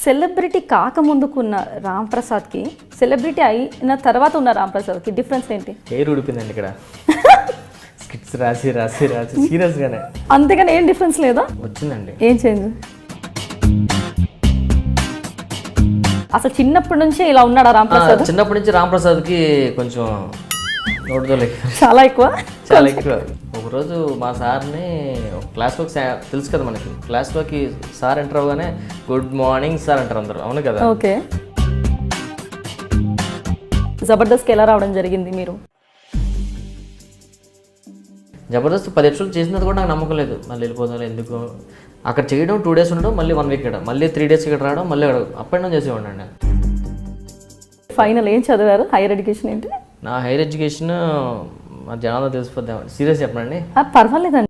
Celebrity కాకముందుకు ఉన్న Ram ప్రసాద్కి celebrity అయిన తర్వాత ఉన్న రామ్ ప్రసాద్కి డిఫరెన్స్ ఏంటి? హెయిర్ ఉడిపోయిందండి ఇక్కడ. స్కిట్స్ రాసి రాసి రాసి సీరియస్గానే. అంతేగాని ఏం డిఫరెన్స్ లేదా? వచ్చిందండి. ఏం చేంజ్? అసలు చిన్నప్పటి నుంచే ఇలా ఉన్నాడా రామ్ ప్రసాద్? చిన్నప్పటి నుంచి రామ్ ప్రసాద్కి కొంచెం నోటుదోలే చాలా ఎక్కువ. ఒకరోజు మా సార్ని క్లాస్లోకి తెలుసు కదా మనకి, క్లాస్లోకి సార్ ఎంటర్ అవ్వగానే గుడ్ మార్నింగ్ సార్ అంటారు అందరూ, అవును కదా? ఓకే. జబర్దస్త్కి ఎలా రావడం జరిగింది మీరు? జబర్దస్త్ 10 ఎపిసోడ్లు చేసినది కూడా నాకు నమ్మకం లేదు. మళ్ళీ వెళ్ళిపోతారు ఎందుకు, అక్కడ చేయడం 2 days ఉండడం, మళ్ళీ 1 week ఇక్కడ, మళ్ళీ 3 days ఇక్కడ రావడం, మళ్ళీ అప్ అండ్ డౌన్ చేసేవాడిని అండి. ఫైనల్ ఏం చదివారు? హైయర్ ఎడ్యుకేషన్ ఏంటి? నా హైయర్ ఎడ్యుకేషన్ మా జనాల్లో తెలిసిపోద్దాం. సీరియస్ చెప్పండి. పర్వాలేదండి.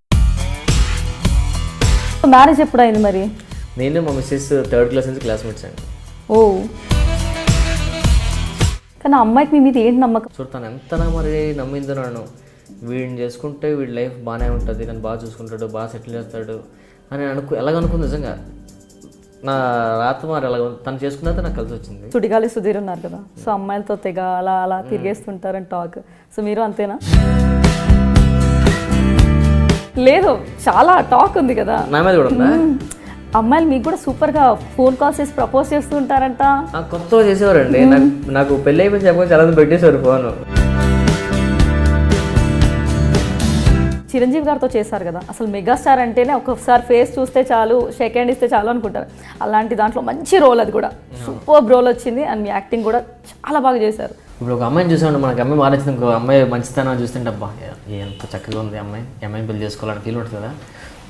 మ్యారేజ్ ఎప్పుడు అయింది మరి? నేను మా మిస్సెస్ 3rd class నుంచి క్లాస్మేట్స్ అండి. ఓ, కానీ అమ్మాయికి మీ మీద ఏంటి నమ్మకం? చూడతాను ఎంత మరి నమ్మిందో నన్ను. వీడిని చేసుకుంటే వీడి లైఫ్ బాగానే ఉంటుంది, కానీ బాగా చూసుకుంటాడు, బాగా సెటిల్ చేస్తాడు అని ఎలాగనుకుంది. నిజంగా నా రాత మరి ఎలా తను చేసుకున్నది నాకు కలిసి వచ్చింది. సుడిగాలి సుధీర్ ఉన్నారు కదా, సో అమ్మాయిలతో తెగ అలా అలా తిరిగేస్తుంటారని టాక్. సో మీరు అంతేనా? లేదు, చాలా టాక్ ఉంది కదా నా మీద కూడా ఉందా? అమ్మాయిలు మీకు కూడా సూపర్గా ఫోన్ కాల్స్ చేసి ప్రపోజ్ చేస్తూ ఉంటారంట. కొత్తగా చేసేవారండి. నాకు పెళ్ళి అయిపోయి చెప్పకుండా చాలా మంది పెట్టేశారు ఫోన్. చిరంజీవి గారితో చేశారు కదా, అసలు మెగాస్టార్ అంటేనే ఒక్కొక్కసారి ఫేస్ చూస్తే చాలు, షేక్ హ్యాండ్ ఇస్తే చాలు అనుకుంటారు. అలాంటి దాంట్లో మంచి రోల్, అది కూడా సూపర్ రోల్ వచ్చింది. అండ్ మీ యాక్టింగ్ కూడా చాలా బాగా చేశారు. ఇప్పుడు ఒక అమ్మాయిని చూసామండి, మనకి అమ్మాయి బాగా నచ్చింది, ఇంకో అమ్మాయి మంచితనం చూస్తుంటే అబ్బా ఎంత చక్కగా ఉంది అమ్మాయిని పెళ్లి చేసుకోవాలని ఫీల్ ఉంటుంది కదా.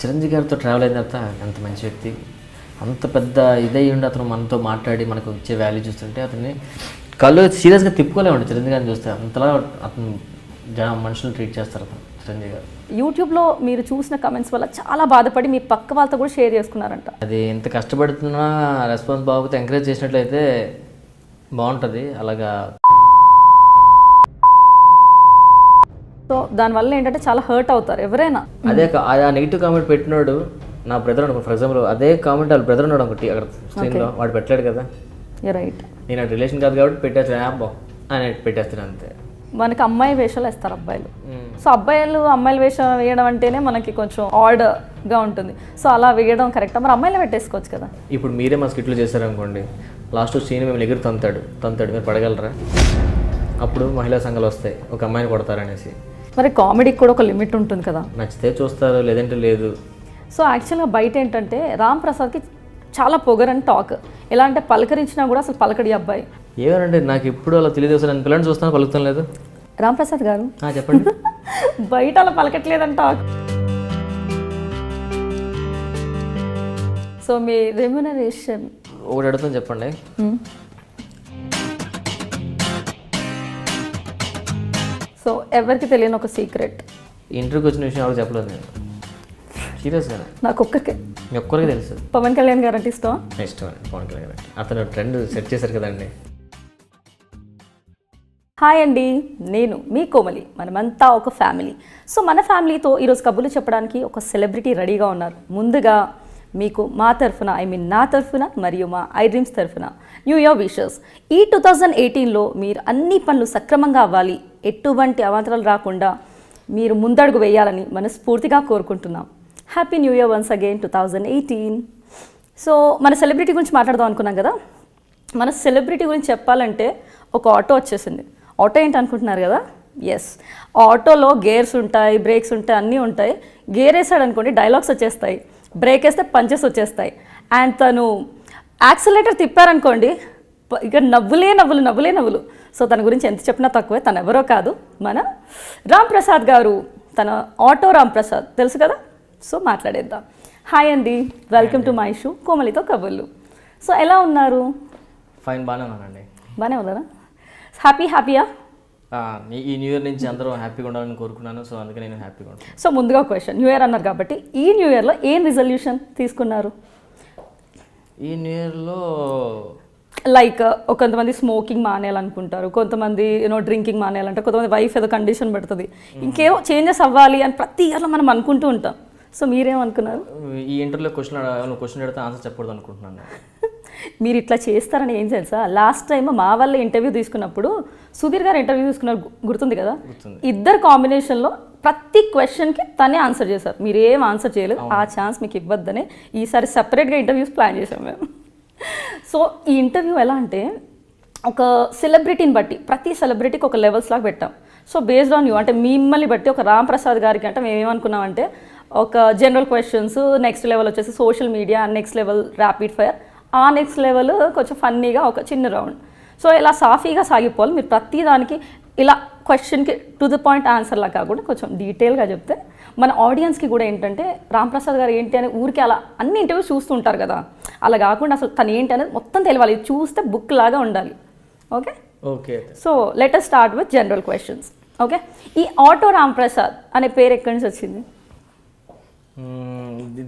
చిరంజీవి గారితో ట్రావెల్ అయిన తర్వాత ఎంత మంచి వ్యక్తి, అంత పెద్ద ఇదై ఉండి అతను మనతో మాట్లాడి మనకు ఇచ్చే వాల్యూ చూస్తుంటే అతన్ని కళ్ళు సీరియస్గా తిప్పుకోలేమండి. చిరంజీవి గారిని చూస్తే అంతలా అతను మనుషులు ట్రీట్ చేస్తారు అతను చిరంజీవి గారు. యూట్యూబ్లో మీరు చూసిన కమెంట్స్ వల్ల చాలా బాధపడి మీ పక్క వాళ్ళతో కూడా షేర్ చేసుకున్నారంట. అది ఎంత కష్టపడుతున్నా రెస్పాన్స్ బాగుంటే ఎంకరేజ్ చేసినట్లయితే బాగుంటుంది. అలాగా సో దానివల్ల ఏంటంటే చాలా హర్ట్ అవుతారు ఎవరైనా. అదే ఆ నెగిటివ్ కామెంట్ పెట్టినాడు నా బ్రదర్ అనుకో, ఫర్ ఎగ్జాంపుల్ అదే కామెంట్ వాళ్ళ బ్రదర్ ఉన్నాడు ఒకటి అక్కడ స్క్రీన్లో, వాడు పెట్టలేడు కదా. రైట్. నేను రిలేషన్ కాదు కాబట్టి పెట్టేస్తాను అని పెట్టేస్తాను అంతే. మనకి అమ్మాయి వేషాలు వేస్తారు అబ్బాయిలు. సో అమ్మాయిల వేషం వేయడం అంటేనే మనకి కొంచెం ఆడ్గా ఉంటుంది. సో అలా వేయడం కరెక్టా? మరి అమ్మాయిలే పెట్టేసుకోవచ్చు కదా. ఇప్పుడు మీరే మా స్కిట్లు చేశారనుకోండి, లాస్ట్ సీన్ మేము ఎగురు తంతాడు మీరు పడగలరా? అప్పుడు మహిళా సంఘాలు వస్తాయి ఒక అమ్మాయిని కొడతారనేసి. మరి కామెడీకి కూడా ఒక లిమిట్ ఉంటుంది కదా. నచ్చితే చూస్తారు, లేదంటే లేదు. సో యాక్చువల్గా బయట ఏంటంటే రామ్ ప్రసాద్కి చాలా పొగరని టాక్. ఎలా అంటే పలకరించినా కూడా అసలు పలకడి అబ్బాయి. ఏమనండి నాకు ఎప్పుడు అలా తెలియదు, అసలు నేను పిల్లల్ని చూస్తాను పలుకుతాను లేదు. రామ్ ప్రసాద్ గారు చెప్పండి. బయట అలా పలకట్లేదని టాక్. సో మీ రెమ్యునరేషన్ ఒకటి అడుగుతాను చెప్పండి. సో ఎవరికి తెలియని ఒక సీక్రెట్. ఇంటర్వ్యూకి వచ్చిన విషయం ఎవరికి చెప్పలేదు నేను, సీరియస్గా. నాకు ఒక్కరికే, మీ ఒక్కరికి తెలుసు. పవన్ కళ్యాణ్ గారు అంటే ఇష్టం. పవన్ కళ్యాణ్ గారు అతను ట్రెండ్ సెట్ చేశారు కదండి. హాయ్ అండి, నేను మీ కోమలి. మనమంతా ఒక ఫ్యామిలీ. సో మన ఫ్యామిలీతో ఈరోజు కబుర్లు చెప్పడానికి ఒక సెలబ్రిటీ రెడీగా ఉన్నారు. ముందుగా మీకు మా తరఫున, నా తరఫున మరియు మా ఐ డ్రీమ్స్ తరఫున న్యూ ఇయర్ విషెస్. ఈ 2018లో మీరు అన్ని పనులు సక్రమంగా అవ్వాలి, ఎటువంటి అవాంతరాలు రాకుండా మీరు ముందడుగు వేయాలని మనస్ఫూర్తిగా కోరుకుంటున్నాం. Happy new year once again 2018. So మన సెలబ్రిటీ గురించి మాట్లాడదాం అనుకున్నాం కదా. మన సెలబ్రిటీ గురించి చెప్పాలంటే ఒక ఆటో వచ్చేసింది. ఆటో ఏంటి అనుకుంటున్నారు కదా? ఎస్, ఆటోలో గేర్స్ ఉంటాయి, బ్రేక్స్ ఉంటాయి, అన్నీ ఉంటాయి. గేర్ వేసాడు అనుకోండి డైలాగ్స్ వచ్చేస్తాయి, బ్రేక్ వేస్తే పంచెస్ వచ్చేస్తాయి. అండ్ తను యాక్సిలేటర్ తిప్పారనుకోండి ఇక నవ్వులే నవ్వులు. సో తన గురించి ఎంత చెప్పినా తక్కువే. తను ఎవరో కాదు, మన రామ్ ప్రసాద్ గారు. తన ఆటో రామ్ ప్రసాద్ తెలుసు కదా. సో మాట్లాడేద్దాం. హాయ్ అండి, వెల్కమ్ టు మై షో కోమలితో కబుర్లు. సో ఎలా ఉన్నారు? ఫైన్, బాగానే ఉన్నానండి. బాగానే ఉన్నారా? హ్యాపీయా? ఈ న్యూ ఇయర్ నుంచి అందరూ హ్యాపీగా ఉండాలని కోరుకున్నాను. సో అందుకే నేను హ్యాపీగా ఉంటాను. సో ముందుగా క్వశ్చన్, న్యూ ఇయర్ అన్నారు కాబట్టి ఈ న్యూ ఇయర్లో ఏం రిజల్యూషన్ తీసుకున్నారు? ఈ న్యూ ఇయర్లో లైక్ కొంతమంది స్మోకింగ్ మానేయాలనుకుంటారు, కొంతమంది డ్రింకింగ్ మానేయాలంటారు, కొంతమంది వైఫ్ ఏదో కండిషన్ పెడుతుంది, ఇంకేవో చేంజెస్ అవ్వాలి అని ప్రతి ఇయర్లో మనం అనుకుంటూ ఉంటాం. సో మీరేమనుకున్నారు? ఈ ఇంటర్వ్యూలో క్వశ్చన్ అడిగితే ఆన్సర్ చెప్పకూడదు అనుకుంటున్నాను. మీరు ఇట్లా చేస్తారని ఏం తెలుసా, లాస్ట్ టైం మా వాళ్ళ ఇంటర్వ్యూ తీసుకున్నప్పుడు సుధీర్ గారు ఇంటర్వ్యూ తీసుకున్నారు, గుర్తుంది కదా, ఇద్దరు కాంబినేషన్లో ప్రతి క్వశ్చన్కి తనే ఆన్సర్ చేశారు, మీరు ఏం ఆన్సర్ చేయలేదు, ఆ ఛాన్స్ మీకు ఇవ్వద్దనే ఈసారి సపరేట్గా ఇంటర్వ్యూస్ ప్లాన్ చేసాం మేము. సో ఈ ఇంటర్వ్యూ ఎలా అంటే ఒక సెలబ్రిటీని బట్టి ప్రతి సెలబ్రిటీకి ఒక లెవెల్స్ లాగా పెట్టాం. సో బేస్డ్ ఆన్ యూ అంటే మిమ్మల్ని బట్టి ఒక రామ్ ప్రసాద్ గారికి అంటే మేము ఏమనుకున్నామంటే ఒక జనరల్ క్వశ్చన్స్, నెక్స్ట్ లెవెల్ వచ్చేసి social media, next level rapid fire, ఆ నెక్స్ట్ లెవెల్ కొంచెం ఫన్నీగా ఒక చిన్న రౌండ్. సో ఇలా సాఫీగా సాగిపోవాలి. మీరు ప్రతి దానికి ఇలా క్వశ్చన్కి టు ద పాయింట్ ఆన్సర్లా కాకుండా కొంచెం డీటెయిల్గా చెప్తే మన ఆడియన్స్కి కూడా ఏంటంటే రామ్ ప్రసాద్ గారు ఏంటి అని ఊరికి అలా అన్ని ఇంటర్వ్యూస్ చూస్తుంటారు కదా, అలా కాకుండా అసలు తను ఏంటి అనేది మొత్తం తెలియాలి, చూస్తే బుక్ లాగా ఉండాలి. Okay okay. So let us start with general questions. Okay, ఈ ఆటో రామ్ ప్రసాద్ అనే పేరు ఎక్కడి నుంచి వచ్చింది?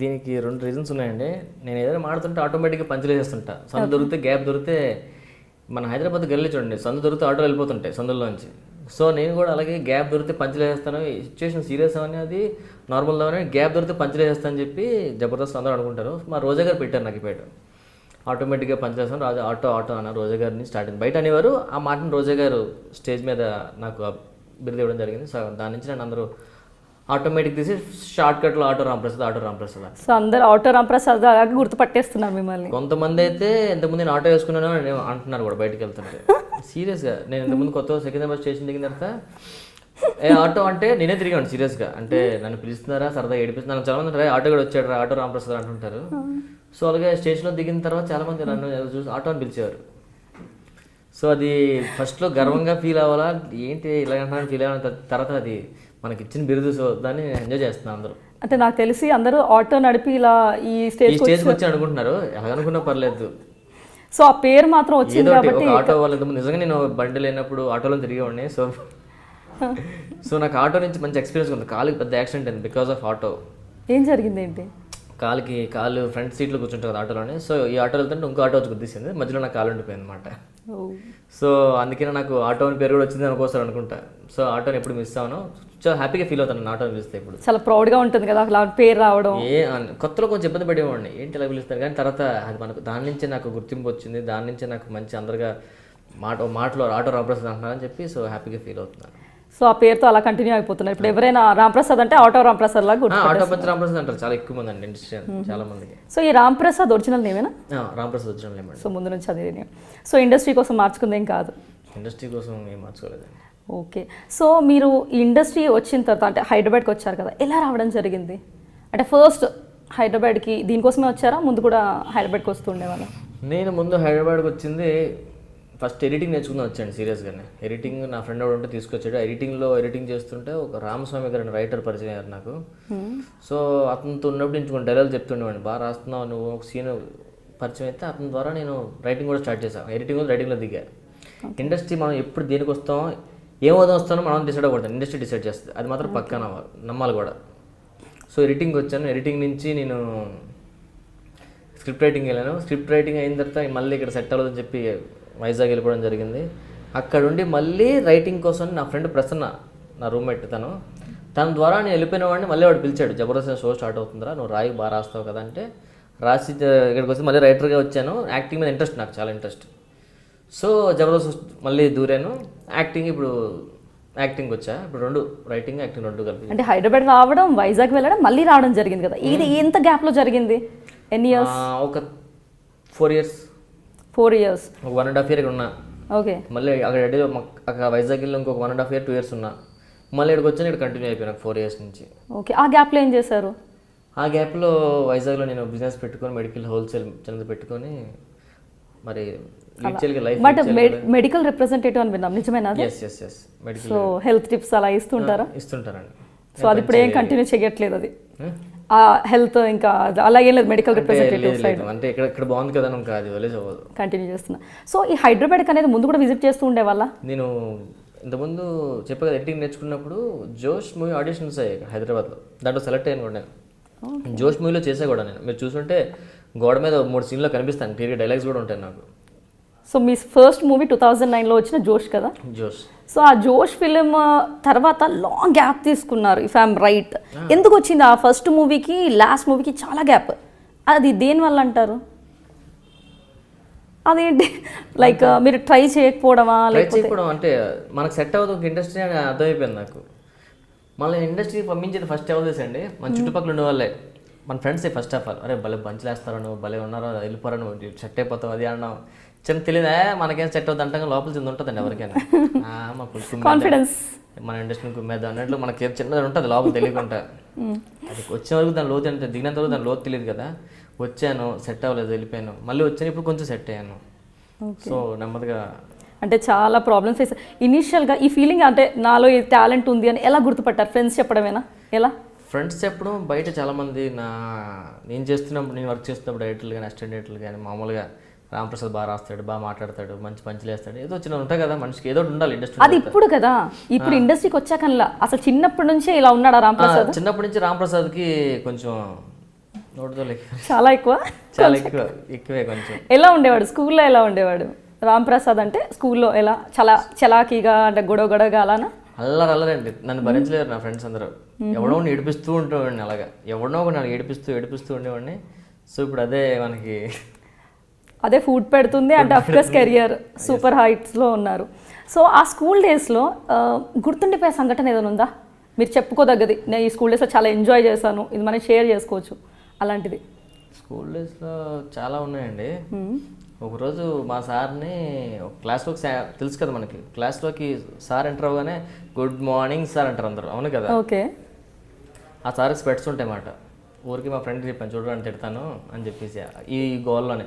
దీనికి 2 రీజన్స్ ఉన్నాయండి. నేను ఏదైనా మాడుతుంటే ఆటోమేటిక్గా పంచులు వేసేస్తుంటా. సందు దొరికితే, గ్యాప్ దొరికితే, మన హైదరాబాద్ గల్లీ చూడండి, సందు దొరికితే ఆటోలు వెళ్ళిపోతుంటాయి సందుల్లోంచి. సో నేను కూడా అలాగే గ్యాప్ దొరికితే పంచులు వేసేస్తాను. సిచ్యువేషన్ సీరియస్ అని అది నార్మల్ దాని గ్యాప్ దొరికితే పంచులు వేసేస్తాను అని చెప్పి జబర్దస్త్ అందరూ అనుకుంటారు. మా రోజా గారు పెట్టారు నాకు ఈ పేరు. ఆటోమేటిక్గా పంచులు వేస్తాను, రాజా ఆటో ఆటో అన్న రోజా గారిని స్టార్టింగ్ బయట అనేవారు. ఆ మాటను రోజా గారు స్టేజ్ మీద నాకు బిరుదు ఇవ్వడం జరిగింది. సో దాని నుంచి నేను అందరూ ఆటోమేటిక్ తీసి షార్ట్ కట్లో auto Ramprasad, auto Ramprasad. So అందరూ ఆటో రాంప్రసాద్ లాగా గుర్తుపట్టేస్తున్నారు మిమ్మల్ని. కొంతమంది అయితే ఇంతకుముందు నేను ఆటో వేసుకున్నాను అని అంటున్నారు కూడా బయటకు వెళ్తుంటే. సీరియస్గా నేను ఇంతకుముందు కొత్త సికింద్రాబాద్ స్టేషన్ దిగిన తర్వాత ఆటో అంటే నేనే తిరిగాను సీరియస్గా. అంటే నన్ను పిలుస్తున్నారా, సరదాగా ఏడిపిస్తున్నారు. చాలా మంది ఆటో కూడా వచ్చాడు రా, ఆటో రాంప్రసాద్ అంటుంటారు. సో అలాగే స్టేషన్లో దిగిన తర్వాత చాలా మంది నన్ను చూసి ఆటో అని పిలిచేవారు. సో అది ఫస్ట్లో గర్వంగా ఫీల్ అవ్వాలా, ఏంటి ఇలాగంటే ఫీల్ అవ్వాలి, తర్వాత అది మనకి ఇచ్చిన బిరుదు. సో దాన్ని ఎంజాయ్ చేస్తున్నాను అందరూ. అంటే నాకు తెలిసి అందరూ ఆటో నడిపి ఇలా ఈ స్టేజ్కి వచ్చి అనుకుంటున్నారు, ఎలాగనుకున్నా పర్లేదు. సో ఆ పేరు మాత్రం వచ్చింది కాబట్టి. ఆటో వాళ్ళు నిజంగా నేను బండి లేనప్పుడు ఆటోలో తిరిగేవాడిని. సో నాకు ఆటో నుంచి మంచి ఎక్స్పీరియన్స్ ఉంది. కాలుకి పెద్ద యాక్సిడెంట్ అయింది బికాస్ ఆఫ్ ఆటో. ఏం జరిగింది ఏంటి? కాలు ఫ్రంట్ సీట్లో కూర్చుంటారు కదా ఆటోలోనే. సో ఈ ఆటో వెళ్తుంటే ఇంకో ఆటో వచ్చి గుద్దేసింది, మధ్యలో నాకు కాలు ఉండిపోయింది అనమాట. సో అందుకనే నాకు ఆటో అని పేరు కూడా వచ్చింది అనుకోసారి అనుకుంటా. సో ఆటోని ఎప్పుడు మిస్ అవ్వను, చాలా హ్యాపీగా ఫీల్ అవుతాను ఆటోని పిలిస్తే. ఇప్పుడు చాలా ప్రౌడ్గా ఉంటుంది కదా అలా పేరు రావడం. కొత్తలో కొంచెం ఇబ్బంది పడేవాడిని, ఏంటి ఇలా పిలుస్తారు, కానీ తర్వాత అది మనకు దాని నుంచి నాకు గుర్తింపు వచ్చింది, దాని నుంచి నాకు మంచి అందరిగా మాటలో ఆటో రాంప్రసాద్ అంటున్నారని చెప్పి సో హ్యాపీగా ఫీల్ అవుతున్నాను. సో ఆ పేరుతో అలా కంటిన్యూ అయిపోతున్నారు. ఇప్పుడు ఎవరైనా రాంప్రసాద్ అంటే ఆటో రాంప్రసాద్ లాగా ఆటో పంచ్ రాంప్రసాద్ అంటారు చాలా ఎక్కువ మంది అండి, ఇండస్ట్రీ చాలా మందికి. సో ఈ రాంప్రసాద్ ఒరిజినల్ నేమేనా? Ramprasad original name. సో ముందు నుంచి అదే నేమ్. సో ఇండస్ట్రీ కోసం మార్చుకుంది ఏం కాదు? ఇండస్ట్రీ కోసం ఏం మార్చుకోలేదండి. ఓకే. సో మీరు ఈ ఇండస్ట్రీ వచ్చిన తర్వాత అంటే హైదరాబాద్కి వచ్చారు కదా, ఎలా రావడం జరిగింది? అంటే ఫస్ట్ హైదరాబాద్కి దీనికోసమే వచ్చారా, ముందు కూడా హైదరాబాద్కి వస్తుండేవాళ్ళ? నేను ముందు హైదరాబాద్కి వచ్చింది ఫస్ట్ ఎడిటింగ్ నేర్చుకుందాం వచ్చాను సీరియస్గానే. ఎడిటింగ్ నా ఫ్రెండ్ ఒకటి ఉంటే తీసుకొచ్చాడు. ఎడిటింగ్ చేస్తుంటే ఒక రామస్వామి గారు రైటర్ పరిచయం అయ్యారు నాకు. సో అతనితో ఉన్నప్పుడు నుంచి కొన్ని డైలాగ్ చెప్తుండేవాడిని, బాగా రాస్తున్నావు నువ్వు, ఒక సీన్ పరిచయం అయితే అతని ద్వారా నేను రైటింగ్ కూడా స్టార్ట్ చేశాను. ఎడిటింగ్ కూడా రైటింగ్లో దిగా. ఇండస్ట్రీ మనం ఎప్పుడు దేనికి వస్తామో ఏమవుతాం వస్తానో మనం డిసైడ్ అవ్వకూడదు, ఇండస్ట్రీ డిసైడ్ చేస్తుంది, అది మాత్రం పక్కా నమ్మాలి కూడా. సో ఎడిటింగ్ వచ్చాను, ఎడిటింగ్ నుంచి నేను స్క్రిప్ట్ రైటింగ్ వెళ్ళాను. స్క్రిప్ట్ రైటింగ్ అయిన తర్వాత మళ్ళీ ఇక్కడ సెట్ అవ్వదని చెప్పి వైజాగ్ వెళ్ళిపోవడం జరిగింది. అక్కడ ఉండి మళ్ళీ రైటింగ్ కోసం నా ఫ్రెండ్ ప్రసన్న, నా రూమ్మేట్, తన ద్వారా నేను వెళ్ళిపోయిన వాడిని మళ్ళీ వాడు పిలిచాడు, జబర్దస్త్ షో స్టార్ట్ అవుతుందిరా, నువ్వు రాయి బాగా రాస్తావు కదా అంటే రాసి ఇక్కడికి వచ్చి మళ్ళీ రైటర్గా వచ్చాను. యాక్టింగ్ మీద ఇంట్రెస్ట్, నాకు చాలా ఇంట్రెస్ట్. సో జబర్దస్త్ మళ్ళీ దూరాను. ఇప్పుడు యాక్టింగ్ వచ్చా, ఇప్పుడు 2 రైటింగ్ యాక్టింగ్ 2 కలిపి. అంటే హైదరాబాద్ రావడం, వైజాగ్ వెళ్ళడం, మళ్ళీ రావడం జరిగింది కదా, ఇది ఎంత గ్యాప్లో జరిగింది? ఎన్ని ఇయర్స్? ఒక 4 ఇయర్స్. 4 ఇయర్స్. ఒక 1.5 ఇయర్ ఉన్నా. ఓకే. మళ్ళీ అక్కడ వైజాగ్ వెళ్ళి ఇంకొక 1.5 ఇయర్ 2 ఇయర్స్ ఉన్నా. మళ్ళీ ఇక్కడికి వచ్చాను, ఇక్కడ కంటిన్యూ అయిపోయినా 4 ఇయర్స్ నుంచి. ఓకే. ఆ గ్యాప్లో ఏం చేశారు? ఆ గ్యాప్లో వైజాగ్లో నేను బిజినెస్ పెట్టుకొని, మెడికల్ హోల్సేల్ చిన్నది పెట్టుకొని మరి లైఫ్. బట్ మెడికల్ రిప్రజెంటేటివ్ అని విన్నాం, నిజమేనా? మెడికల్. సో హెల్త్ టిప్స్ అలా ఇస్తుంటారండి. సో అది ఇప్పుడు ఏం కంటిన్యూ చేయట్లేదు అది, ఆ హెల్త్ ఇంకా అలా ఏం లేదు, మెడికల్ రిప్రజెంటేటివ్ సైడ్ అంటే ఇక్కడ బాగుంది కదా అది కంటిన్యూ చేస్తున్నా. సో ఈ హైదరాబాద్కి అనేది ముందు కూడా విజిట్ చేస్తూ ఉండేవాళ్ళ? నేను ఇంతకుముందు చెప్పా కదా, ఎడిటింగ్ నేర్చుకున్నప్పుడు జోష్ మూవీ ఆడిషన్స్ అయ్యాయి హైదరాబాద్లో, దాంట్లో సెలెక్ట్ అయ్యాను కూడా నేను. జోష్ మూవీలో చేసా కూడా నేను. మీరు చూసుంటే గోడ మీద 3 సీన్లో కనిపిస్తాను, క్లియర్గా డైలాగ్స్ కూడా ఉంటాయి నాకు. సో మీ ఫస్ట్ మూవీ 2009లో వచ్చిన జోష్ కదా? జోష్. సో ఆ జోష్ ఫిలిం తర్వాత లాంగ్ గ్యాప్ తీసుకున్నారు, ఇఫ్ ఐఎమ్ రైట్. ఎందుకు వచ్చింది ఆ ఫస్ట్ మూవీకి లాస్ట్ మూవీకి చాలా గ్యాప్? అది దేనివల్ల అంటారు? అదేంటి లైక్ మీరు ట్రై చేయకపోవడమా ట్రై లేకపోతే చేయకపోవడం అంటే మనకు సెట్ అవ్వదు ఒక ఇండస్ట్రీ అని అర్థమైపోయింది నాకు. మళ్ళీ ఇండస్ట్రీకి పంపించేది ఫస్ట్ ఎవరు చేసండి, మన చుట్టుపక్కల ఉండే వాళ్ళే, మన ఫ్రెండ్సే ఫస్ట్ ఆఫ్ ఆల్. అరే భలే బంచులేస్తారా నువ్వు, భలే ఉన్నారో, వెళ్ళిపోరా నువ్వు, సెట్ అయిపోతావు అది అన్నావు. చిన్న తెలియదా మనకేం సెట్ అవుతుంది అంటాం, లోపల చిన్న ఉంటుందండి ఎవరికైనా. మా కాన్ఫిడెన్స్ మన ఇండస్ట్రీకి కుమ్మేద్దాం అన్నట్లు మనకి చిన్నది ఉంటుంది లోపల తెలియకుండా. అది వచ్చే వరకు దాని లోతు అంటే దిగినంత వరకు దాని లోతు తెలియదు కదా. వచ్చాను, సెట్ అవ్వలేదు, వెళ్ళిపోయాను, మళ్ళీ వచ్చాను, ఇప్పుడు కొంచెం సెట్ అయ్యాను. సో నెమ్మదిగా అంటే చాలా ప్రాబ్లమ్స్ ఫేస్. ఇనీషియల్గా ఈ ఫీలింగ్ అంటే నాలో ఈ టాలెంట్ ఉంది అని ఎలా గుర్తుపట్టారు? ఫ్రెండ్స్ చెప్పడమేనా? ఎలా? ఫ్రెండ్స్ చెప్పడం, బయట చాలామంది నేను చేస్తున్నప్పుడు, నేను వర్క్ చేస్తున్నప్పుడు డైరెక్టర్లు కానీ అసిస్టెంట్ డైరెక్టర్లు కానీ మామూలుగా రాంప్రసాద్ బాగా రాస్తాడు, బాగా మాట్లాడతాడు, మంచి పంచులు వేస్తాడు, ఏదో చిన్న ఉంటాయి కదా మనిషికి, ఏదో ఉండాలి ఇండస్ట్రీ. అది ఇప్పుడు కదా, ఇప్పుడు ఇండస్ట్రీకి వచ్చాకల్లా అసలు చిన్నప్పటి నుంచే ఇలా ఉన్నాడా రాంప్రసాద్? చిన్నప్పటి నుంచి రాంప్రసాద్కి కొంచెం నోటుదోలు చాలా ఎక్కువ, చాలా ఎక్కువే కొంచెం. ఎలా ఉండేవాడు స్కూల్లో? ఎలా ఉండేవాడు రాంప్రసాద్ అంటే స్కూల్లో? ఎలా చాలా చలాకీగా అంటే గొడవగా అలానా? అల్లరండి, నన్ను భరించలేరు నా ఫ్రెండ్స్ అందరూ. ఎవడో ఏడిపిస్తూ ఉంటేవాడిని, అలాగా ఎవడో ఒక నన్ను ఏడిపిస్తూ ఉండేవాడిని. సో ఇప్పుడు అదే మనకి అదే ఫుడ్ పెడుతుంది అంటే అఫ్కోర్స్ కెరియర్ సూపర్ హైట్స్లో ఉన్నారు. సో ఆ స్కూల్ డేస్లో గుర్తుండిపోయే సంఘటన ఏదైనా ఉందా మీరు చెప్పుకోదగ్గది? నేను ఈ స్కూల్ డేస్లో చాలా ఎంజాయ్ చేశాను, ఇది మనం షేర్ చేసుకోవచ్చు అలాంటిది? స్కూల్ డేస్లో చాలా ఉన్నాయండి. ఒకరోజు మా సార్ని క్లాస్లోకి, తెలుసు కదా మనకి క్లాస్లోకి సార్ ఎంటర్ అవ్వగానే గుడ్ మార్నింగ్ సార్ అంటారు అందరూ, అవును కదా? ఓకే. ఆ సార్కి స్పెట్స్ ఉంటాయి మాట. ఊరికి మా ఫ్రెండ్కి చెప్పాను, చూడడానికి తిడతాను అని చెప్పేసి ఈ గోల్లోనే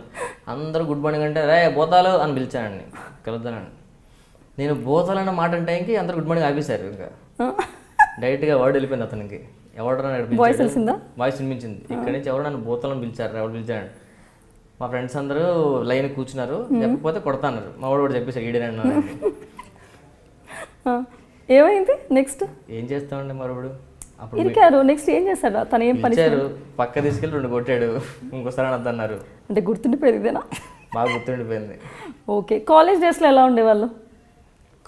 అందరూ గుడ్ మార్నింగ్ అంటే రే బోతాలు అని పిలిచానండి, కలుద్దానండి. నేను బోతాలన్న మాట అంటే ఇంక అందరూ గుడ్ మార్నింగ్ ఆపేశారు. ఇంకా డైరెక్ట్గా వర్డ్ వెళ్ళిపోయింది అతనికి. ఎవడన్నా వాయిస్ వినిపించింది, ఇక్కడి నుంచి ఎవరు నన్ను బోతాలని పిలిచారు, ఎవరు పిలిచాడు. మా ఫ్రెండ్స్ అందరూ లైన్ కూర్చున్నారు, చెప్పకపోతే కొడతాన్నారు. మా వాడు కూడా చెప్పేసారు ఈడేనన్నా. ఏమైంది నెక్స్ట్? ఏం చేస్తామండి మరొకడు అప్పుడు ఇరికారు. నెక్స్ట్ ఏం చేశాడు తను? ఏం పని చేశారు? పక్క తీసుకెళ్ళి 2 కొట్టాడు, ఇంకోసారి అనొద్దన్నారు. అంటే గుర్తుండిపోయేది ఇదేనా? బాగా గుర్తుండిపోయింది. ఓకే. కాలేజ్ డేస్లో ఎలా ఉండేవాళ్ళు?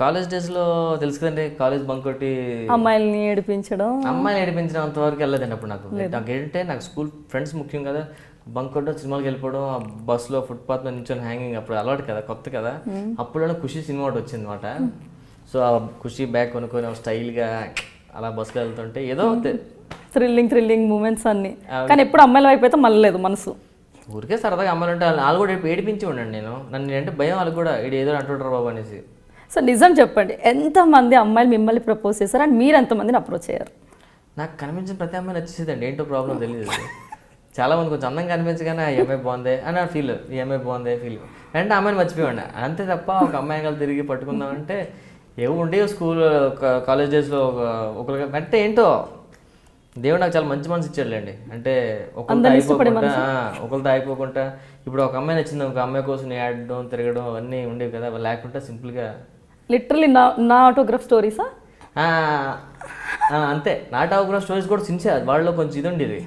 కాలేజ్ డేస్లో తెలుసు కదండి, కాలేజ్ బంక్ కొట్టి అమ్మాయిల్ని ఏడిపించడం. అమ్మాయిని ఏడిపించడం అంతవరకు వెళ్ళలేదండి అప్పుడు. నాకు ఏంటంటే నాకు స్కూల్ ఫ్రెండ్స్ ముఖ్యం కదా. బంక్ కొట్టడం, సినిమాకి వెళ్ళిపోవడం, ఆ బస్సులో ఫుట్పాత్ మీద నించొని హ్యాంగింగ్, అప్పుడు అలవాటు కదా, కొత్త కదా. అప్పుడు ఖుషి సినిమా ఒకటి వచ్చింది అనమాట. సో ఆ ఖుషి బ్యాగ్ కొనుక్కొని స్టైల్గా అలా బస్సులో వెళ్తుంటే ఏదో థ్రిల్లింగ్ మూమెంట్స్ అన్ని. కానీ ఎప్పుడు అమ్మాయిల వైపు అయితే మళ్ళలేదు మనసు. ఊరికే సరదాగా అమ్మాయిలు ఉంటే వాళ్ళు కూడా ఏడిపించి ఉండండి. నన్ను అంటే భయం వాళ్ళకి కూడా, ఏదో అంటుంటారు బాబు అనేసి. సో నిజం చెప్పండి, ఎంతమంది అమ్మాయిలు మిమ్మల్ని ప్రపోజ్ చేశారు అండ్ మీరు ఎంతమందిని అప్రోచ్ అయ్యారు? నాకు కనిపించిన ప్రతి అమ్మాయి నచ్చేసేదండి, ఏంటో ప్రాబ్లం తెలియదు. చాలామంది కొంచెం అందంగా కనిపించగానే ఈ అమ్మాయి బాగుంది అని ఫీల్, ఈ అమ్మాయి బాగుంది ఫీల్ అంటే అమ్మాయిని మర్చిపోయాడు. అంతే తప్ప ఒక అమ్మాయి కలిసి తిరిగి పట్టుకుందామంటే ఏవో ఉండే స్కూల్ కాలేజ్ డేస్లో ఒకరికి అంటే ఏంటో దేవుడు నాకు చాలా మంచి మనసు ఇచ్చాడులేండి. అంటే ఒకరితో అయిపోకుండా ఇప్పుడు ఒక అమ్మాయి నచ్చింది, ఒక అమ్మాయి కోసం ఆడడం తిరగడం అవన్నీ ఉండేవి కదా, లేకుండా సింపుల్గా లిటరలీ నా ఆటోగ్రాఫ్ స్టోరీసా? అంతే, నా ఆటోగ్రాఫ్ స్టోరీస్ కూడా సిన్సియర్. వాళ్ళలో కొంచెం ఇది ఉండేది,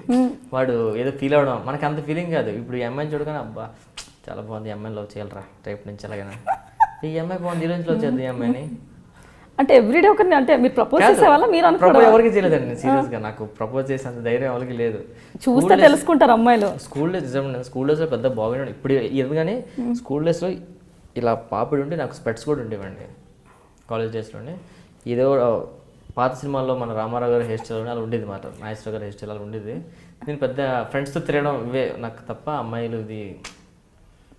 వాడు ఏదో ఫీల్ అవడం, మనకి అంత ఫీలింగ్ కాదు. ఇప్పుడు ఈ అమ్మాయిని చూడగానే అబ్బా చాలా బాగుంది, ఈ అమ్మాయిని లవ్ చేయాలరా రేపు నుంచి ఎలాగైనా, ఈ అమ్మాయి బాగుంది, ఈ రోజు లవ్ చేద్దాం ఈ అమ్మాయిని. అంటే ఎవ్రీడే ఒకరిని అంటే మీరు ప్రపోజ్ చేసే వాళ్ళ? మీరు ప్రపోజ్ ఎవరికి చేయలేదండి సీరియస్గా, నాకు ప్రపోజ్ చేసేంత ధైర్యం ఎవరికి లేదు. చూస్తే తెలుసుకుంటారు అమ్మాయిలు. స్కూల్ డేస్లో పెద్ద బాగుండే, ఇప్పుడు ఎందుకని స్కూల్ డేస్లో ఇలా పాపిడి ఉండి నాకు స్పెట్స్ కూడా ఉండేవండి. కాలేజ్ డేస్లోనే ఏదో పాత సినిమాల్లో మన రామారావు గారి హెయిర్ స్టైల్ అలా ఉండేది మాట, నాగేశ్వరరావు గారి హెయిర్ స్టైల్ అలా ఉండేది. నేను పెద్ద ఫ్రెండ్స్తో తిరగడం ఇవే నాకు తప్ప, అమ్మాయిలు ఇది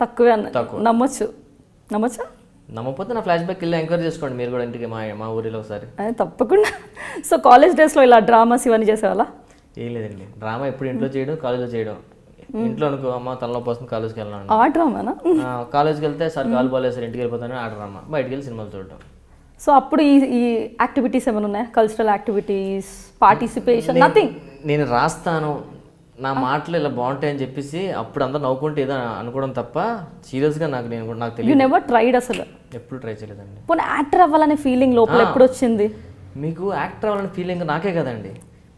తక్కువే నమ్మొచ్చా? నమ్మకపోతే నా ఫ్లాష్ బ్యాక్ వెళ్ళి ఎంక్వైరీ చేసుకోండి మీరు కూడా ఇంటికి, మా ఊరిలో ఒకసారి. తప్పకుండా. సో కాలేజ్ డేస్లో ఇలా డ్రామాస్ ఇవన్నీ చేసేవాళ్ళ? ఏం లేదండి, డ్రామా ఎప్పుడు ఇంట్లో చేయడం, కాలేజ్లో చేయడం. ఇంట్లో అనుకో అమ్మ తలనొప్పి వస్తుంది కాలేజ్కి వెళ్ళాను, ఆ డ్రామానా? కాలేజ్కి వెళ్తే సార్ కాలు బాగాలేదు సార్ ఇంటికి వెళ్ళిపోతాను, ఆ డ్రామా. బయటికి వెళ్ళి సినిమాలు చూడటం. సో అప్పుడు ఈ యాక్టివిటీస్ ఏమైనా ఉన్నాయా? Cultural activities, participation? నథింగ్. నేను రాస్తాను, నా మాటలు ఇలా బాగుంటాయని చెప్పేసి అప్పుడు అందరూ నవ్వుకుంటే ఏదో అనుకోవడం తప్ప సీరియస్గా నాకు తెలియదు. యు నెవర్ ట్రైడ్ అసలు? ఎప్పుడు ట్రై చేయలేదండి. పోనీ యాక్టర్ అవ్వాలనే ఫీలింగ్ లోపల ఎప్పుడు వచ్చింది మీకు? యాక్టర్ అవ్వాలనే ఫీలింగ్ నాకే కదండి.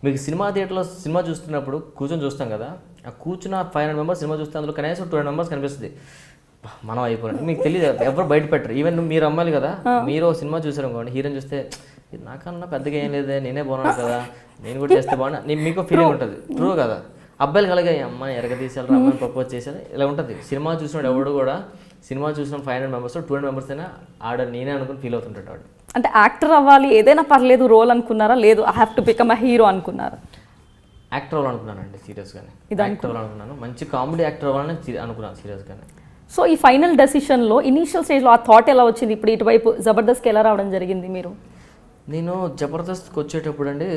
మీకు సినిమా థియేటర్లో సినిమా చూస్తున్నప్పుడు కూర్చొని చూస్తాం కదా, ఆ కూర్చున్న 500 మెంబర్స్ సినిమా చూస్తే అందులో కనీసం 200 మెంబర్స్ కనిపిస్తుంది, మనం అయిపోయినట్టు. మీకు తెలియదు, ఎవరు బయట పెట్టరు. ఈవెన్ మీరు అమ్మాలి కదా, మీరు సినిమా చూసారు అనుకోండి, హీరోని చూస్తే ఇది నాకన్నా పెద్దగా ఏం లేదే, నేనే బాగున్నాను కదా, నేను కూడా చేస్తే బాగున్నా, మీకు ఫీలింగ్ ఉంటుంది. ట్రూ కదా? అబ్బాయిలు కలిగే అమ్మాయి ఎరగ తీసేయాలి, అమ్మాయిని ప్రపోజ్ చేసేది ఇలా ఉంటుంది. సినిమా చూసినాడు ఎవడు కూడా సినిమా చూసిన 500 మెంబర్స్ 200 మెంబర్స్ అయినా ఆడ నేనే అనుకుని ఫీల్ అవుతుంటాడు వాడు. అంటే యాక్టర్ అవ్వాలి ఏదైనా పర్లేదు రోల్ అనుకున్నారా, లేదు I have to become a hero అనుకున్నారా? యాక్టర్ అవ్వాలనుకున్నానండి సీరియస్గానే. యాక్టర్ అవ్వాలనుకున్నాను, మంచి కామెడీ యాక్టర్ అవ్వాలని అనుకున్నాను సీరియస్గానే. సో ఈ ఫైనల్ డెసిషన్లో ఇనీషియల్ స్టేజ్లో ఆ థాట్ ఎలా వచ్చింది? ఇప్పుడు ఇటువైపు జబర్దస్త్కి ఎలా రావడం జరిగింది మీరు? నేను జబర్దస్త్కి వచ్చేటప్పుడు అండి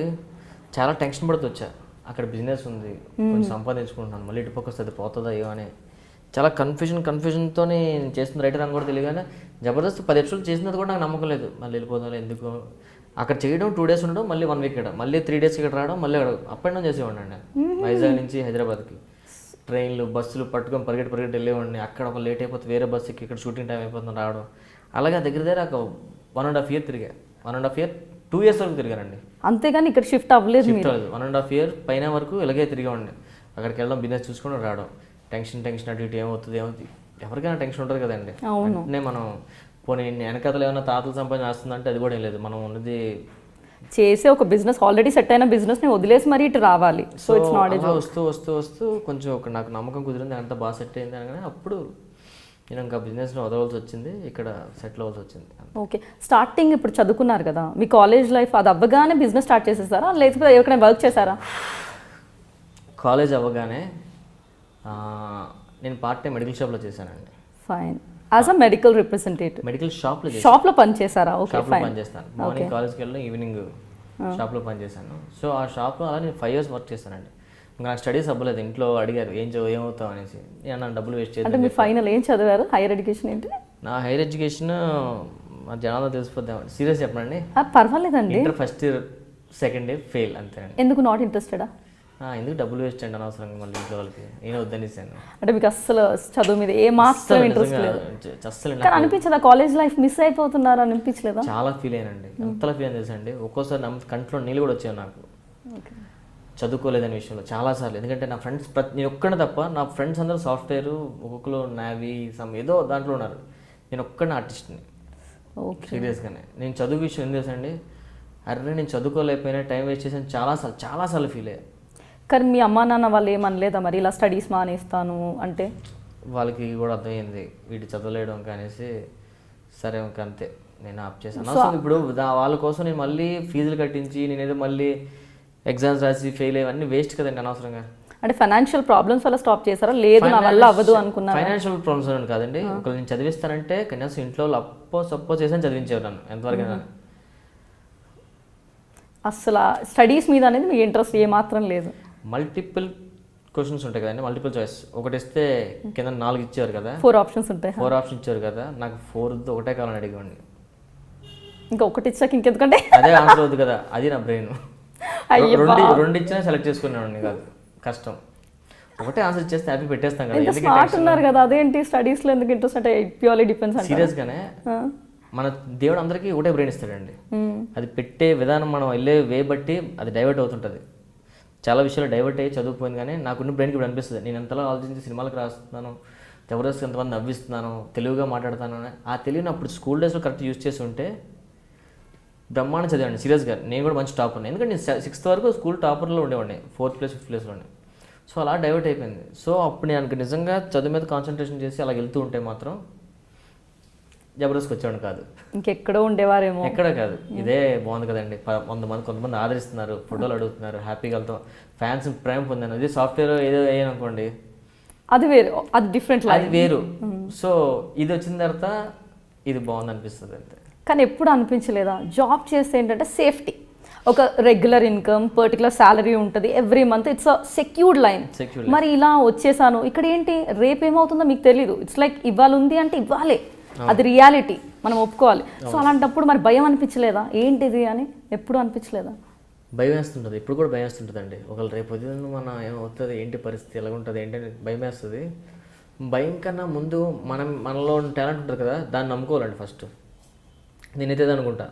చాలా టెన్షన్ పడుతూ వచ్చా. అక్కడ బిజినెస్ ఉంది, కొంచెం సంపాదించుకుంటున్నాను, మళ్ళీ ఇటు పక్క వస్తే అది పోతుందా అయ్యో అని చాలా కన్ఫ్యూజన్తో నేను చేస్తున్న రైటర్ అని కూడా తెలియగానే జబర్దస్త్ 10 ఎపిసోడ్లు చేసినది కూడా నాకు నమ్మకం లేదు. మళ్ళీ వెళ్ళిపోదాం ఎందుకు, అక్కడ చేయడం 2 days ఉండడం, మళ్ళీ 1 week ఇక్కడ, మళ్ళీ 3 days ఇక్కడ రావడం, మళ్ళీ అప్ అండ్ డౌన్ చేసేవాడిని అండి. వైజాగ్ నుంచి హైదరాబాద్కి ట్రైన్లు బస్సులు పట్టుకొని పరిగెట్టి వెళ్ళేవాడిని. అక్కడ ఒక లేట్ అయిపోతే వేరే బస్సు ఎక్కి ఇక్కడ షూటింగ్ టైం అయిపోతుంది రావడం. అలాగే దగ్గర ఒక 1.5 year తిరిగా. 1.5 year 2 years వరకు తిరిగానండి. అంతేగాని ఇక్కడ షిఫ్ట్ అవ్వలేదు. 1.5 year పైన వరకు ఇలాగే తిరిగామండి. అక్కడికి వెళ్ళడం, బిజినెస్ చూసుకొని రావడం. టెన్షన్ అటు ఇటు ఏమవుతుంది ఎవరికైనా టెన్షన్ ఉంటుంది కదండి. అంటే మనం పోనీ వెనకతలు ఏమైనా తాతలు సంపాదన వస్తుందంటే అది కూడా ఏం లేదు. మనం ఉన్నది చేసే ఒక బిజినెస్, ఆల్రెడీ సెట్ అయిన బిజినెస్ని వదిలేసి మరి ఇటు రావాలి. సో ఇట్స్ నాట్ వస్తూ కొంచెం ఒక నాకు నమ్మకం కుదిరింది, అంతా బాగా సెట్ అయింది అనగానే అప్పుడు నేను ఇంకా బిజినెస్ని వదలవలసి వచ్చింది, ఇక్కడ సెటిల్ అవ్వాల్సి వచ్చింది. ఓకే, స్టార్టింగ్ ఇప్పుడు చదువుకున్నారు కదా, మీ కాలేజ్ లైఫ్ అది అవ్వగానే బిజినెస్ స్టార్ట్ చేసేసారా, లేకపోతే ఎవరికైనా వర్క్ చేశారా? కాలేజ్ అవ్వగానే నేను పార్ట్ టైం మెడికల్ షాప్లో చేశానండి. Fine, as a medical representative medical షాప్లో పనిచేశారా? ఓకే, షాప్లో పనిచేస్తాను. మార్నింగ్ కాలేజ్కి వెళ్ళి ఈవినింగ్ షాప్లో పనిచేశాను. సో ఆ షాప్లో అలా నేను 5 years వర్క్ చేశానండి. ఇంకా నాకు స్టడీస్ అవ్వలేదు. ఇంట్లో అడిగారు ఏమవుతావు అనేసి, నేను నా డబ్బులు వేస్ట్ చేయాలి. అంటే మీ ఫైనల్ ఏం చదివారు? హైయర్ ఎడ్యుకేషన్ ఏంటి? నా హైయర్ ఎడ్యుకేషన్ మా జనాల్లో తెలిసిపోద్దాం. సీరియస్ చెప్పండి, పర్వాలేదండి. Inter first year second year fail అంతేనండి. ఎందుకు నాట్ ఇంట్రెస్టెడా? ఎందుకు డబ్బులు వేస్ట్ అండి అనవసరంగా మళ్ళీ ఇంట్లో వాళ్ళకి, నేను వద్దనిసాను. అంటే మీకు అస్సలు చదువు మీద ఏ మాత్రం ఇంట్రెస్ట్ లేదు? అస్సలు అనిపించదా కాలేజ్ లైఫ్ మిస్ అయిపోతున్నారు అని అనిపించలేదా? చాలా ఫీల్ అయ్యానండి. ఎంతలా ఫీల్ అని తెలుసండి, ఒక్కోసారి కంట్లో నీళ్ళు కూడా వచ్చాయి నాకు చదువుకోలేదనే విషయంలో చాలాసార్లు. ఎందుకంటే నా ఫ్రెండ్స్ నేను ఒక్కడే తప్ప నా ఫ్రెండ్స్ అందరూ సాఫ్ట్వేర్, ఒక్కొక్కరు నావీ ఏదో దాంట్లో ఉన్నారు. నేను ఒక్కడే ఆర్టిస్ట్ని. సీరియస్గానే నేను చదువు విషయం ఏం తెలుసండి, అరే నేను చదువుకోలేకపోయినా టైం వేస్ట్ చేసాను చాలాసార్లు ఫీల్ అయ్యా. కానీ మీ అమ్మా నాన్న వాళ్ళు ఏమనలేదా మరి ఇలా స్టడీస్ మానేస్తాను అంటే? వాళ్ళకి కూడా అర్థమైంది వీటి చదవలేయడం కానేసి, సరే ఇంకా అంతే నేను ఆప్ చేశాను. అసలు ఇప్పుడు వాళ్ళ కోసం నేను మళ్ళీ ఫీజులు కట్టించి నేనేదో మళ్ళీ ఎగ్జామ్స్ రాసి ఫెయిల్ అయ్యి వేస్ట్ కదండి అనవసరంగా. అంటే ఫైనాన్షియల్ ప్రాబ్లమ్స్ వల్ల స్టాప్ చేశారా, లేదు నా వల్ల అవ్వదు అనుకున్నా? ఫైనాన్షియల్ ప్రాబ్లమ్స్ అని కాదండి, ఒకళ్ళు నేను చదివిస్తానంటే కనీసం ఇంట్లో సపోజ్ చేసాను చదివించేవారు నన్ను ఎంతవరకు. అసలు స్టడీస్ మీద అనేది మీకు ఇంట్రెస్ట్ ఏమాత్రం లేదు? మల్టిపుల్ క్వశ్చన్స్ ఉంటాయి కదండి, మల్టిపుల్ చాయిస్. ఒకటి ఇస్తే కింద 4 ఇచ్చేవారు కదా, 4 ఆప్షన్స్ ఉంటాయి. 4 ఆప్షన్ ఇచ్చారు కదా, నాకు 4th ఒకటే కావాలని అడిగేవాడిని. ఇంకా ఒకటి ఇచ్చాక ఇంకెందుకంటే అదే ఆన్సర్ అవుతుంది కదా, అది నా బ్రెయిన్. రెండు ఇచ్చినా సెలెక్ట్ చేసుకునేవాడిని కాదు, కష్టం. ఒకటే ఆన్సర్ ఇచ్చేస్తే హ్యాపీ పెట్టేస్తాం కదా. స్మార్ట్ ఉన్నారు కదా, అదేంటి స్టడీస్లో ఎందుకు ఇంట్రెస్ట్ అంటే ప్యూర్లీ డిపెండ్స్. సీరియస్గానే మన దేవుడు అందరికీ ఒకటే బ్రెయిన్ ఇస్తాడండి, అది పెట్టే విధానం మనం వెళ్ళే వే బట్టి అది డైవర్ట్ అవుతుంటుంది. చాలా విషయాలు డైవర్ట్ అయ్యి చదువుకుపోయింది, కానీ నాకున్న బ్రెయిన్కి ఇప్పుడు అనిపిస్తుంది నేను ఎంతలా ఆలోచించి సినిమాలకు రాస్తున్నాను, జబర్దస్త్ ఎంతమంది నవ్విస్తున్నాను, తెలుగుగా మాట్లాడుతాను అని. ఆ తెలివిని అప్పుడు స్కూల్ డేస్లో కరెక్ట్ యూజ్ చేసి ఉంటే బ్రహ్మాండం చదివాండి. సీరియస్గా నేను కూడా మంచి టాపర్, ఎందుకంటే నేను 6th వరకు స్కూల్ టాపర్లో ఉండేవాడిని, 4th place 5th placeలోనే. సో అలా డైవర్ట్ అయిపోయింది. సో అప్పుడు నేను నిజంగా చదువు మీద కాన్సన్ట్రేషన్ చేసి అలా వెళ్తూ ఉంటే మాత్రం జబర్దస్త్కి వచ్చేవాడు కాదు, ఇంకెక్కడో ఉండేవారేమో. ఎక్కడ కాదు, ఇదే బాగుంది కదండి. కొంతమంది ఆదరిస్తున్నారు, ఫోటోలు అడుగుతున్నారు, హ్యాపీగా వెళ్తాం, ఫ్యాన్స్ ప్రేమ పొందాను. ఇది సాఫ్ట్వేర్ ఏదో అయ్యాను అనుకోండి, అది వేరు, అది డిఫరెంట్, అది వేరు. సో ఇది వచ్చిన తర్వాత ఇది బాగుంది అనిపిస్తుంది అంతే. కానీ ఎప్పుడు అనిపించలేదా జాబ్ చేస్తే ఏంటంటే సేఫ్టీ, ఒక రెగ్యులర్ ఇన్కమ్, పర్టికులర్ శాలరీ ఉంటుంది every month, it's a secured line. మరి ఇలా వచ్చేసాను ఇక్కడ ఏంటి రేపు ఏమవుతుందో మీకు తెలీదు. ఇట్స్ లైక్ ఇవాళ ఉంది అంటే ఇవ్వాలే, అది రియాలిటీ, మనం ఒప్పుకోవాలి. సో అలాంటప్పుడు మరి భయం అనిపించలేదా ఏంటిది అని? ఎప్పుడు అనిపించలేదా? భయం వేస్తుంటుంది, ఇప్పుడు కూడా భయం వేస్తుంటుందండి. ఒకళ్ళు రేపు పొద్దున్న మన ఏమవుతుంది, ఏంటి పరిస్థితి ఎలా ఉంటుంది ఏంటి అని భయం వేస్తుంది. భయం కన్నా ముందు మనలో టాలెంట్ ఉంటుంది కదా, దాన్ని నమ్ముకోవాలండి ఫస్ట్. నేనైతే అనుకుంటా.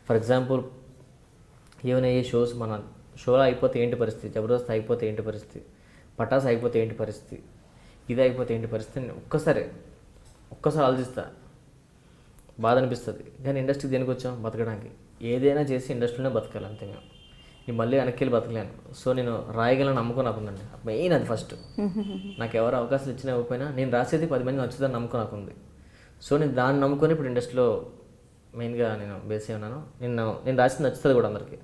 ఫర్ ఎగ్జాంపుల్ ఏమైనా ఏ మన షోలో అయిపోతే ఏంటి పరిస్థితి, జబర్దస్త్ అయిపోతే ఏంటి పరిస్థితి, పటాస్ అయిపోతే ఏంటి పరిస్థితి, ఇది అయిపోతే ఏంటి పరిస్థితి, ఒక్కసారి ఆలోచిస్తా, బాధ అనిపిస్తుంది. కానీ ఇండస్ట్రీకి దేనికి వచ్చాం? బతకడానికి. ఏదైనా చేసి ఇండస్ట్రీలోనే బతకాలి అంతే. మేము నేను మళ్ళీ వెనక్కి వెళ్ళి బతకలేను. సో నేను రాయగలను నమ్మకం నాకు ఉందండి. మెయిన్ అది ఫస్ట్. నాకు ఎవరు అవకాశం ఇచ్చినా ఇవ్వకపోయినా నేను రాసేది 10 మంది నచ్చుతుందని నమ్మకం నాకు ఉంది. సో నేను దాన్ని నమ్ముకొని ఇప్పుడు ఇండస్ట్రీలో మెయిన్గా నేను బేస్ అయి ఉన్నాను. నేను రాసింది నచ్చుతుంది కూడా అందరికీ.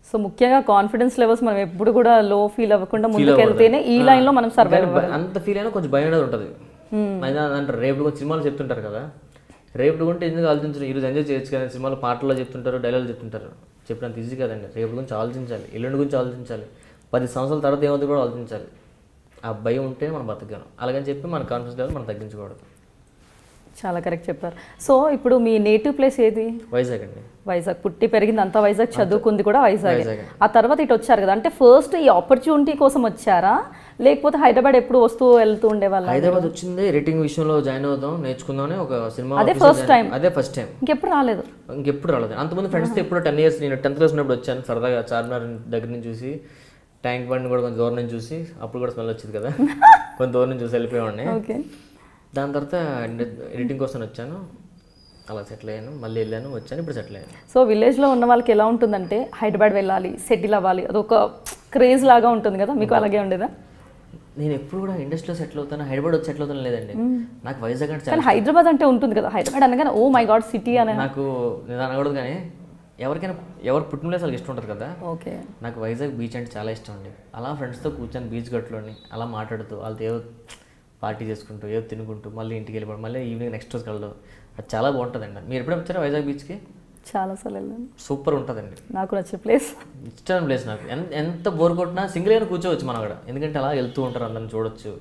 సో ముఖ్యంగా కాన్ఫిడెన్స్ లెవెల్స్ మనం ఎప్పుడు కూడా లో ఫీల్ అవ్వకుండా ముందుకు వెళ్తేనే ఈ లైన్లో మనం సర్వైవ్ అవ్వాలి. అంత ఫీల్ అయినా కొంచెం భయం అనేది ఉంటుంది. అంటారు రేపు కొంచెం సినిమాలు చెప్తుంటారు కదా, రేపు కొంటే ఎందుకు ఆలోచించారు, ఈరోజు ఎంజాయ్ చేయొచ్చు కదా, సినిమాలో పాటల్లో చెప్తుంటారు, డైలాగులు చెప్తుంటారు, చెప్పినంత ఈజీ కదండి. రేపు గురించి ఆలోచించాలి, ఎల్లుండి గురించి ఆలోచించాలి, 10 సంవత్సరాల తర్వాత ఏమవుతుంది కూడా ఆలోచించాలి. ఆ భయం ఉంటే మనం బతకగలం. అలాగని చెప్పి మన కాన్ఫిడెన్స్ లెవెల్ మనం తగ్గించకూడదు. చాలా కరెక్ట్ చెప్పారు. సో ఇప్పుడు మీ నేటివ్ ప్లేస్ ఏది? వైజాగ్ అండి. వైజాగ్ పుట్టి పెరిగింది అంతా వైజాగ్, చదువుకుంది కూడా వైజాగ్. ఆ తర్వాత ఇటు వచ్చారు కదా, అంటే ఫస్ట్ ఈ ఆపర్చునిటీ కోసం వచ్చారా లేకపోతే హైదరాబాద్ ఎప్పుడు వస్తూ వెళ్తూ ఉండేవాళ్ళు? హైదరాబాద్ వచ్చింది రైటింగ్ విషయంలో జాయిన్ అవుదాం నేర్చుకుందామని ఒక సినిమా. అదే ఫస్ట్ టైం. ఇంకెప్పుడు రాలేదు? అంతమంది ఫ్రెండ్స్తో ఎప్పుడు 10 years నేను 10th class ఉన్నప్పుడు వచ్చాను సరదాగా. చార్మినార్ దగ్గర నుంచి చూసి, ట్యాంక్ బండ్ కూడా కొంచెం దూరం నుంచి చూసి, అప్పుడు కూడా స్మెల్ వచ్చింది కదా, కొంచెం దూరం నుంచి చూసి వెళ్ళిపోయాడిని. దాని తర్వాత ఎడిటింగ్ కోసం వచ్చాను, అలా సెటిల్ అయ్యాను, మళ్ళీ వెళ్ళాను, వచ్చాను, ఇప్పుడు సెటిల్ అయ్యాను. సో విలేజ్లో ఉన్న వాళ్ళకి ఎలా ఉంటుందంటే హైదరాబాద్ వెళ్ళాలి, సెటిల్ అవ్వాలి, అదొక క్రేజ్ లాగా ఉంటుంది కదా, మీకు అలాగే ఉండేదా? నేను ఎప్పుడు కూడా ఇండస్ట్రీలో సెటిల్ అవుతాను, హైదరాబాద్ వచ్చి సెటిల్ అవుతాను లేదండి. నాకు వైజాగ్ అంటే చాలా హైదరాబాద్ అంటే ఉంటుంది కదా, హైదరాబాద్ అనగానే ఓ మై గాడ్ సిటీ అని నాకు నేను అనకూడదు, కానీ ఎవరికైనా ఎవరు పుట్టిన ప్లేస్ వాళ్ళకి ఇష్టం ఉంటుంది కదా. ఓకే, నాకు వైజాగ్ బీచ్ అంటే చాలా ఇష్టం అండి. అలా ఫ్రెండ్స్తో కూర్చొని బీచ్ గట్టులోని అలా మాట్లాడుతూ వాళ్ళతో ఏదో పార్టీ చేసుకుంటూ ఏదో తినుకుంటూ మళ్ళీ ఇంటికి వెళ్ళిపోవడం, మళ్ళీ ఈవినింగ్ నెక్స్ట్ రోజు కలదు, అది చాలా బాగుంటుందండి. మీరు ఎప్పుడైనా వచ్చారా వైజాగ్ బీచ్కి? చాలాసార్లు వెళ్ళాను. సూపర్ ఉంటుందండి, నాకు నచ్చే ప్లేస్, ఇష్టమైన ప్లేస్. నాకు ఎంత బోర్ కొట్టినా సింగిల్ అయినా కూర్చోవచ్చు మనం అక్కడ, ఎందుకంటే అలా వెళ్తూ ఉంటారు, అందరిని చూడొచ్చు,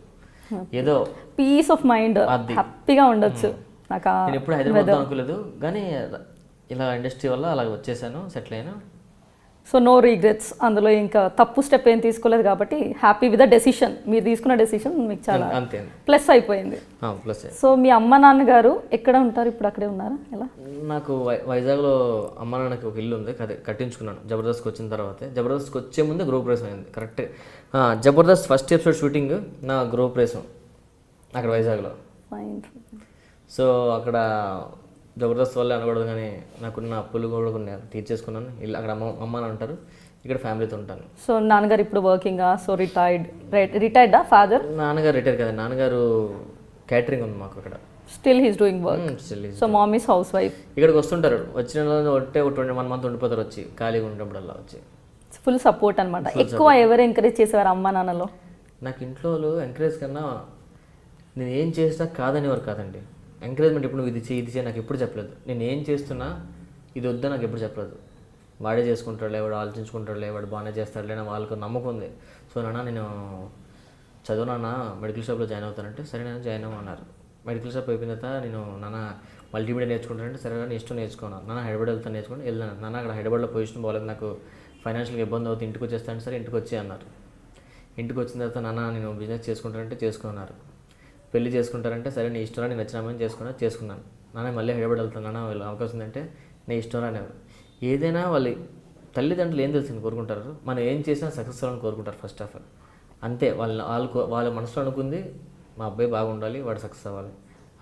ఏదో పీస్ ఆఫ్ మైండ్, హ్యాపీగా ఉండొచ్చు. నాకు నేను ఎప్పుడు హైదరాబాద్ అనుకోలేదు, కానీ ఇలా ఇండస్ట్రీ వల్ల అలా వచ్చేసాను, సెటిల్ అయ్యాను. సో నో రీగ్రెట్స్, అందులో ఇంకా తప్పు స్టెప్ ఏం తీసుకోలేదు కాబట్టి హ్యాపీ విత్ ద డెసిషన్. మీరు తీసుకున్న డెసిషన్ మీకు చాలా ప్లస్ అయిపోయింది. సో మీ అమ్మ నాన్నగారు ఎక్కడ ఉంటారు ఇప్పుడు? అక్కడే ఉన్నారా? ఎలా? నాకు వైజాగ్లో అమ్మ నాన్నకి ఒక ఇల్లు ఉంది, కట్టించుకున్నాను జబర్దస్త్కి వచ్చిన తర్వాత. జబర్దస్త్కి వచ్చే ముందు గృహప్రవేశం అయింది. Correct, Jabardasth first episode shooting నా గృహప్రవేశం అక్కడ వైజాగ్లో. సో అక్కడ జబర్దస్త్ వల్లే అనకూడదు, కానీ నాకున్న అప్పులు కూడా కొన్ని తీర్చేసుకున్నాను. అక్కడ అమ్మ అని అంటారు, ఇక్కడ ఫ్యామిలీతో ఉంటాను. సో నాన్నగారు ఇప్పుడు వర్కింగా? సో రిటైర్డా ఫాదర్? నాన్నగారు రిటైర్ కదా, నాన్నగారు క్యాటరింగ్ ఉంది మాకు అక్కడ. Still he's doing work. So mom is housewife. ఇక్కడికి వస్తుంటారు, వచ్చిన ఒకటే 1 month ఉండిపోతారు, వచ్చి ఖాళీగా ఉన్నప్పుడల్లా వచ్చి. ఫుల్ సపోర్ట్ అనమాట. ఎక్కువ ఎవరు ఎంకరేజ్ చేసేవారు అమ్మ నాన్నలో? నాకు ఇంట్లో ఎంకరేజ్ కన్నా నేను ఏం చేసినా కాదనేవారు కాదండి. ఎంకరేజ్మెంట్ ఎప్పుడు నువ్వు ఇది చేయి నాకు ఎప్పుడు చెప్పలేదు. నేను ఏం చేస్తున్నా ఇది వద్దా నాకు ఎప్పుడు చెప్పలేదు. వాడే చేసుకుంటాడులే, వాడు ఆలోచించుకుంటాడులే, వాడు బాగానే చేస్తాడులే అని వాళ్ళకు నమ్మకం ఉంది. సో నాన్న నేను చదువునా మెడికల్ షాప్లో జాయిన్ అవుతానంటే సరే నేను జాయిన్ అవ్వమన్నారు. మెడికల్ షాప్ అయిపోయిన తర్వాత నేను నాన్న మల్టీమీడియా నేర్చుకుంటానంటే సరే నేను ఇష్టం నేర్చుకున్నాను. నాన్న హైదరాబాద్ వెళ్తాను నేర్చుకుని వెళ్ళాను. నాన్న అక్కడ హైదరాబాద్లో పొజిషన్ బాగలేదు, నాకు ఫైనాన్షియల్గా ఇబ్బంది అవుతుంది, ఇంటికి వచ్చేస్తాను. సరే ఇంటికి వచ్చి అన్నారు. ఇంటికి వచ్చిన తర్వాత నాన్న నేను బిజినెస్ చేసుకుంటానంటే చేసుకున్నారు. పెళ్లి చేసుకుంటారంటే సరే నీ ఇష్టంలో నేను నచ్చినామని చేసుకున్నాను. నాన్న మళ్ళీ హైదరాబాద్ వెళ్తాను, నాన్న వీళ్ళు అవకాశం ఉందంటే నీ ఇష్టంలో అనేవారు. ఏదైనా వాళ్ళ తల్లిదండ్రులు ఏం తెలిసింది కోరుకుంటారు, మనం ఏం చేసినా సక్సెస్ అవ్వాలని కోరుకుంటారు ఫస్ట్ ఆఫ్ ఆల్. అంతే, వాళ్ళ మనసులో అనుకుంది మా అబ్బాయి బాగుండాలి, వాడు సక్సెస్ అవ్వాలి,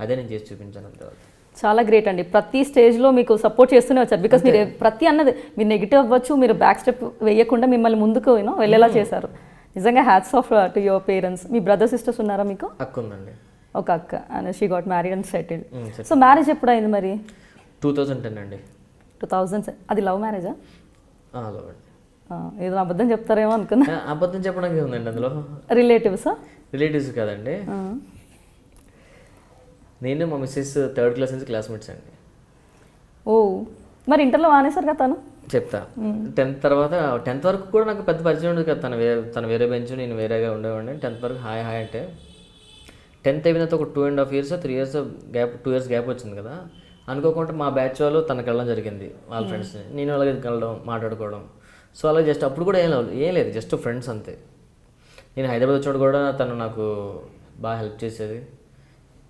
అదే నేను చేసి చూపించాను అంతే. చాలా గ్రేట్ అండి. ప్రతి స్టేజ్లో మీకు సపోర్ట్ చేస్తూనే వచ్చారు. బికాస్ మీరు ప్రతి అన్నది మీరు నెగిటివ్ అవ్వచ్చు, మీరు బ్యాక్ స్టెప్ వేయకుండా మిమ్మల్ని ముందుకు వెళ్ళేలా చేశారు. నిజంగా hats off to your parents. Me brother sisters ఉన్నారా మీకు? అక్క ఉందండి, ఒక అక్క. And she got married and settled. So marriage ఎప్పుడు అయింది మరి? 2010 అండి. 2000. అది లవ్ మ్యారేజా? లవ్ అండి. ఏదో అబద్ధం చెప్తారేమో అనుకున్నా. అబద్ధం చెప్పడానికి ఉందండి అందులో. రిలేటివ్స్ కాదండి, నేను మా మిస్సెస్ 3rd class నుంచి క్లాస్మేట్స్ అండి. ఓ, మరి ఇంటర్లో మానేశారు కదా తను? చెప్తా. 10th తర్వాత 10th వరకు కూడా నాకు పెద్ద పరిచయం ఉండదు కదా. తను వేరే బెంచ్, నేను వేరేగా ఉండేవాడిని. 10th వరకు హాయ్ అంటే 10th అయిన తర్వాత ఒక 2.5 years 3 years gap, 2 years gap వచ్చింది కదా. అనుకోకుండా మా బ్యాచ్ వాళ్ళు తనకు వెళ్ళడం జరిగింది, వాళ్ళ ఫ్రెండ్స్ని. నేను అలాగే కలవడం, మాట్లాడుకోవడం. సో అలాగే జస్ట్ అప్పుడు కూడా ఏం లేదు, జస్ట్ ఫ్రెండ్స్ అంతే. నేను హైదరాబాద్ వచ్చినప్పుడు కూడా తను నాకు బాగా హెల్ప్ చేసేది.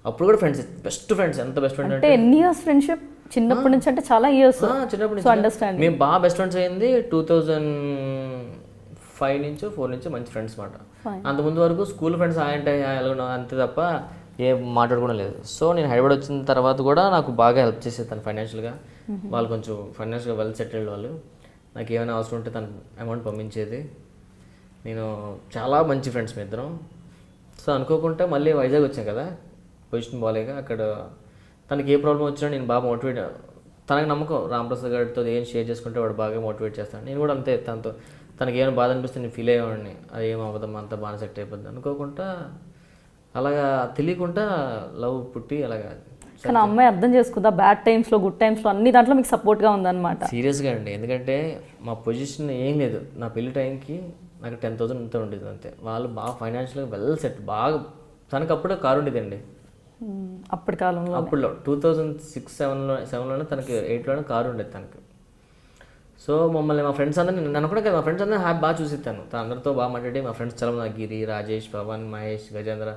అప్పుడు కూడా ఫ్రెండ్స్, బెస్ట్ ఫ్రెండ్స్. ఎంత బెస్ట్ ఫ్రెండ్ అంటే ఎన్ని ఇయర్స్ ఫ్రెండ్షిప్? చిన్నప్పటి నుంచి అంటే చాలా ఇయర్స్. చిన్నప్పటి నుంచి అండర్స్టాండింగ్. మేము బాగా బెస్ట్ ఫ్రెండ్స్ అయింది 2005 నుంచి 4 నుంచి మంచి ఫ్రెండ్స్ మాట. అంతకుముందు వరకు స్కూల్ ఫ్రెండ్స్ అంటే అంతే తప్ప ఏం మాట్లాడుకోవడం లేదు. సో నేను హైదరాబాద్ వచ్చిన తర్వాత కూడా నాకు బాగా హెల్ప్ చేసేది తను ఫైనాన్షియల్గా. వాళ్ళు కొంచెం ఫైనాన్షియల్గా వెల్ సెటిల్డ్ వాళ్ళు. నాకు ఏమైనా అవసరం ఉంటే తను అమౌంట్ పంపించేది. నేను చాలా మంచి ఫ్రెండ్స్ మీ ఇద్దరం. సో అనుకోకుండా మళ్ళీ వైజాగ్ వచ్చాను కదా, పొజిషన్ బాగాలేక. అక్కడ తనకి ఏ ప్రాబ్లం వచ్చినా నేను బాగా మోటివేట్, తనకి నమ్మకం రాంప్రసాద్ గారితో ఏం షేర్ చేసుకుంటే వాడు బాగా మోటివేట్ చేస్తాను. నేను కూడా అంతే, తనకి ఏమైనా బాధ అనిపిస్తే నేను ఫీల్ అయ్యేవాడిని, అది ఏం అవ్వదమ్మా అంతా బాగా సెట్ అయిపోద్ది అనుకోకుండా, అలాగా తెలియకుండా లవ్ పుట్టి అలాగా. కానీ అమ్మాయి అర్థం చేసుకుందా బ్యాడ్ టైమ్స్లో గుడ్ టైమ్స్లో అన్ని దాంట్లో మీకు సపోర్ట్గా ఉందన్నమాట. సీరియస్గా అండి, ఎందుకంటే మా పొజిషన్ ఏం లేదు. నా పెళ్లి టైంకి నాకు 10,000 ఇంత ఉండేది అంతే. వాళ్ళు బాగా ఫైనాన్షియల్గా వెల్ సెట్, బాగా. తనకు అప్పుడే కారు ఉండేదండి అప్పటి కాలంలో. అప్పుడులో 2006-7లోనే తనకి 8లోనే కారు ఉండేది తనకి. సో మమ్మల్ని మా ఫ్రెండ్స్ అందరినీ, నన్ను కూడా కదా, మా ఫ్రెండ్స్ అందరూ బాగా చూసిస్తాను. తన అందరితో బాగా మాట్లాడి మా ఫ్రెండ్స్ చాలా మంది, గిరి, రాజేష్, పవన్, మహేష్, గజేంద్ర,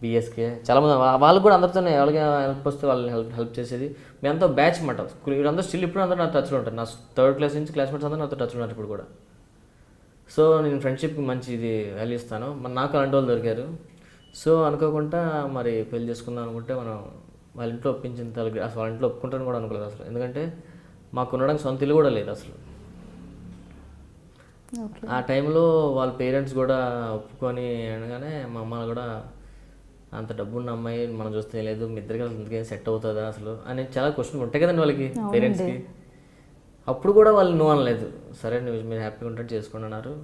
బిఎస్కే, చాలామంది. వాళ్ళకి కూడా అందరితో ఎవరికి హెల్ప్ వస్తే వాళ్ళని హెల్ప్ చేసేది. మేమంతా బ్యాచ్ అన్నమాట స్కూల్. వీళ్ళందరూ స్టిల్ ఇప్పుడు అందరూ నా టచ్లో ఉంటారు. నా 3rd క్లాస్ నుంచి క్లాస్మేట్స్ అందరూ నాతో టచ్లో ఉన్నారు ఇప్పుడు కూడా. సో నేను ఫ్రెండ్షిప్కి మంచి ఇది వాల్యూ ఇస్తాను. నాకు అలాంటి వాళ్ళు దొరికారు. సో అనుకోకుండా మరి పెళ్లి చేసుకుందాం అనుకుంటే మనం వాళ్ళ ఇంట్లో ఒప్పించిన తలకి, అసలు వాళ్ళ ఇంట్లో ఒప్పుకుంటాను కూడా అనుకోలేదు అసలు. ఎందుకంటే మాకు ఉండడానికి సొంత ఇల్లు కూడా లేదు అసలు. ఆ టైంలో వాళ్ళ పేరెంట్స్ కూడా ఒప్పుకొని అనగానే మా అమ్మ కూడా, అంత డబ్బు ఉన్న అమ్మాయి మనం చూస్తే లేదు, మీ ఇద్దరికి అందుకే సెట్ అవుతుందా అసలు అని చాలా క్వశ్చన్ ఉంటాయి కదండి వాళ్ళకి, పేరెంట్స్కి. అప్పుడు కూడా వాళ్ళు నో అనలేదు. సరే మీరు హ్యాపీగా ఉంటే చేసుకోండి అన్నారు.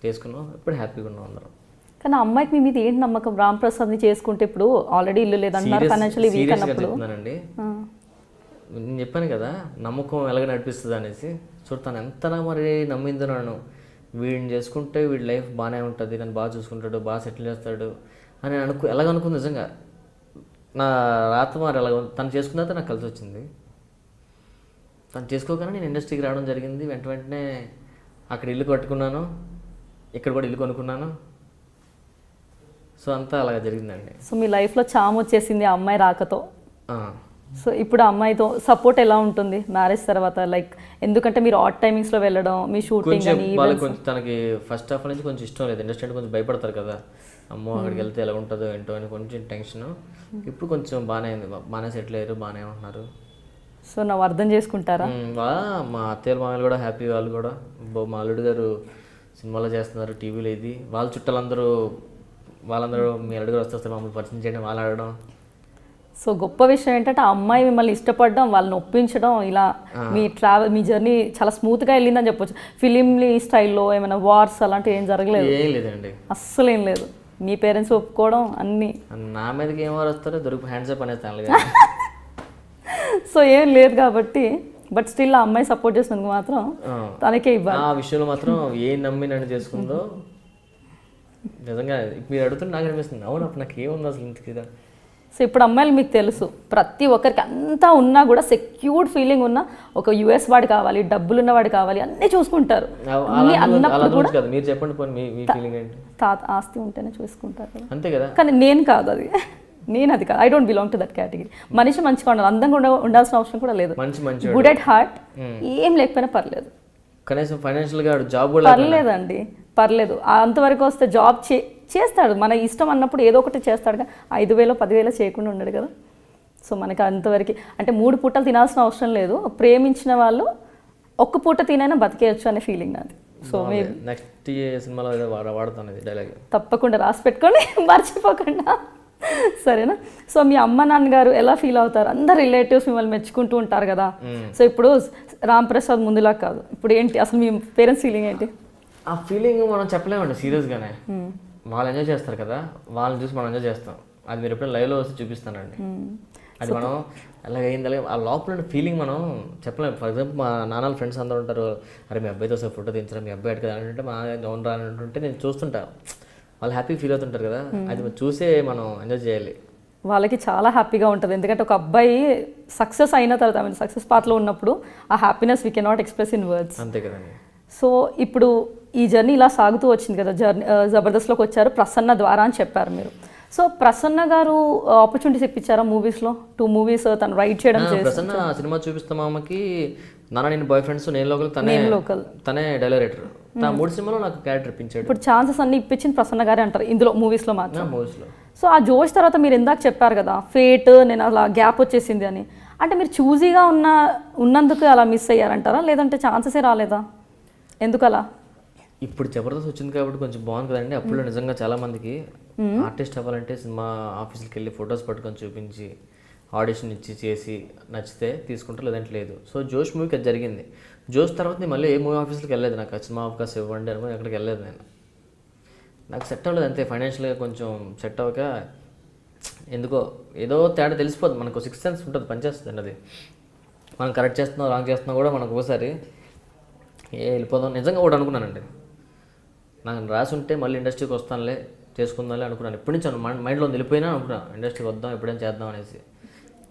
చేసుకున్నాం, ఇప్పుడు హ్యాపీగా ఉన్నాం అందరం. కానీ అమ్మాయికి మీ మీద ఏంటి నమ్మకం? రాంప్రసాద్ని చేసుకుంటే ఇప్పుడు ఆల్రెడీ ఇల్లు లేదన్నారు, ఫైనాన్షియలీ వీక్ అన్నప్పుడు. చెప్తున్నానండి, నేను చెప్పాను కదా నమ్మకం ఎలాగ నడిపిస్తుంది అనేసి. చూడతాను ఎంత మరి నమ్మిందో నన్ను. వీడిని చేసుకుంటే వీడి లైఫ్ బాగానే ఉంటుంది, నన్ను బాగా చూసుకుంటాడు, బాగా సెటిల్ చేస్తాడు అని ఎలాగనుకుంది. నిజంగా నా రాత మరి ఎలాగ తను చేసుకున్న తర్వాత నాకు కలిసి వచ్చింది. తను చేసుకోగానే నేను ఇండస్ట్రీకి రావడం జరిగింది. వెంటనే అక్కడ ఇల్లు కట్టుకున్నాను, ఇక్కడ కూడా ఇల్లు కొనుక్కున్నాను. సో అంతా అలాగా జరిగిందండి. సో మీ లైఫ్లో చాము వచ్చేసింది ఆ అమ్మాయి రాకతో. సో ఇప్పుడు అమ్మాయితో సపోర్ట్ ఎలా ఉంటుంది మ్యారేజ్ తర్వాత? లైక్ ఎందుకంటే మీరు ఆట్ టైమింగ్స్లో వెళ్ళడం, మీ షూటింగ్ అని. కొంచెం తనకి ఫస్ట్ హాఫ్ నుంచి కొంచెం ఇష్టం లేదు, ఇండస్ట్రీ అంటే కొంచెం భయపడతారు కదా, అమ్మో అక్కడికి వెళ్తే ఎలా ఉంటుందో ఏంటో అని కొంచెం టెన్షన్. ఇప్పుడు కొంచెం బాగానే అయింది, బాగానే సెటిల్ అయ్యారు, బాగానే ఉంటున్నారు. సో నువ్వు అర్థం చేసుకుంటారా? మా అత్తయ్య మామయ్యలు కూడా హ్యాపీ. వాళ్ళు కూడా మా అల్లుడు గారు సినిమాలో చేస్తున్నారు, టీవీలో. ఇది వాళ్ళ చుట్టాలందరూ వాళ్ళందరూ మీ అల్లుడు గారు వస్తే మమ్మల్ని పరిచయం చేయడం, వాళ్ళు అడగడం. సో గొప్ప విషయం ఏంటంటే ఆ అమ్మాయి మిమ్మల్ని ఇష్టపడడం, వాళ్ళని ఒప్పించడం, ఇలా మీ జర్నీ చాలా స్మూత్గా వెళ్ళిందని చెప్పొచ్చు. ఫిలింలీ స్టైల్లో ఏమైనా వార్స్ అలాంటివి ఏం జరగలేదు? ఏం లేదండి, అస్సలు ఏం లేదు. మీ పేరెంట్స్ ఒప్పుకోవడం అన్నీ. నా మీదకి ఏం వారు వస్తారో దొరికి హ్యాండ్స్ అనేస్తాను. సో ఏం లేదు కాబట్టి, బట్ స్టిల్ ఆ అమ్మాయి సపోర్ట్ చేసినందుకు మాత్రం తనకే ఇవ్వాలి. ఆ విషయంలో మాత్రం ఏం నమ్మి నన్ను చేసుకుందో నిజంగా మీరు అడుగుతుంటే నాకు అనిపిస్తుంది, అవును అప్పుడు నాకు ఏముంది అసలు ఇంటికి. సో ఇప్పుడు అమ్మాయిలు మీకు తెలుసు, ప్రతి ఒక్కరికి అంతా ఉన్నా కూడా సెక్యూర్డ్ ఫీలింగ్ ఉన్న ఒక యుఎస్ వాడు కావాలి, డబ్బులున్నవాడు కావాలి, అన్నీ చూసుకుంటారు. అన్నప్పుడు కూడా మీరు చెప్పండి మీ ఫీలింగ్ ఏంటి? తాత ఆస్తి ఉంటేనే చూసుకుంటారు, అంతే కదా. కానీ నేను కాదు అది, అది కాదు. I don't belong to that category. మనిషి మంచిగా ఉండాలి, అందంగా ఉండాల్సిన అవసరం కూడా లేదు. గుడ్ ఎట్ హార్ట్, ఏం లేకపోయినా పర్లేదు. కనీసం ఫైనాన్షియల్గా జాబ్ పర్లేదండి, పర్లేదు. అంతవరకు వస్తే జాబ్ చేస్తాడు, మన ఇష్టం అన్నప్పుడు ఏదో ఒకటి చేస్తాడుగా. 5,000 10,000 చేయకుండా ఉండడు కదా. సో మనకి అంతవరకు అంటే 3 పూటలు తినాల్సిన అవసరం లేదు. ప్రేమించిన వాళ్ళు ఒక్క పూట తినైనా బతికేయచ్చు అనే ఫీలింగ్ నాది. సో నెక్స్ట్ సినిమాలో వాడుతాను డైలాగ్, తప్పకుండా రాసి పెట్టుకొని మర్చిపోకుండా, సరేనా? సో మీ అమ్మ నాన్నగారు ఎలా ఫీల్ అవుతారు? అందరు రిలేటివ్స్ మిమ్మల్ని మెచ్చుకుంటూ ఉంటారు కదా. సో ఇప్పుడు రాంప్రసాద్ ముందులా కాదు, ఇప్పుడు ఏంటి అసలు మీ పేరెంట్స్ ఫీలింగ్ ఏంటి? ఆ ఫీలింగ్ మనం చెప్పలేమండి సీరియస్గానే. వాళ్ళు ఎంజాయ్ చేస్తారు కదా, వాళ్ళని చూసి మనం ఎంజాయ్ చేస్తాం. అది మీరు ఎప్పుడైనా లైవ్లో వస్తే చూపిస్తానండి. అది మనం అలాగైంది, అలాగే ఆ లోపల ఫీలింగ్ మనం చెప్పలేము. ఫర్ ఎగ్జాంపుల్ మా నాన్నల ఫ్రెండ్స్ అందరూ ఉంటారు, అరే మీ అబ్బాయితో ఒకసారి ఫోటో తీయించరా, మీ అబ్బాయి అడిగదా అంటే మా అవును రా అంటుంటే నేను చూస్తుంటా, వాళ్ళు హ్యాపీ ఫీల్ అవుతుంటారు కదా. అది చూసే మనం ఎంజాయ్ చేయాలి. వాళ్ళకి చాలా హ్యాపీగా ఉంటుంది, ఎందుకంటే ఒక అబ్బాయి సక్సెస్ అయిన తర్వాత, సక్సెస్ పాత్లో ఉన్నప్పుడు ఆ happiness we cannot express in words. అంతే కదండి. సో ఇప్పుడు ఈ జర్నీ ఇలా సాగుతూ వచ్చింది కదా, జబర్దస్త్లోకి వచ్చారు ప్రసన్న ద్వారా అని చెప్పారు మీరు. సో ప్రసన్న గారు ఆపర్చునిటీస్ ఇప్పించారా మూవీస్లో? 2 movies తను రైట్ చేయడం. ప్రసన్న సినిమా చూపిస్తాం అమ్మకి, నాన్న నేను బాయ్ ఫ్రెండ్స్, నేను లోకల్, తనే డైరెక్టర్. 3 సినిమాలో నాకు క్యారెక్టర్ ఇప్పించాడు. ఇప్పుడు ఛాన్సెస్ అన్ని ఇప్పించింది ప్రసన్న గారే అంటారు ఇందులో, మూవీస్లో మాత్రం. మూవీస్లో. సో ఆ జోష్ తర్వాత మీరు ఇందాక చెప్పారు కదా, ఫేట్ నేను అలా గ్యాప్ వచ్చేసింది అని, అంటే మీరు చూజీగా ఉన్నందుకు అలా మిస్ అయ్యారంటారా, లేదంటే ఛాన్సెసే రాలేదా? ఎందుకు అలా? ఇప్పుడు జబర్దస్త్ వచ్చింది కాబట్టి కొంచెం బాగుంది కదండి. అప్పుడు నిజంగా చాలామందికి ఆర్టిస్ట్ అవ్వాలంటే సినిమా ఆఫీస్కి వెళ్ళి ఫొటోస్ పట్టుకొని చూపించి ఆడిషన్ ఇచ్చి చేసి నచ్చితే తీసుకుంటారు, లేదంటే లేదు. సో జోష్ మూవీకి అది జరిగింది. జోష్ తర్వాత నేను మళ్ళీ ఏ మూవీ ఆఫీస్కి వెళ్ళలేదు. నాకు సినిమా అవకాశం ఇవ్వండి అనుకుని ఎక్కడికి వెళ్ళలేదు నేను. నాకు సెట్ అవ్వలేదు అంతే. ఫైనాన్షియల్గా కొంచెం సెట్ అవ్వక ఎందుకో ఏదో తేడా తెలిసిపోతుంది మనకు. 6th సెన్స్ ఉంటుంది, పనిచేస్తుంది అది. మనం కరెక్ట్ చేస్తున్నాం రాంగ్ చేస్తున్నాం కూడా మనకు ఒకసారి వెళ్ళిపోదాం. నిజంగా కూడా అనుకున్నానండి, నాకు రాసి ఉంటే మళ్ళీ ఇండస్ట్రీకి వస్తానులే చేసుకుందాంలే అనుకున్నాను. ఇప్పటి నుంచి మైండ్లో వెళ్ళిపోయినా అనుకున్నాను ఇండస్ట్రీకి వద్దాం ఎప్పుడైనా చేద్దాం అనేసి.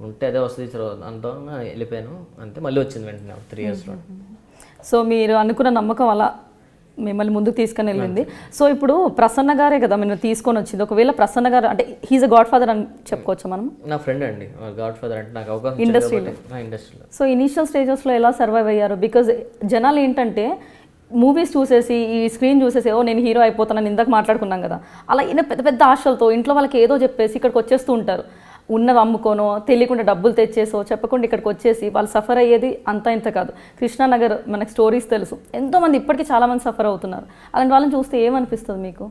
ఉంటే అదే వస్తుంది అంతా వెళ్ళిపోయాను అంతే. మళ్ళీ వచ్చింది వెంటనే 3 ఇయర్స్లో. సో మీరు అనుకున్న నమ్మకం అలా మిమ్మల్ని ముందుకు తీసుకొని వెళ్ళింది. సో ఇప్పుడు ప్రసన్న గారే కదా మీరు తీసుకొని వచ్చింది. ఒకవేళ ప్రసన్న గారు అంటే హీజ్ అ గాడ్ ఫాదర్ అని చెప్పుకోవచ్చు మనం. నా ఫ్రెండ్ అండి, గాడ్ ఫాదర్ అంటే నాకు అవకాశం ఇండస్ట్రీలో. సో ఇనీషియల్ స్టేజెస్లో ఎలా సర్వైవ్ అయ్యారు? బికాజ్ జనాలు ఏంటంటే మూవీస్ చూసేసి ఈ స్క్రీన్ చూసేసి నేను హీరో అయిపోతానని ఇందాక మాట్లాడుకున్నాం కదా, అలా ఈయన పెద్ద పెద్ద ఆశలతో ఇంట్లో వాళ్ళకి ఏదో చెప్పేసి ఇక్కడికి వచ్చేస్తూ ఉంటారు. ఉన్నది అమ్ముకోనో తెలియకుండా డబ్బులు తెచ్చేసో చెప్పకుండా ఇక్కడికి వచ్చేసి వాళ్ళు సఫర్ అయ్యేది అంతా ఇంత కాదు. కృష్ణానగర్ మనకు స్టోరీస్ తెలుసు, ఎంతోమంది ఇప్పటికీ చాలామంది సఫర్ అవుతున్నారు. అలాంటి వాళ్ళని చూస్తే ఏమనిపిస్తుంది మీకు?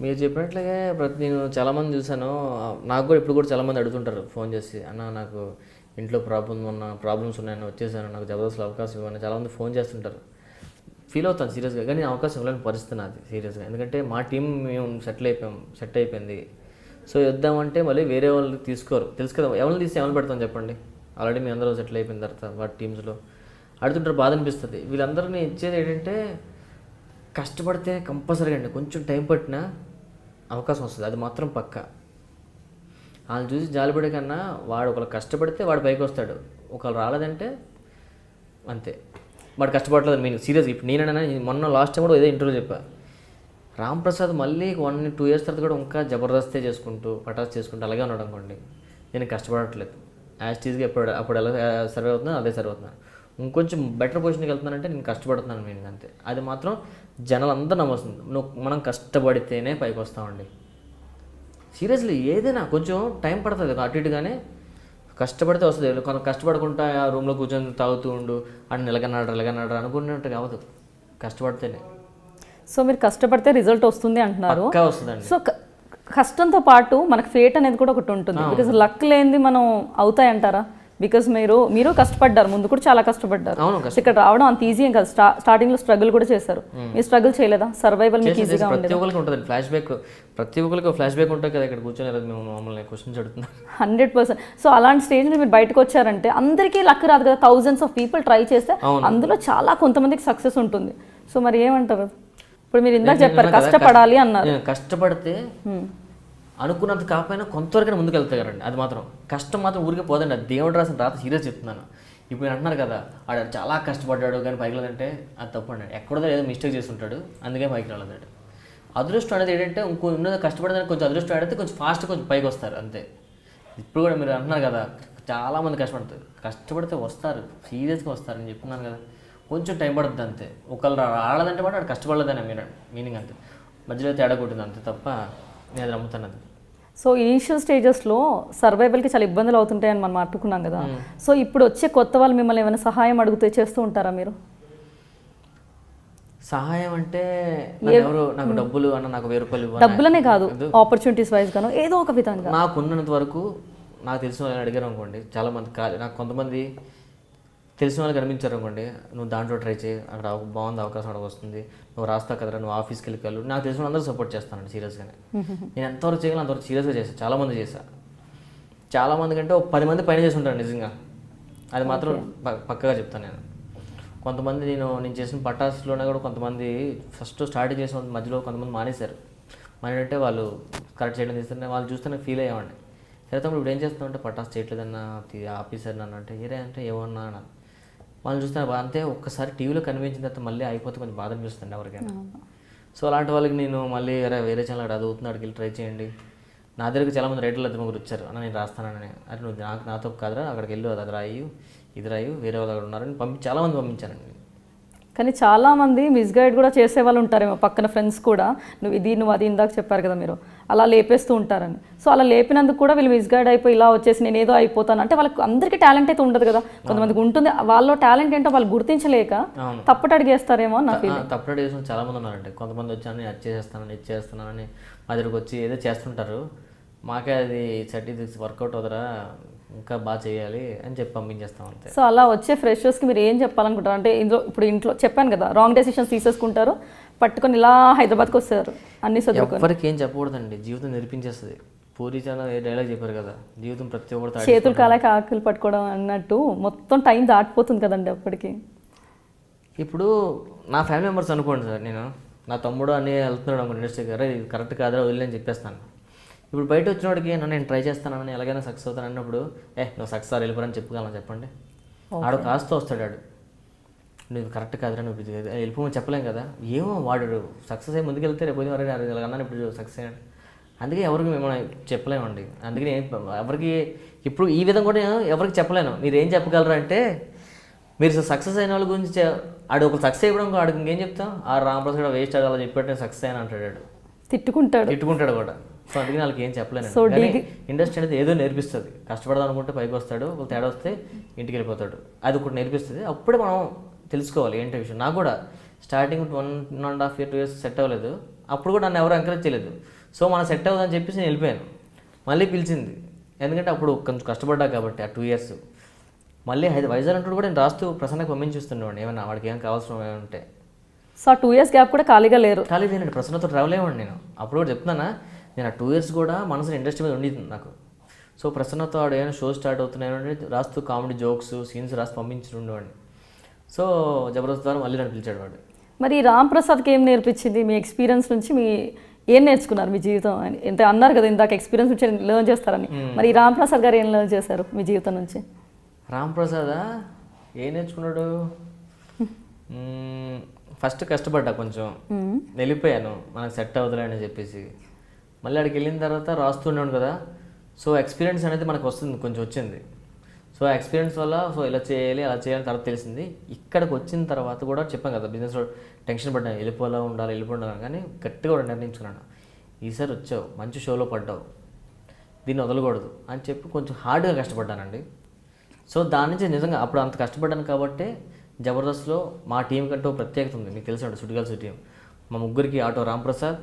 మీరు చెప్పినట్లుగా నేను చాలామంది చూశాను. నాకు కూడా ఇప్పుడు కూడా చాలామంది అడుగుతుంటారు ఫోన్ చేసి, అన్న నాకు ఇంట్లో ప్రాబ్లమ్స్ ఉన్నాయని వచ్చేసాను, నాకు జబర్దస్త్లో అవకాశం ఇవ్వని చాలామంది ఫోన్ చేస్తుంటారు. ఫీల్ అవుతాను సీరియస్గా, కానీ అవకాశం ఇవ్వలేని పరిస్థితి నాది సీరియస్గా. ఎందుకంటే మా టీం మేము సెట్ అయిపోయింది. సో వద్దామంటే మళ్ళీ వేరే వాళ్ళు తీసుకోరు, తెలుసు కదా. ఎవరిని తీసి ఎవరిని పెడతాం చెప్పండి. ఆల్రెడీ మీ అందరూ సెటిల్ అయిపోయిన తర్వాత వాటి టీమ్స్లో అడుగుతుంటారు, బాధ అనిపిస్తుంది. వీళ్ళందరినీ ఇచ్చేది ఏంటంటే కష్టపడితే కంపల్సరీగా అండి, కొంచెం టైం పట్టినా అవకాశం వస్తుంది, అది మాత్రం పక్కా. వాళ్ళని చూసి జాలిపడే కన్నా వాడు ఒకళ్ళు కష్టపడితే వాడు పైకి వస్తాడు, ఒకళ్ళు రాలేదంటే అంతే వాడు కష్టపడలేదు. నేను సీరియస్ ఇప్పుడు నేనైనా మొన్న లాస్ట్ టైం కూడా ఏదో ఇంటర్వ్యూ చెప్పా, రామ్ ప్రసాద్ మళ్ళీ 1-2 ఇయర్స్ తర్వాత కూడా ఇంకా జబర్దస్తే చేసుకుంటూ పటాస్ చేసుకుంటూ అలాగే ఉన్నాడు అనుకోండి, నేను కష్టపడట్లేదు. యాస్టీజ్గా అప్పుడు ఎలా సర్వే అవుతున్నాను అదే సర్వే అవుతున్నాను. ఇంకొంచెం బెటర్ పొజిషన్కి వెళ్తున్నానంటే నేను కష్టపడుతున్నాను నేను అంతే. అది మాత్రం జనాలంతా నమ్మొస్తుంది. మనం కష్టపడితేనే పైకి వస్తామండి. సీరియస్లీ ఏదైనా కొంచెం టైం పడుతుంది అటు ఇటుగానే, కష్టపడితే వస్తుంది. కొంత కష్టపడకుండా ఆ రూమ్లో కూర్చొని తాగుతూ ఉండు అని నిలగన్నాడు అనుకున్నట్టు కావద్దు, కష్టపడితేనే. సో మీరు కష్టపడితే రిజల్ట్ వస్తుంది అంటున్నారు. వస్తుందండి. సో కష్టంతో పాటు మనకు ఫేట్ అనేది కూడా ఒకటి ఉంటుంది. బికాజ్ లక్ లేనిది మనం అవుతాయంటారా? బికాజ్ మీరు కష్టపడ్డారు, ముందు కూడా చాలా కష్టపడ్డారు. ఇక్కడ రావడం అంత ఈజీ ఏం కాదు. స్టార్టింగ్ లో స్ట్రగుల్ కూడా చేశారు. మీరు స్ట్రగుల్ చేయలేదా? సర్వైవల్ మీకు ఈజీగా ఉండేది? ప్రతి ఒక్కరికి ఉంటుంది ఫ్లాష్ బ్యాక్, ప్రతి ఒక్కరికి ఫ్లాష్ బ్యాక్ ఉంటుంది కదా. ఇక్కడ కూర్చొని మేము మమ్మల్ని క్వశ్చన్స్ అడుగుతున్నాం. 100%. సో అలాంటి స్టేజ్ మీరు బయటకు వచ్చారంటే అందరికీ లక్ రాదు కదా. థౌజండ్స్ ఆఫ్ పీపుల్ ట్రై చేస్తే అందులో చాలా కొంతమందికి సక్సెస్ ఉంటుంది. సో మరి ఏమంటారు? ఇప్పుడు మీరు ఇందాక చెప్పారు కష్టపడాలి అన్నారు. కష్టపడితే అనుకున్నంత కాకపోయినా కొంతవరకైనా ముందుకు వెళ్తారండి. అది మాత్రం కష్టం మాత్రం ఊరికే పోదండి, అది దేవుడు రాసిన రాత. సీరియస్ చెప్తున్నాను. ఇప్పుడు అంటున్నారు కదా ఆడ చాలా కష్టపడ్డాడు కానీ పైకి రాలేదంటే అది తప్పు అండి. ఎక్కడో ఏదో మిస్టేక్ చేస్తుంటాడు అందుకే పైకి రాలేదండి. అదృష్టం అనేది ఏంటంటే ఇంకో ఉన్నది కష్టపడడానికి కొంచెం అదృష్టం ఆడితే కొంచెం ఫాస్ట్ కొంచెం పైకి వస్తారు అంతే. ఇప్పుడు కూడా మీరు అంటున్నారు కదా చాలామంది కష్టపడతారు, కష్టపడితే వస్తారు, సీరియస్గా వస్తారు అని చెప్తున్నాను కదా. కొంచెం టైం పడుతుంది అంతే. ఒకళ్ళు రాలేదంటే కూడా వాడు కష్టపడలేదని మీనింగ్ అంతే. మధ్యలో తేడా కొట్టింది అంతే తప్ప నేను అది నమ్ముతాను అది. సో ఇనీషియల్ స్టేజెస్లో సర్వైవల్కి చాలా ఇబ్బందులు అవుతుంటాయని మనం మాట్లాడుకున్నాం కదా. సో ఇప్పుడు వచ్చే కొత్త వాళ్ళు మిమ్మల్ని ఏమైనా సహాయం అడిగితే చేస్తూ ఉంటారా మీరు? సహాయం అంటే ఎవరు నాకు డబ్బులు అన్న, నాకు 1000 రూపాయలు ఇవ్వాలి, డబ్బులనే కాదు ఆపర్చునిటీస్ వైజ్ గాను ఏదో ఒక విధంగా. నాకున్నంత వరకు నాకు తెలిసిన వాళ్ళని అడిగారు అనుకోండి, చాలామంది నాకు కొంతమంది తెలిసిన వాళ్ళు కనిపించారు అనుకోండి, నువ్వు దాంట్లో ట్రై చేయి, అక్కడ బాగుంది అవకాశం అక్కడ వస్తుంది, నువ్వు రాస్తా కదరా, నువ్వు ఆఫీస్కి వెళ్ళి నాకు తెలిసిన అందరూ సపోర్ట్ చేస్తానండి సీరియస్గానే. నేను ఎంతవరకు చేయగలను అంతవరకు సీరియస్గా చేశాను. చాలామంది చేశాను, చాలామంది కంటే 10 మంది పైన చేసి ఉంటాను నిజంగా. అది మాత్రం పక్కగా చెప్తాను నేను. కొంతమంది నేను చేసిన పటాస్లోనే కూడా కొంతమంది ఫస్ట్ స్టార్ట్ చేసిన మధ్యలో కొంతమంది మానేశారు. మానేటంటే వాళ్ళు కరెక్ట్ చేయడం తీస్తుంటే వాళ్ళు చూస్తే నాకు ఫీల్ అయ్యామండి. సరే తమ్ముడు ఇప్పుడు ఏం చేస్తామంటే పటాస్ చేయట్లేదన్నా ఆఫీసర్ నన్ను అంటే ఏరే అంటే ఏమన్నా అన్నారు. వాళ్ళని చూస్తే అంతే ఒక్కసారి టీవీలో కనిపించిన తర్వాత మళ్ళీ అయిపోతే కొంచెం బాధ అనిపిస్తుంది ఎవరికైనా. సో అలాంటి వాళ్ళకి నేను మళ్ళీ వేరే ఛానల్ అది అవుతుంది అక్కడికి వెళ్ళి ట్రై చేయండి. నా దగ్గరికి చాలామంది రైటర్లు అది ముగ్గురు వచ్చారు, అన్న నేను రాస్తానని. అది నువ్వు నాతో కాదురా అక్కడికి వెళ్ళు, అది రాయి ఇది రాయి వేరే వాళ్ళు అక్కడ ఉన్నారని చాలామంది పంపించానండి. కానీ చాలామంది మిస్గైడ్ కూడా చేసే వాళ్ళు ఉంటారేమో పక్కన ఫ్రెండ్స్ కూడా, నువ్వు అది ఇందాక చెప్పారు కదా మీరు, అలా లేపేస్తూ ఉంటారని. సో అలా లేపినందుకు కూడా వీళ్ళు మిస్గైడ్ అయిపోయి ఇలా వచ్చేసి నేను ఏదో అయిపోతాను అంటే వాళ్ళకి అందరికీ టాలెంట్ అయితే ఉండదు కదా, కొంతమందికి ఉంటుంది. వాళ్ళ టాలెంట్ ఏంటో వాళ్ళు గుర్తించలేక తప్పటి అడిగేస్తారేమో నా ఫీలింగ్. తప్పటి అడిగేసిన చాలా మంది ఉన్నారండి. కొంతమంది వచ్చాను నేను అది చేసేస్తానని మా దగ్గరకు వచ్చి ఏదో చేస్తుంటారు. మాకే అది సర్టిఫికెట్స్ వర్కౌట్ అవుతారా, ఇంకా బాగా చేయాలి అని చెప్పి పంపించేస్తాం అంతే. సో అలా వచ్చే ఫ్రెషర్స్కి మీరు ఏం చెప్పాలనుకుంటారు అంటే, ఇంట్లో చెప్పాను కదా రాంగ్ డెసిషన్స్ తీసేసుకుంటారు, పట్టుకొని ఇలా హైదరాబాద్కి వస్తారు అన్ని చదువుకొని. ఎవరికి ఏం చెప్పకూడదండి, జీవితం నేర్పించేస్తుంది. పూరి చాలా డైలాగ్ చెప్పారు కదా, జీవితం ప్రతి ఒక్కరు చేతులు కాలాక ఆకులు పట్టుకోవడం అన్నట్టు మొత్తం టైం దాటిపోతుంది కదండి అప్పటికి. ఇప్పుడు నా ఫ్యామిలీ మెంబర్స్ అనుకోండి సార్, నేను నా తమ్ముడు అని వెళ్తున్నాడు అనుకోండి ఇండస్ట్రీకి, అరే ఇది కరెక్ట్ కాదా వదిలేని చెప్పేస్తాను. ఇప్పుడు బయట వచ్చినోడికి నేను ట్రై చేస్తానని ఎలాగైనా సక్సెస్ అవుతాను అన్నప్పుడు నువ్వు సక్సెస్ వెళ్ళిపోరని చెప్పుకోవాలని చెప్పండి. ఆడు కాస్త వస్తాడు, ఆడు నువ్వు కరెక్ట్ కాదురా నువ్వు వెళ్ళిపోమని చెప్పలేం కదా. ఏమో వాడు సక్సెస్ అయ్యి ముందుకెళ్తే రేపు అన్నాను ఇప్పుడు సక్సెస్ అయ్యాడు. అందుకే ఎవరికి మేము చెప్పలేమండి. అందుకని ఎవరికి ఇప్పుడు ఈ విధంగా కూడా ఎవరికి చెప్పలేను. మీరు ఏం చెప్పగలరా అంటే, మీరు సక్సెస్ అయిన వాళ్ళ గురించి ఆడు ఒక సక్సెస్ అయిపోవడం ఆడికి ఇంకేం చెప్తాం, ఆ రామప్రసాద్ కూడా వేస్ట్ అవ్వాలి చెప్పాడు నేను సక్సెస్ అయినా అంటాడు. తిట్టుకుంటాడు కూడా. సో అందుకని వాళ్ళకి ఏం చెప్పలేను. కానీ ఇండస్ట్రీ అనేది ఏదో నేర్పిస్తుంది. కష్టపడదాం అనుకుంటే పైకి వస్తాడు, ఒక తేడా వస్తే ఇంటికి వెళ్ళిపోతాడు. అది ఒకటి నేర్పిస్తుంది. అప్పుడే మనం తెలుసుకోవాలి ఏంటో విషయం. నాకు కూడా స్టార్టింగ్ 1.5 years 2 years సెట్ అవ్వలేదు. అప్పుడు కూడా నన్ను ఎవరు ఎంకరేజ్ చేయలేదు. సో మనం సెట్ అవ్వదని చెప్పేసి నేను వెళ్ళిపోయాను. మళ్ళీ పిలిచింది, ఎందుకంటే అప్పుడు కొంచెం కష్టపడ్డా కాబట్టి ఆ 2 years. మళ్ళీ వైజాగ్ అంటూ కూడా నేను రాస్తూ ప్రసన్నకు పంపించిస్తుండేవాడిని ఏమన్నా వాడికి ఏం కావాల్సిన ఏమంటే. సో ఆ 2 years గ్యాప్ కూడా ఖాళీగా లేదండి. ప్రసన్నతో ట్రావెల్ అయ్యేవాడిని నేను. అప్పుడు కూడా చెప్తున్నానా, నేను ఆ 2 years కూడా మనసులో ఇండస్ట్రీ మీద ఉండేది నాకు. సో ప్రసన్నతో ఆడు ఏమైనా షో స్టార్ట్ అవుతున్నాయంటే రాస్తూ కామెడీ జోక్స్ సీన్స్ రాసి పంపించుండేవాడిని. సో జబర్దస్త్ ద్వారా మళ్ళీ నన్ను పిలిచాడు వాడు. మరి రామ్ ప్రసాద్కి ఏం నేర్పించింది మీ ఎక్స్పీరియన్స్ నుంచి? ఏం నేర్చుకున్నారు మీ జీవితం అని ఎంత అన్నారు కదా ఇందాక, ఎక్స్పీరియన్స్ నుంచి లెర్న్ చేస్తారని. మరి రామ్ ప్రసాద్ గారు ఏం లెర్న్ చేశారు మీ జీవితం నుంచి? రామ్ ప్రసాద్ ఏం నేర్చుకున్నాడు, ఫస్ట్ కష్టపడ్డా, కొంచెం వెళ్ళిపోయాను మనకు సెట్ అవుతుందని అని చెప్పేసి. మళ్ళీ అక్కడికి వెళ్ళిన తర్వాత రాస్తున్నాను కదా. సో ఎక్స్పీరియన్స్ అనేది మనకు వస్తుంది, కొంచెం వచ్చింది. సో ఎక్స్పీరియన్స్ వల్ల సో ఇలా చేయాలి అలా చేయాలని తర్వాత తెలిసింది. ఇక్కడికి వచ్చిన తర్వాత కూడా చెప్పాను కదా, బిజినెస్లో టెన్షన్ పడ్డాను, వెళ్ళిపోవాలి కానీ గట్టిగా కూడా నిర్ణయించుకున్నాను. ఈసారి వచ్చావు, మంచి షోలో పడ్డావు, దీన్ని వదలకూడదు అని చెప్పి కొంచెం హార్డ్గా కష్టపడ్డానండి. సో దాని నుంచి నిజంగా అప్పుడు అంత కష్టపడ్డాను కాబట్టి జబర్దస్త్లో మా టీం కంటే ప్రత్యేకత ఉంది. మీకు తెలిసి సుడిగాల్స్ టీం, మా ముగ్గురికి ఆటో రాంప్రసాద్,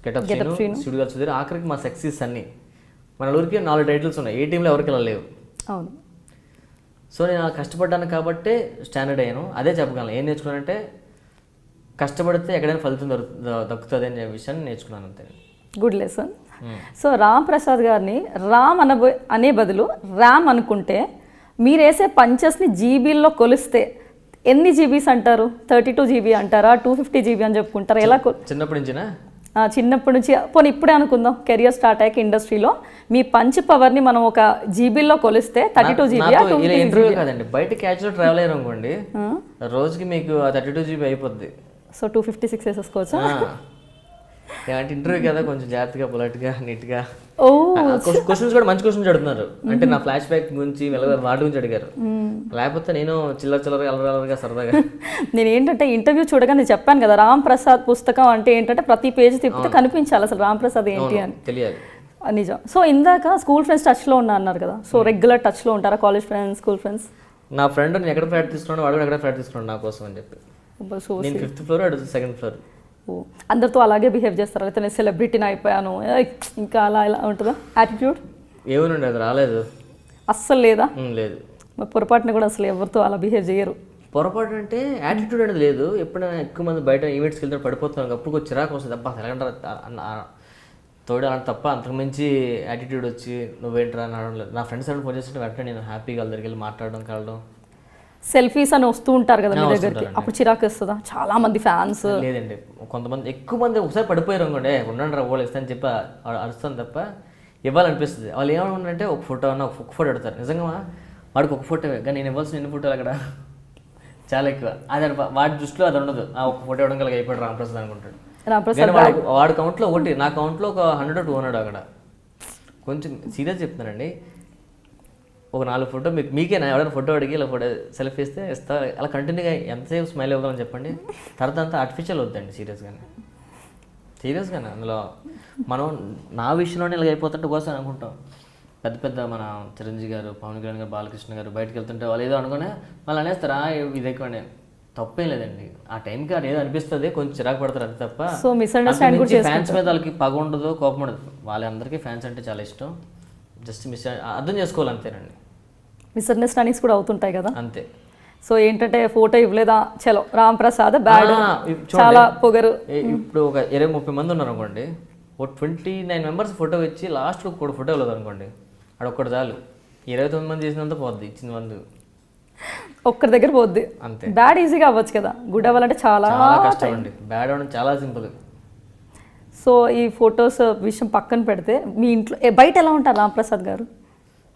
గెటప్ శ్రీను, సుడిగాల్స్ సుధీర్, ఆఖరికి మా సక్సెస్ అన్నీ మన ఊరికి 4 టైటిల్స్ ఉన్నాయి. ఏ టీంలో ఎవరికి వెళ్ళలేవు. అవును. సో నేను కష్టపడ్డాను కాబట్టి స్టాండర్డ్ అయ్యాను. అదే చెప్పగలను. ఏం నేర్చుకున్నానంటే, కష్టపడితే ఎక్కడైనా ఫలితం దక్కుతుంది అనే విషయాన్ని నేర్చుకున్నాను అంతే. Good lesson. So Ram Prasad గారిని రామ్ అనే బదులు రామ్ అనుకుంటే, మీరు వేసే పంచెస్ని జీబీల్లో కొలిస్తే ఎన్ని జీబీస్ అంటారు? 32 GB అంటారా, 250 GB అని చెప్పుకుంటారా? ఎలా? చిన్నప్పటి నుంచి పోనీ ఇప్పుడే అనుకుందాం, కెరియర్ స్టార్ట్ అయ్యాక ఇండస్ట్రీలో మీ పంచ్ పవర్ని మనం ఒక జీబీల్లో కొలిస్తే 32 GB ఇంటర్వ్యూ కాదండి, బయట క్యాచ్లో ట్రావెల్ అయ్యారు అనుకోండి, రోజుకి మీకు 32 GB అయిపోద్ది. సో 256 వేసేసుకోవచ్చా? అంటే ఇంటర్వ్యూ కదా, కొంచెం జాగ్రత్తగా పొలైట్గా నీట్గా. క్వశ్చన్స్ కూడా మంచి క్వశ్చన్స్ అడుగుతున్నారు. అంటే నా ఫ్లాష్ బ్యాక్ గురించి వాటి గురించి అడిగారు. లేకపోతే నేను చిల్లరగా అలరగా సరదాగా. నేను ఏంటంటే ఇంటర్వ్యూ చూడగానే చెప్పాను కదా, రామ్ ప్రసాద్ పుస్తకం అంటే ఏంటంటే ప్రతి పేజ్ తిప్పితే కనిపించాలి అసలు రామ్ ప్రసాద్ ఏంటి అని తెలియాలి. నిజం. సో ఇందాక స్కూల్ ఫ్రెండ్స్ టచ్లో ఉన్నా అన్నారు కదా, సో రెగ్యులర్ టచ్లో ఉంటారా కాలేజ్ ఫ్రెండ్స్, స్కూల్ ఫ్రెండ్స్? నా ఫ్రెండ్ నేను ఎక్కడ ఫ్లాట్ తీసుకున్నాను, వాడు ఎక్కడ ఫ్లాట్ తీసుకున్నాను నా కోసం అని చెప్పి. నేను 5th floor, వాడు 2nd floor. అందరితో అలాగే బిహేవ్ చేస్తారు? అయితే నేను సెలబ్రిటీని అయిపోయాను ఇంకా అలా ఇలా ఉంటుందా యాటిట్యూడ్? ఏమోనండి, అది రాలేదు అస్సలు. లేదా? లేదు. పొరపాటున కూడా అసలు ఎవరితో అలా బిహేవ్ చేయరు? పొరపాటు అంటే యాటిట్యూడ్ అనేది లేదు. ఎప్పుడైనా ఎక్కువ మంది బయట ఈవెంట్స్కి వెళ్తే పడిపోతున్నాను, అప్పుడు కొంచెం చిరాకు వస్తుంది. అబ్బా ఎలాగంటారు తోడు అలా తప్ప, అంతకుమించి యాటిట్యూడ్ వచ్చి నువ్వేంట్రా అని అనడం లేదు. నా ఫ్రెండ్స్ అని ఫోన్ చేస్తుంటే వెంటనే నేను హ్యాపీగా వాళ్ళ దగ్గరికి వెళ్ళి మాట్లాడడం, కలవడం. సెల్ఫీస్ అని వస్తూ ఉంటారు కదా మీ దగ్గరికి, అప్పుడు చిరాకు వస్తుందా? చాలా మంది ఫ్యాన్స్. లేదండి, కొంతమంది ఎక్కువ మంది ఒకసారి పడిపోయారు అనుకోండి, ఉండండి రా ఓళ్ళు ఇస్తాను చెప్పి అరుస్తాను తప్ప ఇవ్వాలనిపిస్తుంది. వాళ్ళు ఏమనుకుంటే ఒక ఫోటో అన్న ఒక ఫోటో పెడతారు. నిజంగా వాడికి ఒక ఫోటో, కానీ నేను ఇవ్వాల్సిన ఎన్ని ఫోటోలు అక్కడ చాలా ఎక్కువ. అది వాడి దృష్టిలో అది ఉండదు. ఆ ఒక ఫోటో ఇవ్వడం కలిగి అయిపోయాడు రామప్రసాద్ అనుకుంటాడు. వాడి కౌంట్లో ఒకటి, నా కౌంట్లో ఒక 100 or 200 అక్కడ. కొంచెం సీరియస్ చెప్తున్నానండి, ఒక 4 ఫోటో మీకేనా ఎవరైనా ఫోటో అడిగి ఇలా ఫోటో సెలెక్ట్ చేస్తే ఇస్తా, అలా కంటిన్యూగా ఎంతసేపు స్మైల్ ఇవ్వగలని చెప్పండి. తర్వాత అంతా ఆర్టిఫిషియల్ వద్దండి, సీరియస్గానే అందులో మనం నా విషయంలోనే ఇలా అయిపోతుంటే కోసం అనుకుంటాం. పెద్ద పెద్ద మన చిరంజీవి గారు, పవన్ కళ్యాణ్ గారు, బాలకృష్ణ గారు బయటకు వెళ్తుంటే వాళ్ళు ఏదో అనుకునే వాళ్ళు అనేస్తారా ఇది ఎక్కువ, తప్పేం లేదండి. ఆ టైంకి అది ఏదో అనిపిస్తుంది, కొంచెం చిరాకు పడతారు అది తప్ప. సో మిస్అండర్స్టాండ్ ఫ్యాన్స్ మీద వాళ్ళకి పగ ఉండదు, కోపం ఉండదు. వాళ్ళందరికీ ఫ్యాన్స్ అంటే చాలా ఇష్టం. జస్ట్ అర్థం చేసుకోవాలి అంతేనండి. మిస్అండర్స్టాండింగ్స్ కూడా అవుతుంటాయి కదా అంతే. సో ఏంటంటే ఫోటో ఇవ్వలేదా, చలో రామ్ ప్రసాద్ బ్యాడ్, చాలా పొగరు. ఇప్పుడు ఒక 20-30 మంది ఉన్నారు అనుకోండి, ఒక 29 మెంబర్స్ ఫోటో ఇచ్చి లాస్ట్ ఒక ఫోటో ఇవ్వలేదు అనుకోండి, అడొక్కటి చాలు 29 మంది చేసినంత పోద్ది ఇచ్చిన మంది ఒక్కరి దగ్గర పోద్ది. అంతే. బ్యాడ్ ఈజీగా అవ్వచ్చు కదా, గుడ్ అవ్వాలంటే చాలా కష్టం అండి. బ్యాడ్ అవ్వడం చాలా సింపుల్. సో ఈ ఫొటోస్ విషయం పక్కన పెడితే మీ ఇంట్లో బయట ఎలా ఉంటారు రామ్ ప్రసాద్ గారు?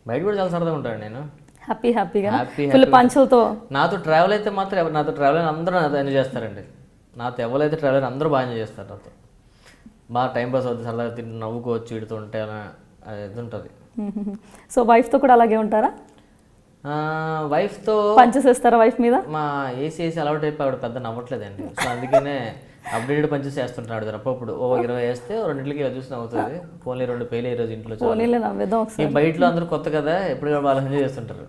బయట కూడా చాలా సరదాగా ఉంటాను నేను, హ్యాపీగా ఫుల్ పంచులతో. నాతో ట్రావెల్ అయితే మాత్రం నాతో ట్రావెల్ అయిన అందరూ నాతో ఎంజాయ్ చేస్తారండి. నాతో ఎవరైతే ట్రావెల్ అయినా అందరూ బాగా ఎంజాయ్ చేస్తారు. నాతో బాగా టైం పాస్ అవుతుంది, సరదాగా తింటూ నవ్వుకోవచ్చు, ఇడుతూ ఉంటే అది ఉంటుంది. సో వైఫ్తో కూడా అలాగే ఉంటారా? వైఫ్తో పంచేసేస్తారా వైఫ్ మీద? మా ఏసీ అలవాటు అయిపోయి ఆవిడ పెద్ద నవ్వట్లేదండి. సో అందుకనే అప్డేటెడ్ పంచెస్ వేస్తుంటాడు అప్పుడు. 20 వేస్తే 2కి ఇలా చూసి నవ్వుతుంది. పోనీ 2 పేలే ఈరోజు ఇంట్లో. ఈ బయటలో అందరూ కొత్త కదా, ఎప్పుడు వాళ్ళు ఎంజాయ్ చేస్తుంటారు.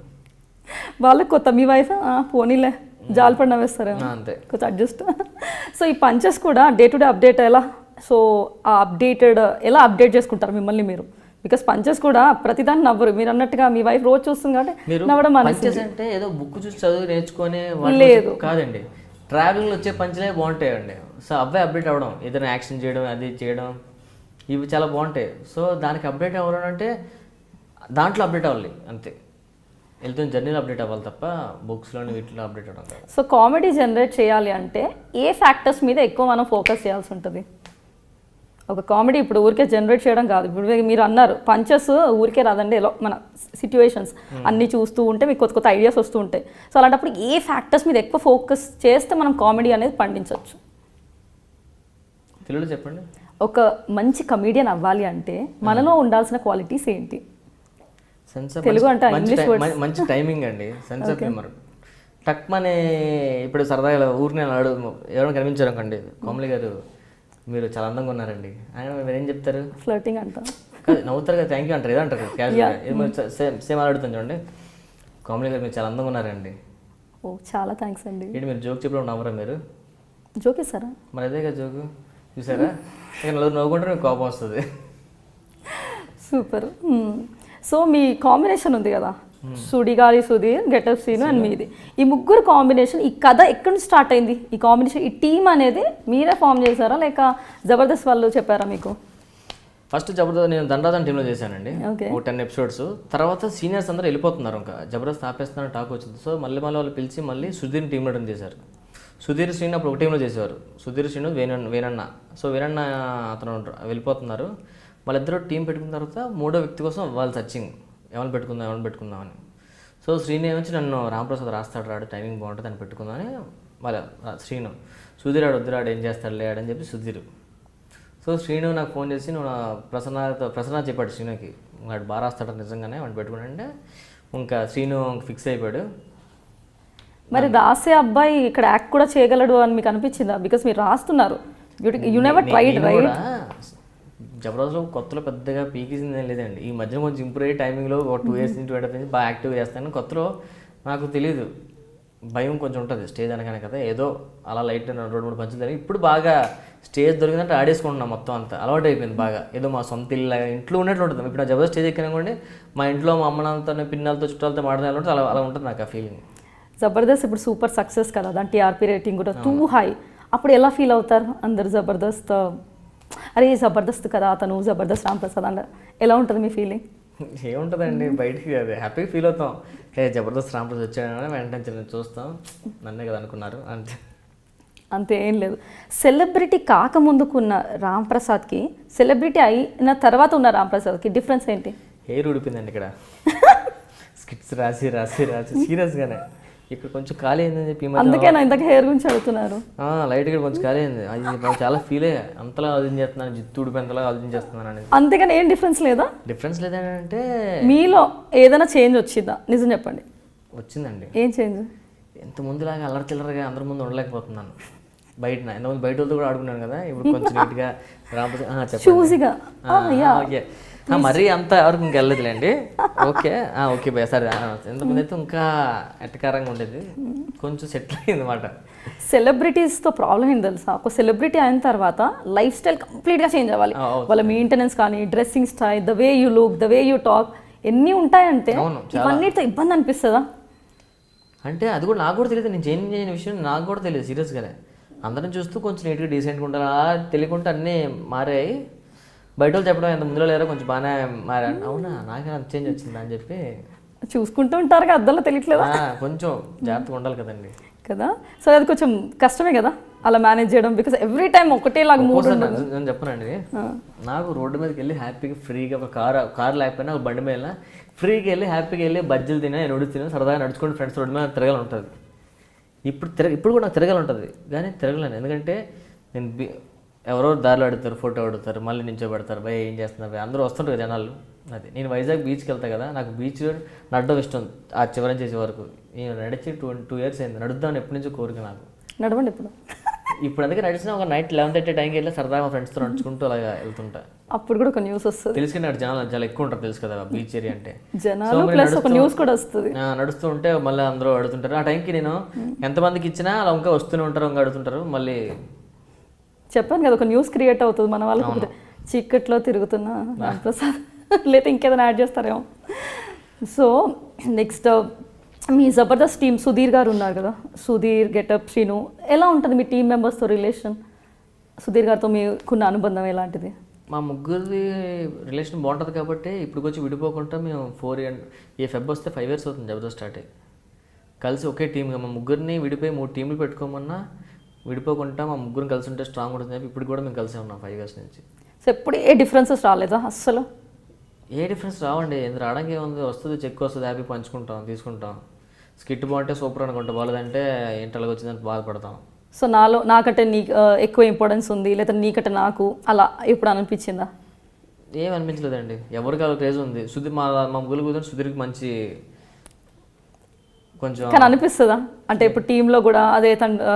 వాళ్ళకి కొత్త, మీ వైఫ్ పోనీలే జాలిపడి నవ్వేస్తారు అంతే, కొంచెం అడ్జస్ట్. సో ఈ పంచెస్ కూడా డే టు డే అప్డేట్ ఎలా, సో ఆ ఎలా అప్డేట్ చేసుకుంటారు మిమ్మల్ని మీరు? బికాస్ పంచెస్ కూడా ప్రతిదాన్ని నవ్వరు, మీరు అన్నట్టుగా మీ వైఫ్ రోజు చూస్తుంది కాబట్టి నవ్వడం పంచెస్ అంటే ఏదో బుక్ చూసి చదువు నేర్చుకొని లేదు కాదండి, ట్రావెలింగ్లో వచ్చే పంచులే బాగుంటాయండి. సో అవే అప్డేట్ అవ్వడం, ఏదైనా యాక్షన్ చేయడం, అది చేయడం, ఇవి చాలా బాగుంటాయి. సో దానికి అప్డేట్ అవ్వడం అంటే దాంట్లో అప్డేట్ అవ్వాలి అంతే. వెళ్తున్న జర్నీలో అప్డేట్ అవ్వాలి తప్ప బుక్స్లోని వీటిలో అప్డేట్ అవ్వడం కాదు. సో కామెడీ జనరేట్ చేయాలి అంటే ఏ ఫ్యాక్టర్స్ మీద ఎక్కువ మనం ఫోకస్ చేయాల్సి ఉంటుంది? ఒక కామెడీ ఇప్పుడు ఊరికే జనరేట్ చేయడం కాదు. ఇప్పుడు మీరు అన్నారు పంచెస్ ఊరికే రాదండి, ఎలా మన సిచ్యువేషన్స్ అన్నీ చూస్తూ ఉంటే మీకు కొత్త కొత్త ఐడియాస్ వస్తూ ఉంటాయి. సో అలాంటప్పుడు ఏ ఫ్యాక్టర్స్ మీద ఎక్కువ ఫోకస్ చేస్తే మనం కామెడీ అనేది పండించవచ్చు? తెలుగులో చెప్పండి. ఒక మంచి కమీడియన్ అవ్వాలి అంటే మనలో ఉండాల్సిన క్వాలిటీస్ ఏంటి? తెలుగు అంటే మంచి టైమింగ్ అండి, సెన్స్ ఆఫ్ హ్యూమర్. టక్మనే ఇప్పుడు సరదాగా ఊరిని ఎవరైనా కనిపించారు అనుకోండి, కోమలి గారు మీరు చాలా అందంగా ఉన్నారండి, ఆయన మీరు ఏం చెప్తారు? ఫ్లర్టింగ్ అంటారు, నవ్వుతారు కదా, థ్యాంక్ యూ అంటారు, ఏదో అంటారు క్యాజువల్గా. సేమ్ అడుగుతాను చూడండి, కోమలి గారు మీరు చాలా అందంగా ఉన్నారండి. ఓ చాలా థ్యాంక్స్ అండి. ఏంటి మీరు జోక్ చెప్పడం నవ్వరా? మీరు జోక్ ఇస్తారా? మరి అదే కదా జోకు, చూసారా? నవ్వుకుంటే మీకు కోపం వస్తుంది. సూపర్. సో మీ కాంబినేషన్ ఉంది కదా, Sudigali Sudheer, getup scene and మీది, ఈ ముగ్గురు కాంబినేషన్, ఈ కథ ఎక్కడి నుంచి స్టార్ట్ అయింది? ఈ కాంబినేషన్, ఈ టీమ్ అనేది మీరే ఫామ్ చేశారా లేక జబర్దస్త్ వాళ్ళు చెప్పారా మీకు? ఫస్ట్ జబర్దస్త్ నేను ధనరాజన్ టీంలో చేశానండి, ఒక 10 ఎపిసోడ్స్. తర్వాత సీనియర్స్ అందరూ వెళ్ళిపోతున్నారు, ఇంకా జబర్దస్త్ ఆపేస్తున్నారని టాక్ వచ్చింది. సో మళ్ళీ వాళ్ళు పిలిచి మళ్ళీ సుధీర్ టీంలో రన్ చేశారు. సుధీర్ శ్రీను అప్పుడు ఒక టీంలో చేసేవారు, సుధీర్ శ్రీను వేణన్న. సో వేణన్న అతను వెళ్ళిపోతున్నారు. వాళ్ళిద్దరూ టీం పెట్టుకున్న తర్వాత 3వ వ్యక్తి కోసం వాళ్ళు సర్చింగ్, ఎవరిని పెట్టుకుందామని. సో శ్రీను ఏమొచ్చి నన్ను రాంప్రసాద్ రాడు టైమింగ్ బాగుంటుంది అని పెట్టుకుందామని వాళ్ళ శ్రీను. సుధీర్ వద్దురాడు ఏం చేస్తాడు లేడని చెప్పి సుధీర్. సో శ్రీను నాకు ఫోన్ చేసి నువ్వు ప్రసన్న చెప్పాడు శ్రీనుకి, వాడు బాగా రాస్తాడు నిజంగానే వాడిని పెట్టుకున్నాడంటే ఇంకా శ్రీను ఫిక్స్ అయిపోయాడు. మరి రాసే అబ్బాయి ఇక్కడ యాక్ట్ కూడా చేయగలడు అని మీకు అనిపించిందా? బికాస్ మీరు రాస్తున్నారు, యు నెవర్ ట్రైడ్ రైట్? జబర్దస్త్లో కొత్తలో పెద్దగా పీకేసింది ఏం లేదండి. ఈ మధ్యన కొంచెం ఇంప్రూవ్ అయ్యే టైమింగ్లో ఒక 2 years నుంచి 2 years బాగా యాక్టివ్గా చేస్తాను. కొత్తలో నాకు తెలియదు, భయం కొంచెం ఉంటుంది స్టేజ్ అనగానే కదా, ఏదో అలా లైట్ 2-3 పంచులు జరిగి ఇప్పుడు బాగా స్టేజ్ దొరికిందంటే ఆడేసుకుంటున్నాం మొత్తం అంతా, అలవాటు అయిపోయింది బాగా. ఏదో మా సొంత ఇల్లు ఇంట్లో ఉన్నట్లు ఉంటుంది. ఇప్పుడు నా జబర్దస్త్ స్టేజ్ ఎక్కినాకోండి మా ఇంట్లో మా అమ్మనంతో పిన్నలతో చుట్టాలతో మాట్లాడాలి ఉంటుంది, అలా ఉంటుంది నాకు ఆ ఫీలింగ్. జబర్దస్త్ ఇప్పుడు సూపర్ సక్సెస్ కదా, దాని టీఆర్పీ రేటింగ్ కూడా టూ హై. అప్పుడు ఎలా ఫీల్ అవుతారు అందరు? జబర్దస్త్ అరే జబర్దస్త్ కదా అతను, జబర్దస్త్ రాంప్రసాద్ అన్న ఎలా ఉంటుంది మీ ఫీలింగ్? ఏముంటుందండి, బయటికి అదే హ్యాపీగా ఫీల్ అవుతాం. జబర్దస్త్ రాంప్రసాద్ వచ్చాడని వెంటనే చూస్తాం, నన్నే కదా అనుకున్నారు అంతే ఏం లేదు. సెలబ్రిటీ కాకముందుకున్న రాంప్రసాద్కి, సెలబ్రిటీ అయిన తర్వాత ఉన్న రాంప్రసాద్కి డిఫరెన్స్ ఏంటి? హెయిర్ ఊడిపోయిందండి ఇక్కడ, స్కిట్స్ రాసి సీరియస్గానే ఇక్కడ కొంచెం ఖాళీ అయిందని చెప్పి ఈ మధ్య అందుకే నా ఇంతకు హెయిర్ గురించి అడుగుతున్నారు. లైట్ ఇక్కడ కొంచెం ఖాళీ అయింది. అది నాకు చాలా ఫీల్ అయ్యా, అంతలా ఆలోచించేస్తున్నాను, జిత్తు ఊడిపోయేంతలా ఆలోచించేస్తున్నాను అనేది. అంతేగాని ఏం డిఫరెన్స్ లేదా? డిఫరెన్స్ లేదంటే మీలో ఏదైనా చేంజ్ వచ్చిందా? నిజం చెప్పండి. వచ్చిందండి. ఏం చేంజ్? ఎంత ముందులాగా అల్లరి చిల్లరగా అందరి ముందు ఉండలేకపోతున్నాను. బయట ఎంతమంది బయట వాళ్ళతో కూడా ఆడుకున్నాను కదా, ఇప్పుడు కొంచెం నీట్గా చూసిగా ఓకే. మరీ అంత వరకు ఇంకా వెళ్ళదులేండి. ఓకే ఓకే బాయ్ సరే. ఎంతమంది అయితే ఇంకా ఎట్టకారంగా ఉండేది, కొంచెం సెటిల్ అయింది అనమాట. సెలబ్రిటీస్తో ప్రాబ్లం ఏంటి తెలుసా? ఒక సెలబ్రిటీ అయిన తర్వాత లైఫ్ స్టైల్ కంప్లీట్గా చేంజ్ అవ్వాలి. వాళ్ళ మెయింటెనెన్స్ కానీ, dressing style, the way you look, the way you talk, ఎన్ని ఉంటాయంటే ఇవన్నిటితో ఇబ్బంది అనిపిస్తుందా? అంటే అది కూడా నాకు కూడా తెలియదు, నేను చేంజ్ చేయని విషయం నాకు కూడా తెలియదు సీరియస్గానే. అందరం చూస్తూ కొంచెం నీట్గా డీసెంట్గా ఉండాలి, అలా తెలియకుండా అన్నీ మారాయి. బయట వాళ్ళు చెప్పడం ఎంత ముందులో లేరో కొంచెం బాగానే మారా. అవునా నాకే అంత చేంజ్ వచ్చిందా అని చెప్పి చూసుకుంటూ ఉంటారు కదా, అద్దంలో తెలియట్లేదా? కొంచెం జాగ్రత్తగా ఉండాలి కదండి కదా. సో అది కొంచెం కష్టమే కదా అలా మేనేజ్ చేయడం, బికాస్ ఎవ్రీ టైం ఒకటేలాగా మూడ్ ఉంటుంది. నేను చెప్పనండి, నాకు రోడ్డు మీదకి వెళ్ళి హ్యాపీగా ఫ్రీగా ఒక కారు లేకపోయినా ఒక బండి మీద ఫ్రీగా వెళ్ళి హ్యాపీగా వెళ్ళి బజ్జీలు తినా, నొడి తినా, సరదాగా నడుచుకుంటూ ఫ్రెండ్స్ రోడ్డు మీద తిరగాలి ఉంటుంది. ఇప్పుడు కూడా నాకు తిరగాలి ఉంటుంది, కానీ తిరగలేను. ఎందుకంటే నేను ఎవరో దారిలో అడుగుతారు, ఫోటో అడుగుతారు, మళ్ళీ నించోబెడతారు, భయ ఏం చేస్తున్నారు భయ, అందరూ వస్తుంటారు కదా జనాలు. అది నేను వైజాగ్ బీచ్కి వెళ్తా కదా, నాకు బీచ్ నడడం ఇష్టం. ఆ చివరి చేసే వరకు నేను నడిచి 2 years అయింది. నడుద్దామని ఎప్పటి నుంచో కోరిక నాకు. నడవండి ఇప్పుడు అందుకే నడిచిన ఒక నైట్ 11:30 టైంకి వెళ్ళి సరదాగా మా ఫ్రెండ్స్తో నడుచుకుంటూ అలాగా వెళ్తుంటా. అప్పుడు కూడా ఒక న్యూస్ వస్తుంది. తెలుసు కదా జనాలు చాలా ఎక్కువ ఉంటారు, తెలుసు కదా బీచ్ ఏరియా అంటే. జనాలు ప్లస్ ఒక న్యూస్ కూడా వస్తుంది. నడుస్తూ ఉంటే మళ్ళీ అందరూ అడుగుతుంటారు. ఆ టైంకి నేను ఎంతమందికి ఇచ్చినా అలా ఇంకా వస్తూనే ఉంటారు, ఇంకా అడుగుతుంటారు. మళ్ళీ చెప్పాను కదా ఒక న్యూస్ క్రియేట్ అవుతుంది మన వాళ్ళకి. చీకట్లో తిరుగుతున్నా రాంప్రసాద్ లేదా ఇంకేదైనా యాడ్ చేస్తారేమో. సో నెక్స్ట్ మీ జబర్దస్త్ టీమ్ సుధీర్ గారు ఉన్నారు కదా, సుధీర్, గెటప్, శ్రీను, ఎలా ఉంటుంది మీ టీం మెంబర్స్తో రిలేషన్? సుధీర్ గారితో మీకున్న అనుబంధం ఎలాంటిది? మా ముగ్గురిది రిలేషన్ బాగుంటుంది కాబట్టి ఇప్పుడు వచ్చి విడిపోకుండా మేము 4 years ఏ ఫెబ్ వస్తే 5 years అవుతుంది జబర్దస్త్ స్టార్ట్ అయ్యి. కలిసి ఒకే టీమ్గా మా ముగ్గురిని విడిపోయి 3 teams పెట్టుకోమన్నా విడిపోకుండా మా ముగ్గురిని కలిసి ఉంటే స్ట్రాంగ్ ఉంటుంది చెప్పి ఇప్పుడు కూడా మేము కలిసే ఉన్నాం 5 years నుంచి. సో ఎప్పుడు ఏ డిఫరెన్సెస్ రాలేదా అస్సలు? ఏ డిఫరెన్స్ రావండి, ఎందుకు రావడానికి ఏముంది, వస్తుంది చెక్ వస్తుంది, హ్యాపీ పంచుకుంటాం, తీసుకుంటాం. స్కిట్ బాగుంటే సూపర్ అనుకుంటాం, బాగాలేదంటే ఏంటి అలాగ వచ్చిందని బాధపడతాం. సో నాకంటే నీకు ఎక్కువ ఇంపార్టెన్స్ ఉంది లేదా నీకంటే నాకు అలా ఎప్పుడు అనిపించిందా? ఏం అనిపించలేదండి, ఎవరికి అలా క్రేజ్ ఉంది. సుధీర్ మా ముగ్గురు కూర్చొని సుధీర్కి మంచి కొంచెం కానీ అనిపిస్తుందా అంటే ఇప్పుడు టీంలో కూడా అదే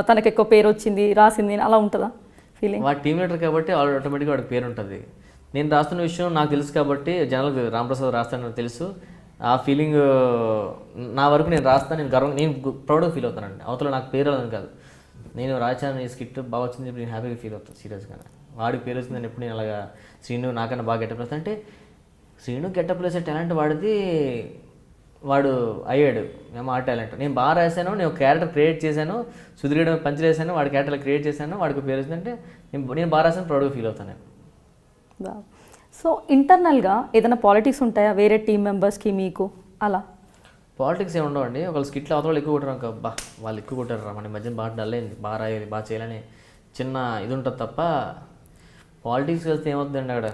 తనకు ఎక్కువ పేరు వచ్చింది రాసింది అలా ఉంటుందా ఫీలింగ్? వాడు టీం లీడర్ కాబట్టి ఆటోమేటిక్గా వాడికి పేరు ఉంటుంది. నేను రాస్తున్న విషయం నాకు తెలుసు కాబట్టి జనాలకు రాంప్రసాద్ రాస్తానని తెలుసు. ఆ ఫీలింగ్ నా వరకు నేను రాస్తాను, నేను ప్రౌడ్గా ఫీల్ అవుతానండి. అవతల నాకు పేరు రాదని కాదు, నేను రాశాను ఈ స్కిట్ బాగా వచ్చింది చెప్పి నేను హ్యాపీగా ఫీల్ అవుతాను సీరియస్గా. వాడికి పేరు వచ్చిందని ఎప్పుడు నేను అలాగా శ్రీను నాకన్నా బాగా గెటప్ వేస్తాను అంటే శ్రీను గెటప్ వేసే టాలెంట్ వాడిది, వాడు అయ్యాడు. మేము ఆ టాలెంట్ నేను బాగా రాశాను, నేను క్యారెక్టర్ క్రియేట్ చేశాను, సుధీర్ పంచి వేసాను, వాడి క్యారెక్టర్ క్రియేట్ చేశాను, వాడికి పేరు వచ్చిందంటే నేను బాగా రాశాను, ప్రౌడ్గా ఫీల్ అవుతాను నేను. సో ఇంటర్నల్గా ఏదైనా పాలిటిక్స్ ఉంటాయా వేరే టీం మెంబర్స్కి మీకు? అలా పాలిటిక్స్ ఏమి ఉండవండి. ఒకళ్ళు స్కిట్లో అవతల ఎక్కువ కొట్టారు, అబ్బా వాళ్ళు ఎక్కువ కొట్టారు, మన మధ్య బాగా డల్ అయింది, బాగా రాయాలి, బాగా చేయాలని చిన్న ఇది ఉంటుంది తప్ప పాలిటిక్స్ వెళ్తే ఏమవుతుందండి అక్కడ.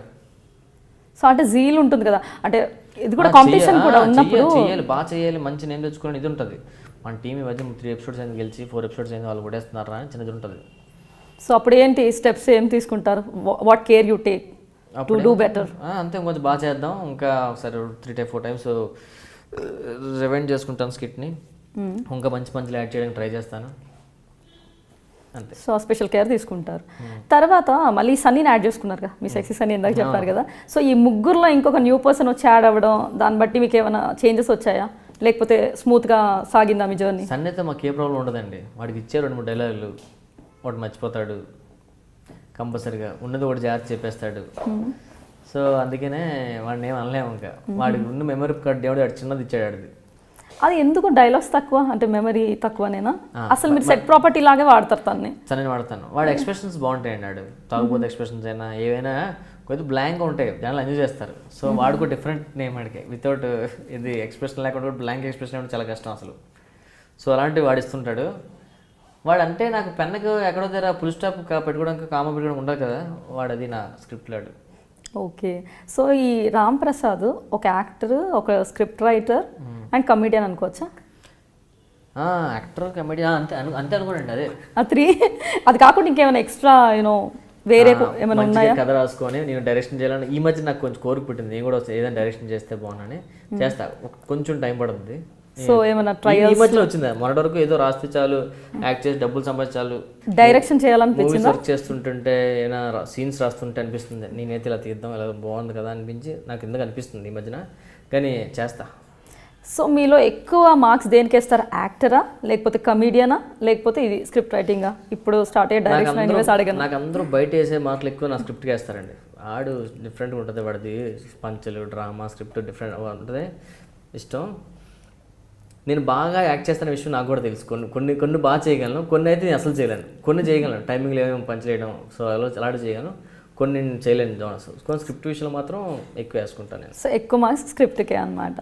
సో అంటే జీల్ ఉంటుంది కదా, అంటే ఇది కూడా కాంపిటీషన్ కూడా ఉన్నప్పుడు చేయాలి, బాగా చేయాలి, మంచి నేమ్ తెచ్చుకోవడం ఇది ఉంటుంది. మన టీం ఈ మధ్య 3 episodes అయింది గెలిచి, 4 episodes అయింది వాళ్ళు కొట్టేస్తున్నారా అని చిన్నది ఉంటుంది. సో అప్పుడు ఏంటి స్టెప్స్ ఏం తీసుకుంటారు? What care you take to do better? అంతే, కొంచెం బాగా చేద్దాం, ఇంకా ఒకసారి 3-4 times రివైండ్ చేసుకుంటాను స్కిట్ని, ఇంకా మంచి పంచులు యాడ్ చేయడానికి ట్రై చేస్తాను అంతే. సో స్పెషల్ కేర్ తీసుకుంటారు. తర్వాత మళ్ళీ సన్నీని యాడ్ చేసుకున్నారు కదా, మీ సెక్సీ సన్నీ ఇందాక చెప్పారు కదా. సో ఈ ముగ్గురులో ఇంకొక న్యూ పర్సన్ వచ్చి యాడ్ అవ్వడం, దాన్ని బట్టి మీకు ఏమైనా చేంజెస్ వచ్చాయా లేకపోతే స్మూత్గా సాగిందా మీ జర్నీ? సన్నీతో మాకు ఏ ప్రాబ్లం ఉండదండి. వాడికి ఇచ్చే 2-3 డైలాగులు వాడు మర్చిపోతాడు కంపల్సరీగా, ఉన్నది ఒకటి జాగ్రత్త చెప్పేస్తాడు. సో అందుకనే వాడిని ఏం అనలేము. ఇంకా వాడికి ఉన్న మెమరీ కార్డ్ దేవుడు వాడు చిన్నది ఇచ్చాడు. ఆడిది అది ఎందుకు డైలాగ్స్ తక్కువ అంటే మెమరీ తక్కువనేనా? అసలు మీరు సెట్ ప్రాపర్టీ లాగే వాడతారు తన్ని? నేను వాడతాను. వాడు ఎక్స్ప్రెషన్స్ బాగుంటాయండి. వాడు తాగుబోతే ఎక్స్ప్రెషన్స్ అయినా ఏవైనా కొద్దిగా బ్లాంక్గా ఉంటాయి, జనాలు ఎంజాయ్ చేస్తారు. సో వాడుకో డిఫరెంట్ నేమ్ వాడికి, వితౌట్ ఇది ఎక్స్ప్రెషన్ లేకుండా కూడా బ్లాంక్ ఎక్స్ప్రెషన్ అంటే చాలా కష్టం అసలు. సో అలాంటివి వాడిస్తుంటాడు వాడు. అంటే నాకు పెన్నుకు ఎక్కడో దగ్గర ఫుల్ స్టాప్ పెట్టుకోవడానికి కామ పెట్టుకోవడానికి ఉండదు కదా, వాడు అది నా స్క్రిప్ట్ లాడు. ఓకే. సో ఈ రామ్ ప్రసాద్ ఒక యాక్టర్, ఒక స్క్రిప్ట్ రైటర్ అండ్ కమెడియన్ అనుకోవచ్చా? యాక్టర్ కమెడీ అంతే అంతే అనుకోండి అదే. ఆ 3 అది కాకుండా ఇంకేమైనా ఎక్స్ట్రా వేరే ఏమైనా ఉన్నాయా? కథ రాసుకొని నేను డైరెక్షన్ చేయాలని ఈ మధ్య నాకు కొంచెం కోరిక పుట్టింది, నేను కూడా ఏదైనా డైరెక్షన్ చేస్తే బాగున్నాని చేస్తా. కొంచెం టైం పడుతుంది. సో ఏమైనా ఈ మధ్యలో వచ్చింది, మొన్నటి వరకు ఏదో రాస్తే చాలు, యాక్ట్ చేసి డబ్బులు సంపాదించాలి, డైరెక్షన్ చేయాలనిపించింది. వర్క్ చేస్తుంటుంటే ఏమైనా సీన్స్ రాస్తుంటే అనిపిస్తుంది నేనైతే ఇలా తీద్దాం, ఇలా బాగుంది కదా అనిపించి నాకు ఎందుకు అనిపిస్తుంది ఈ మధ్యన, కానీ చేస్తా. సో మీలో ఎక్కువ మార్క్స్ దేనికి వేస్తారు? యాక్టరా, లేకపోతే కమీడియనా, లేకపోతే ఇది స్క్రిప్ట్ రైటింగా? ఇప్పుడు స్టార్ట్ అయ్యే డైరెక్షన్ అడిగాను. నాకు అందరూ బయట వేసే మార్కులు ఎక్కువ నా స్క్రిప్ట్కి వేస్తారండి. ఆడు డిఫరెంట్గా ఉంటుంది, వాడిది పంచులు, డ్రామా, స్క్రిప్ట్ డిఫరెంట్ ఉంటుంది, ఇష్టం. నేను బాగా యాక్ట్ చేస్తున్న విషయం నాకు కూడా తెలుసు. కొన్ని బాగా చేయగలను, కొన్ని అయితే నేను అసలు చేయలేను. కొన్ని చేయగలను, టైమింగ్లో ఏమేమి పంచ్ చేయడం, సో అలాంటి చేయగలను, కొన్ని నేను చేయలేను. కొన్ని స్క్రిప్ట్ విషయంలో మాత్రం ఎక్కువ వేసుకుంటాను నేను. సో ఎక్కువ మార్క్స్ స్క్రిప్ట్కే అనమాట.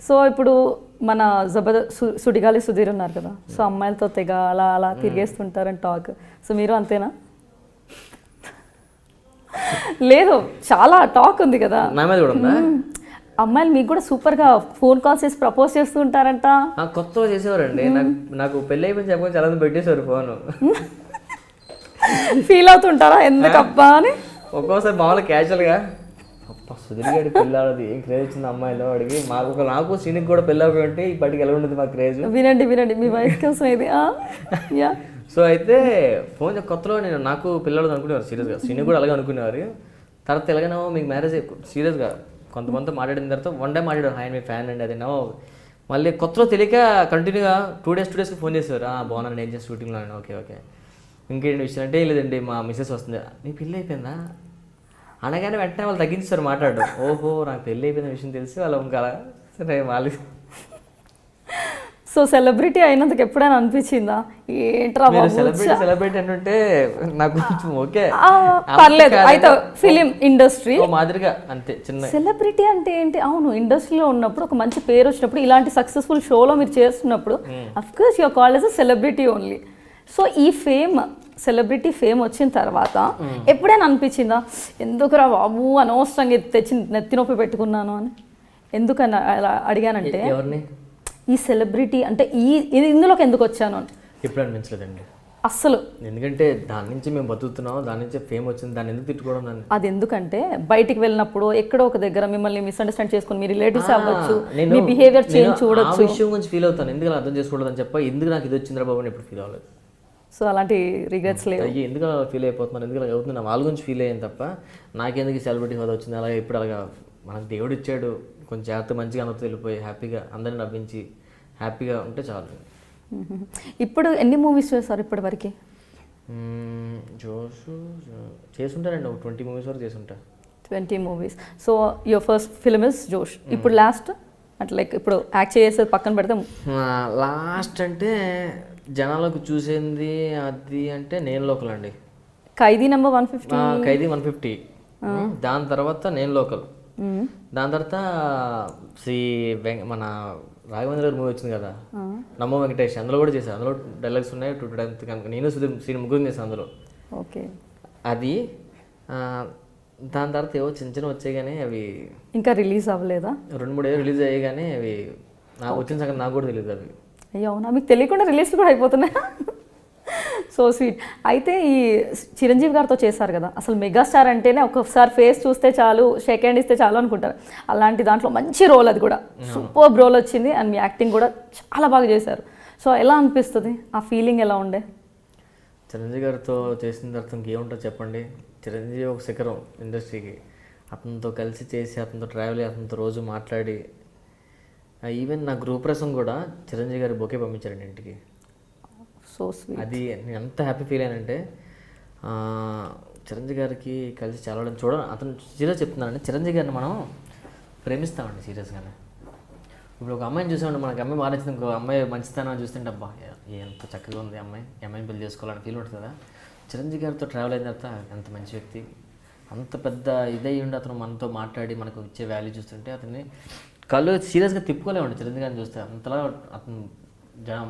సో ఇప్పుడు మన సుడిగాలి సుధీర్ ఉన్నారు కదా, సో అమ్మాయిలతో తెగ అలా అలా తిరిగేస్తుంటారని టాక్. సో మీరు అంతేనా? లేదు, చాలా టాక్ ఉంది కదా నా మీద కూడా ఉందా? అమ్మాయిలు మీకు కూడా సూపర్గా ఫోన్ కాల్స్ చేసి ప్రపోజ్ చేస్తూ ఉంటారంట. కొత్తగా చేసేవారండి. నాకు పెళ్ళి అయిపోయింది చెప్పని చాలా మంది పెట్టేశారు ఫోన్. ఫీల్ అవుతుంటారా ఎందుకబ్బా అని? ఒక్కోసారి మామూలుగా క్యాజువల్గా అప్ప సుధీర్ గారి పెళ్ళాడది ఏం క్రేజ్ వచ్చింది అమ్మాయిలో అడిగి, నాకు శ్రీనికి కూడా పెళ్ళి అయిపోయి ఇప్పటికి ఎలా ఉండదు మా క్రేజ్. వినండి మీ వైఫ్ కోసం ఇది. సో అయితే ఫోన్ కొత్తలో నాకు పిల్లలు అనుకునేవారు సీరియస్గా, శ్రీని కూడా అలాగే అనుకునేవారు. తర్వాత ఎలాగైనా మీకు మ్యారేజ్ సీరియస్గా కొంతమందితో మాట్లాడిన తర్వాత వన్ డే మాట్లాడారు, హాయ్ మీ ఫ్యాన్ అండి అది నో. మళ్ళీ కొత్తలో తెలియక కంటిన్యూగా 2 డేస్కి ఫోన్ చేసేవారు, బాగున్నాను ఏం చేసి షూటింగ్లో. ఓకే ఇంకేంటి విషయం అంటే, లేదండి మా మిస్సెస్ వస్తుంది. నీ పెళ్ళి అయిపోయిందా అనగానే వెంటనే వాళ్ళు తగ్గించారు మాట్లాడడం. ఓహో నాకు పెళ్ళి అయిపోయిన విషయం తెలిసి వాళ్ళు ఇంకా సరే వాళ్ళు. సో సెలబ్రిటీ అయినందుకు ఎప్పుడైనా అనిపించిందా ఏంట్రా సెలబ్రిటీ అంటే నాకు కొంచెం ఓకే పర్లేదు. అయితే ఫిలిం ఇండస్ట్రీ మాదిరిగా అంతే చిన్న. సెలబ్రిటీ అంటే ఏంటి? అవును, ఇండస్ట్రీలో ఉన్నప్పుడు ఒక మంచి పేరు వచ్చినప్పుడు, ఇలాంటి సక్సెస్ఫుల్ షోలో మీరు చేస్తున్నప్పుడు of course your called as a celebrity only. So ఈ సెలబ్రిటీ ఫేమ్ వచ్చిన తర్వాత ఎప్పుడైనా అనిపించిందా ఎందుకురా బాబు అనవసరంగా తెచ్చి నెత్తి నొప్పి పెట్టుకున్నాను అని? ఎందుకని అలా అడిగానంటే, ఈ సెలబ్రిటీ అంటే ఇందులోకి ఎందుకు వచ్చాను అని ఎప్పుడు అనిపించలేదండి అస్సలు. ఎందుకంటే దాని నుంచి మేము బతుకుతున్నాం, దాని నుంచి ఫేమ్ వచ్చింది, దాన్ని ఎందుకు తిట్టుకోవడం దాన్ని. అది ఎందుకంటే బయటికి వెళ్ళినప్పుడు ఎక్కడో ఒక దగ్గర మిమ్మల్ని మిస్అండర్స్టాండ్ చేసుకుని మీ రిలేటివ్స్ అవ్వచ్చు, మీ బిహేవియర్ చేంజ్ చూడొచ్చు. విషయం గురించి ఫీల్ అవుతాను, ఎందుకు అర్థం చేసుకోవడం అని చెప్పి ఎందుకు నాకు ఇది వచ్చిందిరా బాబు అని ఎప్పుడు ఫీల్ అవ్వలేదు. సో అలాంటి రిగ్రెట్స్ లేవు. అయ్యి ఎందుకు ఫీల్ అయిపోతున్నాను, ఎందుకు అలా అవుతుంది, నా వాళ్ళ గురించి ఫీల్ అయ్యాను తప్ప నాకెందుకు సెలబ్రిటీ హోదా వచ్చింది. అలాగే ఇప్పుడు అలాగా మనకు దేవుడు ఇచ్చాడు, కొంచెం జాగ్రత్త మంచిగా అందరితో వెళ్ళిపోయి హ్యాపీగా అందరిని నవ్వించి హ్యాపీగా ఉంటే చాలు. ఇప్పుడు ఎన్ని మూవీస్ చేస్తారు ఇప్పటి వరకు? జోష్ చేసుంటానండి, ఒక 20 మూవీస్ వరకు చేసుంటా. 20 movies. So your first film is జోష్. ఇప్పుడు లాస్ట్ అంటే లైక్ ఇప్పుడు యాక్ట్ చేసేది పక్కన పెడితే లాస్ట్ అంటే జనాలకు చూసింది అది అంటే నేను లోకల్ అండి. ఖైదీ నెంబర్ 150. ఖైదీ 150. దాని తర్వాత నేను లోకల్. దాని తర్వాత మన రాఘవేంద్ర గారి మూవీ వచ్చింది కదా, నమ్మో వెంకటేష్, అందులో కూడా చేశాను. అందులో డైలాగ్స్ ఉన్నాయి 2 టైమ్స్ కనుక నేను సీన్ ముగ్గురు చేశాను అందులో. ఓకే అది దాని తర్వాత ఏవో చిన్న వచ్చాయి కానీ అవి ఇంకా రిలీజ్ అవ్వలేదా? 2-3 ఏదో రిలీజ్ అయ్యాయి కానీ అవి నాకు వచ్చిన సంగతి నాకు కూడా తెలియదు. అవి అయ్యో అవునా, మీకు తెలియకుండా రిలీజ్ కూడా అయిపోతున్నాయి. So sweet. అయితే ఈ చిరంజీవి గారితో చేశారు కదా, అసలు మెగాస్టార్ అంటేనే ఒక్కసారి ఫేస్ చూస్తే చాలు, షేక్ హ్యాండ్ ఇస్తే చాలు అనుకుంటారు. అలాంటి దాంట్లో మంచి రోల్, అది కూడా సూపర్ రోల్ వచ్చింది. అండ్ మీ యాక్టింగ్ కూడా చాలా బాగా చేశారు. సో ఎలా అనిపిస్తుంది, ఆ ఫీలింగ్ ఎలా ఉండే? చిరంజీవి గారితో చేసిన తర్వాత ఇంకేముంటుంది చెప్పండి. చిరంజీవి ఒక శిఖరం ఇండస్ట్రీకి. అతనితో కలిసి చేసి, అతనితో ట్రావెల్ అయ్యి, అతనితో రోజు మాట్లాడి, ఈవెన్ నా గృహప్రవేశం కూడా చిరంజీవి గారి బొకే పంపించారండి ఇంటికి. So sweet. అది నేను ఎంత హ్యాపీ ఫీల్ అయ్యానంటే, చిరంజీవి గారికి కలిసి చదవడం అతను సీరియస్ చెప్తున్నానండి. చిరంజీవి గారిని మనం ప్రేమిస్తామండి సీరియస్గానే. ఇప్పుడు ఒక అమ్మాయిని చూసామండి, మనకి అమ్మాయి బాగా నచ్చింది, ఇంకో అమ్మాయి మంచితనం చూస్తుంటే అబ్బా ఎంత చక్కగా ఉంది అమ్మాయిని పెళ్లి చేసుకోవాలని ఫీల్ ఉంటుంది కదా. చిరంజీవి గారితో ట్రావెల్ అయిన తర్వాత ఎంత మంచి వ్యక్తి, అంత పెద్ద ఇదై ఉండి అతను మనతో మాట్లాడి మనకు ఇచ్చే వాల్యూ చూస్తుంటే అతన్ని కళ్ళు సీరియస్గా తిప్పుకోలేమండి. చిరంజీవి గారిని చూస్తే అంతలా అతను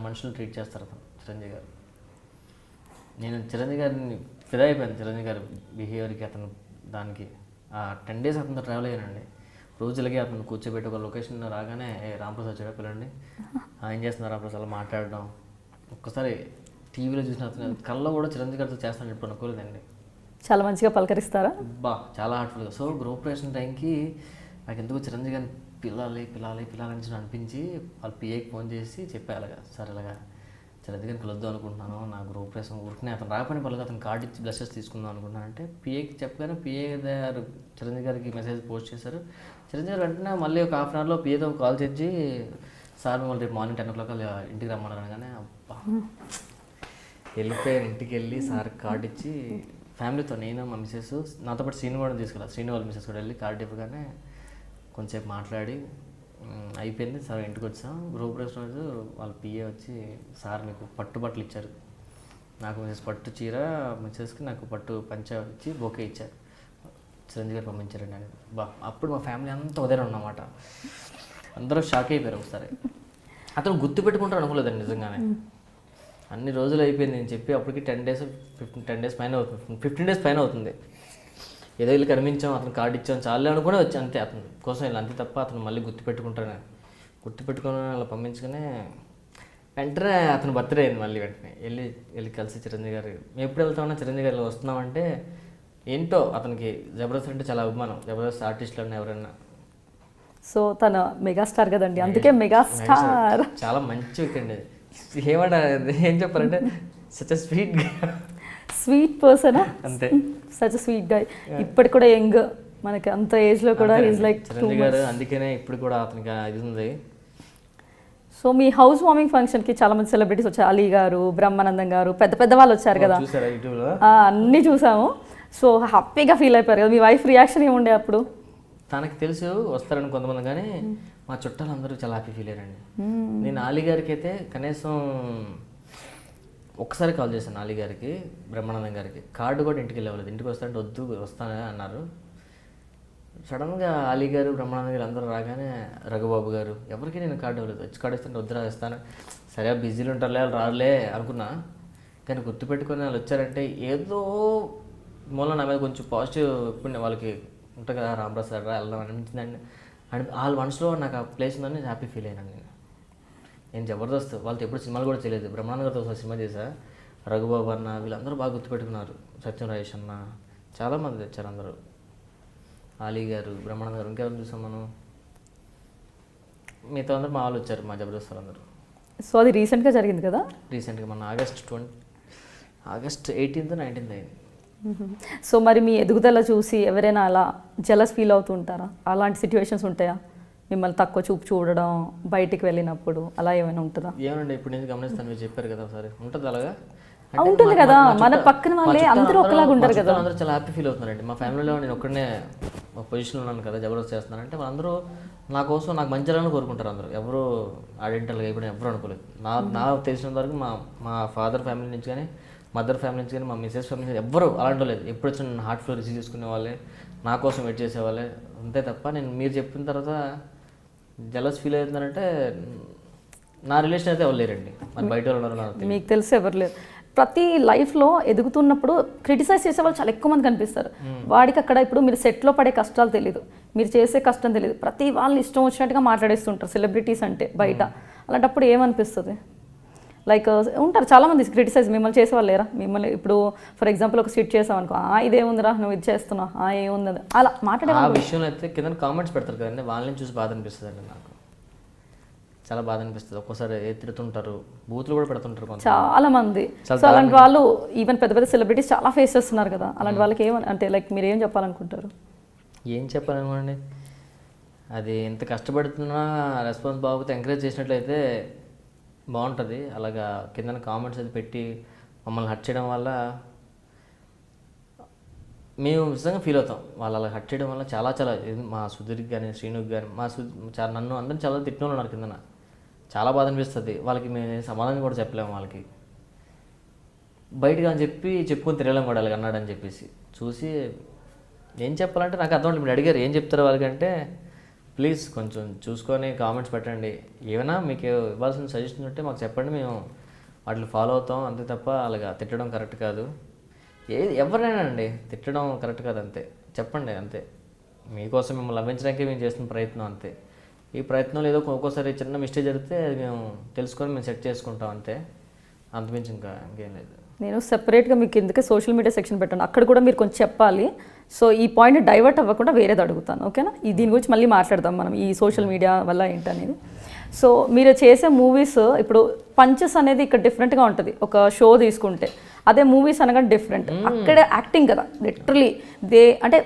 మనుషులను ట్రీట్ చేస్తారు అతను చిరంజీవి గారు. నేను చిరంజీవి గారిని ఫిదా అయిపోయాను, చిరంజీవి గారి బిహేవియర్కి, అతను దానికి. 10 days అతనితో ట్రావెల్ అయ్యానండి. రోజులకి అతను కూర్చోబెట్టి ఒక లొకేషన్ రాగానే రాంప్రసాద్ వచ్చాడు పిల్లండి ఏం చేస్తున్నారు రాంప్రసాద్ అలా మాట్లాడడం ఒక్కసారి టీవీలో చూసిన అతను కళ్ళలో కూడా చిరంజీవి గారితో చేస్తానని చెప్పి అనుకోలేదండి. చాలా మంచిగా పలకరిస్తారా? చాలా హార్ట్ఫుల్గా. సో గృహప్రవేశం టైంకి నాకు ఎందుకు చిరంజీవి గారిని పిల్లాలి అని అనిపించి వాళ్ళ పిఏకి ఫోన్ చేసి చెప్పే అలాగా సార్ ఇలాగా చిరంజీవి గారిని పిలవద్దు అనుకుంటున్నాను, నా గృహప్రవేశం ఊరికనే అతను రాకపోయిన పర్లేదు అతను కార్డు ఇచ్చి బ్లెస్సెస్ తీసుకుందాం అనుకుంటున్నాను అంటే పిఏకి చెప్పగానే పిఏ గారు చిరంజీవి గారికి మెసేజ్ పోస్ట్ చేశారు. చిరంజీవి గారు వెంటనే మళ్ళీ ఒక హాఫ్ అన్ అవర్లో పిఏతో కాల్ చేసి సార్ మిమ్మల్ని రేపు మార్నింగ్ 10 o'clock ఇంటికి రమ్మన్నారు అనగానే అబ్బా వెళ్ళిపోయాను. ఇంటికి వెళ్ళి సార్ కార్డు ఇచ్చి ఫ్యామిలీతో నేను మా మిస్సెస్ నాతో పాటు శ్రీను కూడా తీసుకెళ్ళాలి. శ్రీను వాళ్ళ మిస్సెస్ కూడా వెళ్ళి కార్డు ఇవ్వగానే కొంచెంసేపు మాట్లాడి అయిపోయింది. సార్ ఇంటికి వచ్చాం. గృహప్రవేశం రోజు వాళ్ళ పిఏ వచ్చి సార్ మీకు పట్టుబట్టలు ఇచ్చారు, నాకు మిస్సెస్ పట్టు చీర, మిస్సెస్కి నాకు పట్టు పంచ ఇచ్చి బొకే ఇచ్చారు, చిరంజీవి గారు పంపించారండి అని. అప్పుడు మా ఫ్యామిలీ అంతా ఉదయం ఉన్నమాట. అందరూ షాక్ అయిపోయారు ఒకసారి. అతను గుర్తుపెట్టుకుంటారు అనుకోలేదండి నిజంగానే. అన్ని రోజులు అయిపోయింది నేను చెప్పి అప్పటికి 10 days పైన అవుతుంది, 15 days పైన అవుతుంది. ఏదో వీళ్ళు కనిపించాం, అతను కార్డు ఇచ్చాం చాలే అనుకునే వచ్చి అంతే, అతని కోసం వీళ్ళు అంతే తప్ప అతను మళ్ళీ గుర్తుపెట్టుకుని అలా పంపించుకునే వెంటనే అతను బర్త్డే అయింది. మళ్ళీ వెంటనే వెళ్ళి కలిసి చిరంజీవి గారు మేము ఎప్పుడు వెళ్తామన్నా చిరంజీవి గారు వస్తున్నామంటే ఏంటో అతనికి జబర్దస్త్ అంటే చాలా అభిమానం. జబర్దస్త్ ఆర్టిస్టులు అన్న ఎవరైనా. సో తన మెగాస్టార్ కదండి, అందుకే మెగాస్టార్. చాలా మంచి వ్యక్తి అండి. ఏం చెప్పారంటే సచ్ స్వీట్ పర్సన్, అంతే, సచ్ స్వీట్ గాయ్. ఇప్పటికి కూడా యంగ్, మనకి అంత ఏజ్ లో కూడా ఈజ్ లైక్ చిరంజీవి గారు. అందుకనే ఇప్పుడు కూడా అతనికి ఇది ఉంది. సో మీ హౌస్ వార్మింగ్ ఫంక్షన్ కి చాలా మంది సెలబ్రిటీస్ వచ్చారు. అలీ గారు, బ్రహ్మానందం గారు, పెద్ద వాళ్ళు వచ్చారు కదా, అన్నీ చూసాము. సో హ్యాపీగా ఫీల్ అయిపోయారు కదా. మీ వైఫ్ రియాక్షన్ ఏముండే అప్పుడు? తనకి తెలుసు వస్తారని కొంతమంది, కానీ మా చుట్టాలు అందరూ చాలా హ్యాపీ ఫీల్ అయ్యారండి. నేను అలీ గారికి అయితే కనీసం ఒక్కసారి కాల్ చేశాను. అలీ గారికి, బ్రహ్మానందం గారికి కార్డు కూడా ఇంటికి వెళ్ళలేదు. ఇంటికి వస్తానంటే వద్దు వస్తానే అన్నారు. సడన్గా అలీ గారు, బ్రహ్మానందం గారు అందరూ రాగానే రఘుబాబు గారు ఎవరికి నేను కార్డు ఇవ్వలేదు. వచ్చి కార్డు ఇస్తాను వద్దురా ఇస్తాను, సరే బిజీలు ఉంటారులే వాళ్ళు రారులే అనుకున్నా. కానీ గుర్తుపెట్టుకుని వాళ్ళు వచ్చారంటే ఏదో మూల నా మీద కొంచెం పాజిటివ్ ఇప్పుడు వాళ్ళకి ఉంటుంది కదా, రాంప్రసాద్ రా వెళ్దాం అనిపించిందండి. అండ్ వాళ్ళ మనసులో నాకు ఆ ప్లేస్ ఉందని హ్యాపీ ఫీల్ అయినాను నేను జబర్దస్త్ వాళ్ళతో ఎప్పుడు సినిమాలు కూడా చేయలేదు. బ్రహ్మానంద గారితో ఒకసారి సినిమా చేశా. రఘుబాబు అన్న వీళ్ళందరూ బాగా గుర్తుపెట్టుకున్నారు. సత్యం రాజేష్ అన్న చాలామంది వచ్చారు అందరూ. అలీ గారు, బ్రహ్మానంద గారు, ఇంకెవరు చూసాం మనం, మిగతా అందరూ మా వాళ్ళు వచ్చారు, మా జబర్దస్త్ అందరూ. సో అది రీసెంట్గా జరిగింది కదా? రీసెంట్గా మన ఆగస్ట్ 18th 19th అయింది. సో మరి మీ ఎదుగుదల చూసి ఎవరైనా అలా జలస్ ఫీల్ అవుతూ ఉంటారా? అలాంటి సిచ్యువేషన్స్ ఉంటాయా? మిమ్మల్ని తక్కువ చూపు చూడడం, బయటికి వెళ్ళినప్పుడు అలా ఏమైనా ఉంటుందా? ఏమనండి ఇప్పుడు నేను గమనిస్తాను, మీరు చెప్పారు కదా ఒకసారి, ఉంటుంది అలాగా ఉంటుంది కదా. మన పక్కన వాళ్ళే అందరూ ఒకలాగా ఉంటారు కదా. అందరూ చాలా హ్యాపీ ఫీల్ అవుతున్నారండి. మా ఫ్యామిలీలో నేను ఒక్కడనే ఒక పొజిషన్లో ఉన్నాను కదా, జబర్దస్త్ చేస్తున్నానంటే వాళ్ళందరూ నా కోసం నాకు మంచి చేయాలని కోరుకుంటారు. అందరూ ఎవరు ఐడెంటిటీగా ఇప్పుడు ఎవరు అనుకోలేదు. నా తెలిసినంత వరకు మా ఫాదర్ ఫ్యామిలీ నుంచి కానీ, మదర్ ఫ్యామిలీ నుంచి కానీ, మా మిసెస్ ఫ్యామిలీ నుంచి ఎవ్వరు అలాంటి లేదు. ఎప్పుడు వచ్చిన నన్ను హార్ట్ ఫ్లో రిసీవ్ చేసుకునే వాళ్ళే, నా కోసం వెయిట్ చేసేవాళ్ళే. అంతే తప్ప నేను మీరు చెప్పిన తర్వాత జలస్ ఫీల్ అవుతుందంటే నా రిలేషన్ అయితే ఎవరు లేరండి. మరి బయట వాళ్ళు ఉన్నారు మీకు తెలిసి ఎవరు లేరు. ప్రతి లైఫ్లో ఎదుగుతున్నప్పుడు క్రిటిసైజ్ చేసే వాళ్ళు చాలా ఎక్కువ మంది కనిపిస్తారు. వాడికి అక్కడ ఇప్పుడు మీరు సెట్లో పడే కష్టాలు తెలియదు, మీరు చేసే కష్టం తెలియదు. ప్రతి వాళ్ళని ఇష్టం వచ్చినట్టుగా మాట్లాడేస్తుంటారు సెలబ్రిటీస్ అంటే బయట. అలాంటప్పుడు ఏమనిపిస్తుంది? లైక్ ఉంటారు చాలామంది క్రిటిసైజ్ మిమ్మల్ని చేసే వాళ్ళు లేరా? మిమ్మల్ని ఇప్పుడు ఫర్ ఎగ్జాంపుల్ ఒక స్వీట్ చేసావు అనుకో, ఇదేముందిరా నువ్వు ఇది చేస్తున్నావు, ఏముంది అలా మాట్లాడే ఆ విషయంలో అయితే కింద కామెంట్స్ పెడతారు కదండి, వాళ్ళని చూసి బాధ అనిపిస్తుంది అండి. నాకు చాలా బాధ అనిపిస్తుంది. ఒక్కోసారి తిడుతుంటారు, బూతులు కూడా పెడుతుంటారు చాలా మంది. సో అలాంటి వాళ్ళు ఈవెన్ పెద్ద సెలబ్రిటీస్ చాలా ఫేస్ చేస్తున్నారు కదా, అలాంటి వాళ్ళకి ఏమని అంటే లైక్ మీరు ఏం చెప్పాలనుకుంటారు? ఏం చెప్పాలనుకోండి, అది ఎంత కష్టపడుతున్నా రెస్పాన్స్ బాగుంటే ఎంకరేజ్ చేసినట్లయితే బాగుంటుంది. అలాగా కింద కామెంట్స్ అది పెట్టి మమ్మల్ని హర్ట్ చేయడం వల్ల మేము నిజంగా ఫీల్ అవుతాం. వాళ్ళు అలా హర్ట్ చేయడం వల్ల చాలా మా సుధీర్కి కానీ, శ్రీనుకి కానీ, నన్ను అందరం చాలా తిట్టిన వాళ్ళు ఉన్నారు కిందన. చాలా బాధ అనిపిస్తుంది. వాళ్ళకి మేము సమాధానం కూడా చెప్పలేము. వాళ్ళకి బయటగా అని చెప్పుకొని తిరగలేం కూడా అలాగ అన్నాడని చెప్పేసి చూసి ఏం చెప్పాలంటే నాకు అర్థం. మీరు అడిగారు ఏం చెప్తారు వాళ్ళకంటే, ప్లీజ్ కొంచెం చూసుకొని కామెంట్స్ పెట్టండి. ఏమైనా మీకు ఇవ్వాల్సిన సజెషన్ ఉంటే మాకు చెప్పండి, మేము వాటిని ఫాలో అవుతాం. అంతే తప్ప అలాగా తిట్టడం కరెక్ట్ కాదు. ఎవరైనా అండి తిట్టడం కరెక్ట్ కాదు, అంతే చెప్పండి అంతే. మీకోసం మిమ్మల్ని లభించడానికి మేము చేస్తున్న ప్రయత్నం అంతే. ఈ ప్రయత్నంలో ఏదో ఒక్కోసారి చిన్న మిస్టేక్ జరిగితే అది మేము తెలుసుకొని మేము సెట్ చేసుకుంటాం అంతే, అంతమించి ఇంకేం లేదు. నేను సెపరేట్గా మీకు ఎందుకే సోషల్ మీడియా సెక్షన్ పెట్టాను, అక్కడ కూడా మీరు కొంచెం చెప్పాలి. సో ఈ పాయింట్ డైవర్ట్ అవ్వకుండా వేరేది అడుగుతాను, ఓకేనా? దీని గురించి మళ్ళీ మాట్లాడదాం మనం, ఈ సోషల్ మీడియా వల్ల ఏంటనేది. సో మీరు చేసే మూవీస్ ఇప్పుడు పంచెస్ అనేది ఇక్కడ డిఫరెంట్గా ఉంటుంది. ఒక షో తీసుకుంటే అదే మూవీస్ అనగా డిఫరెంట్. అక్కడ యాక్టింగ్ కదా లిటరలీ అంటే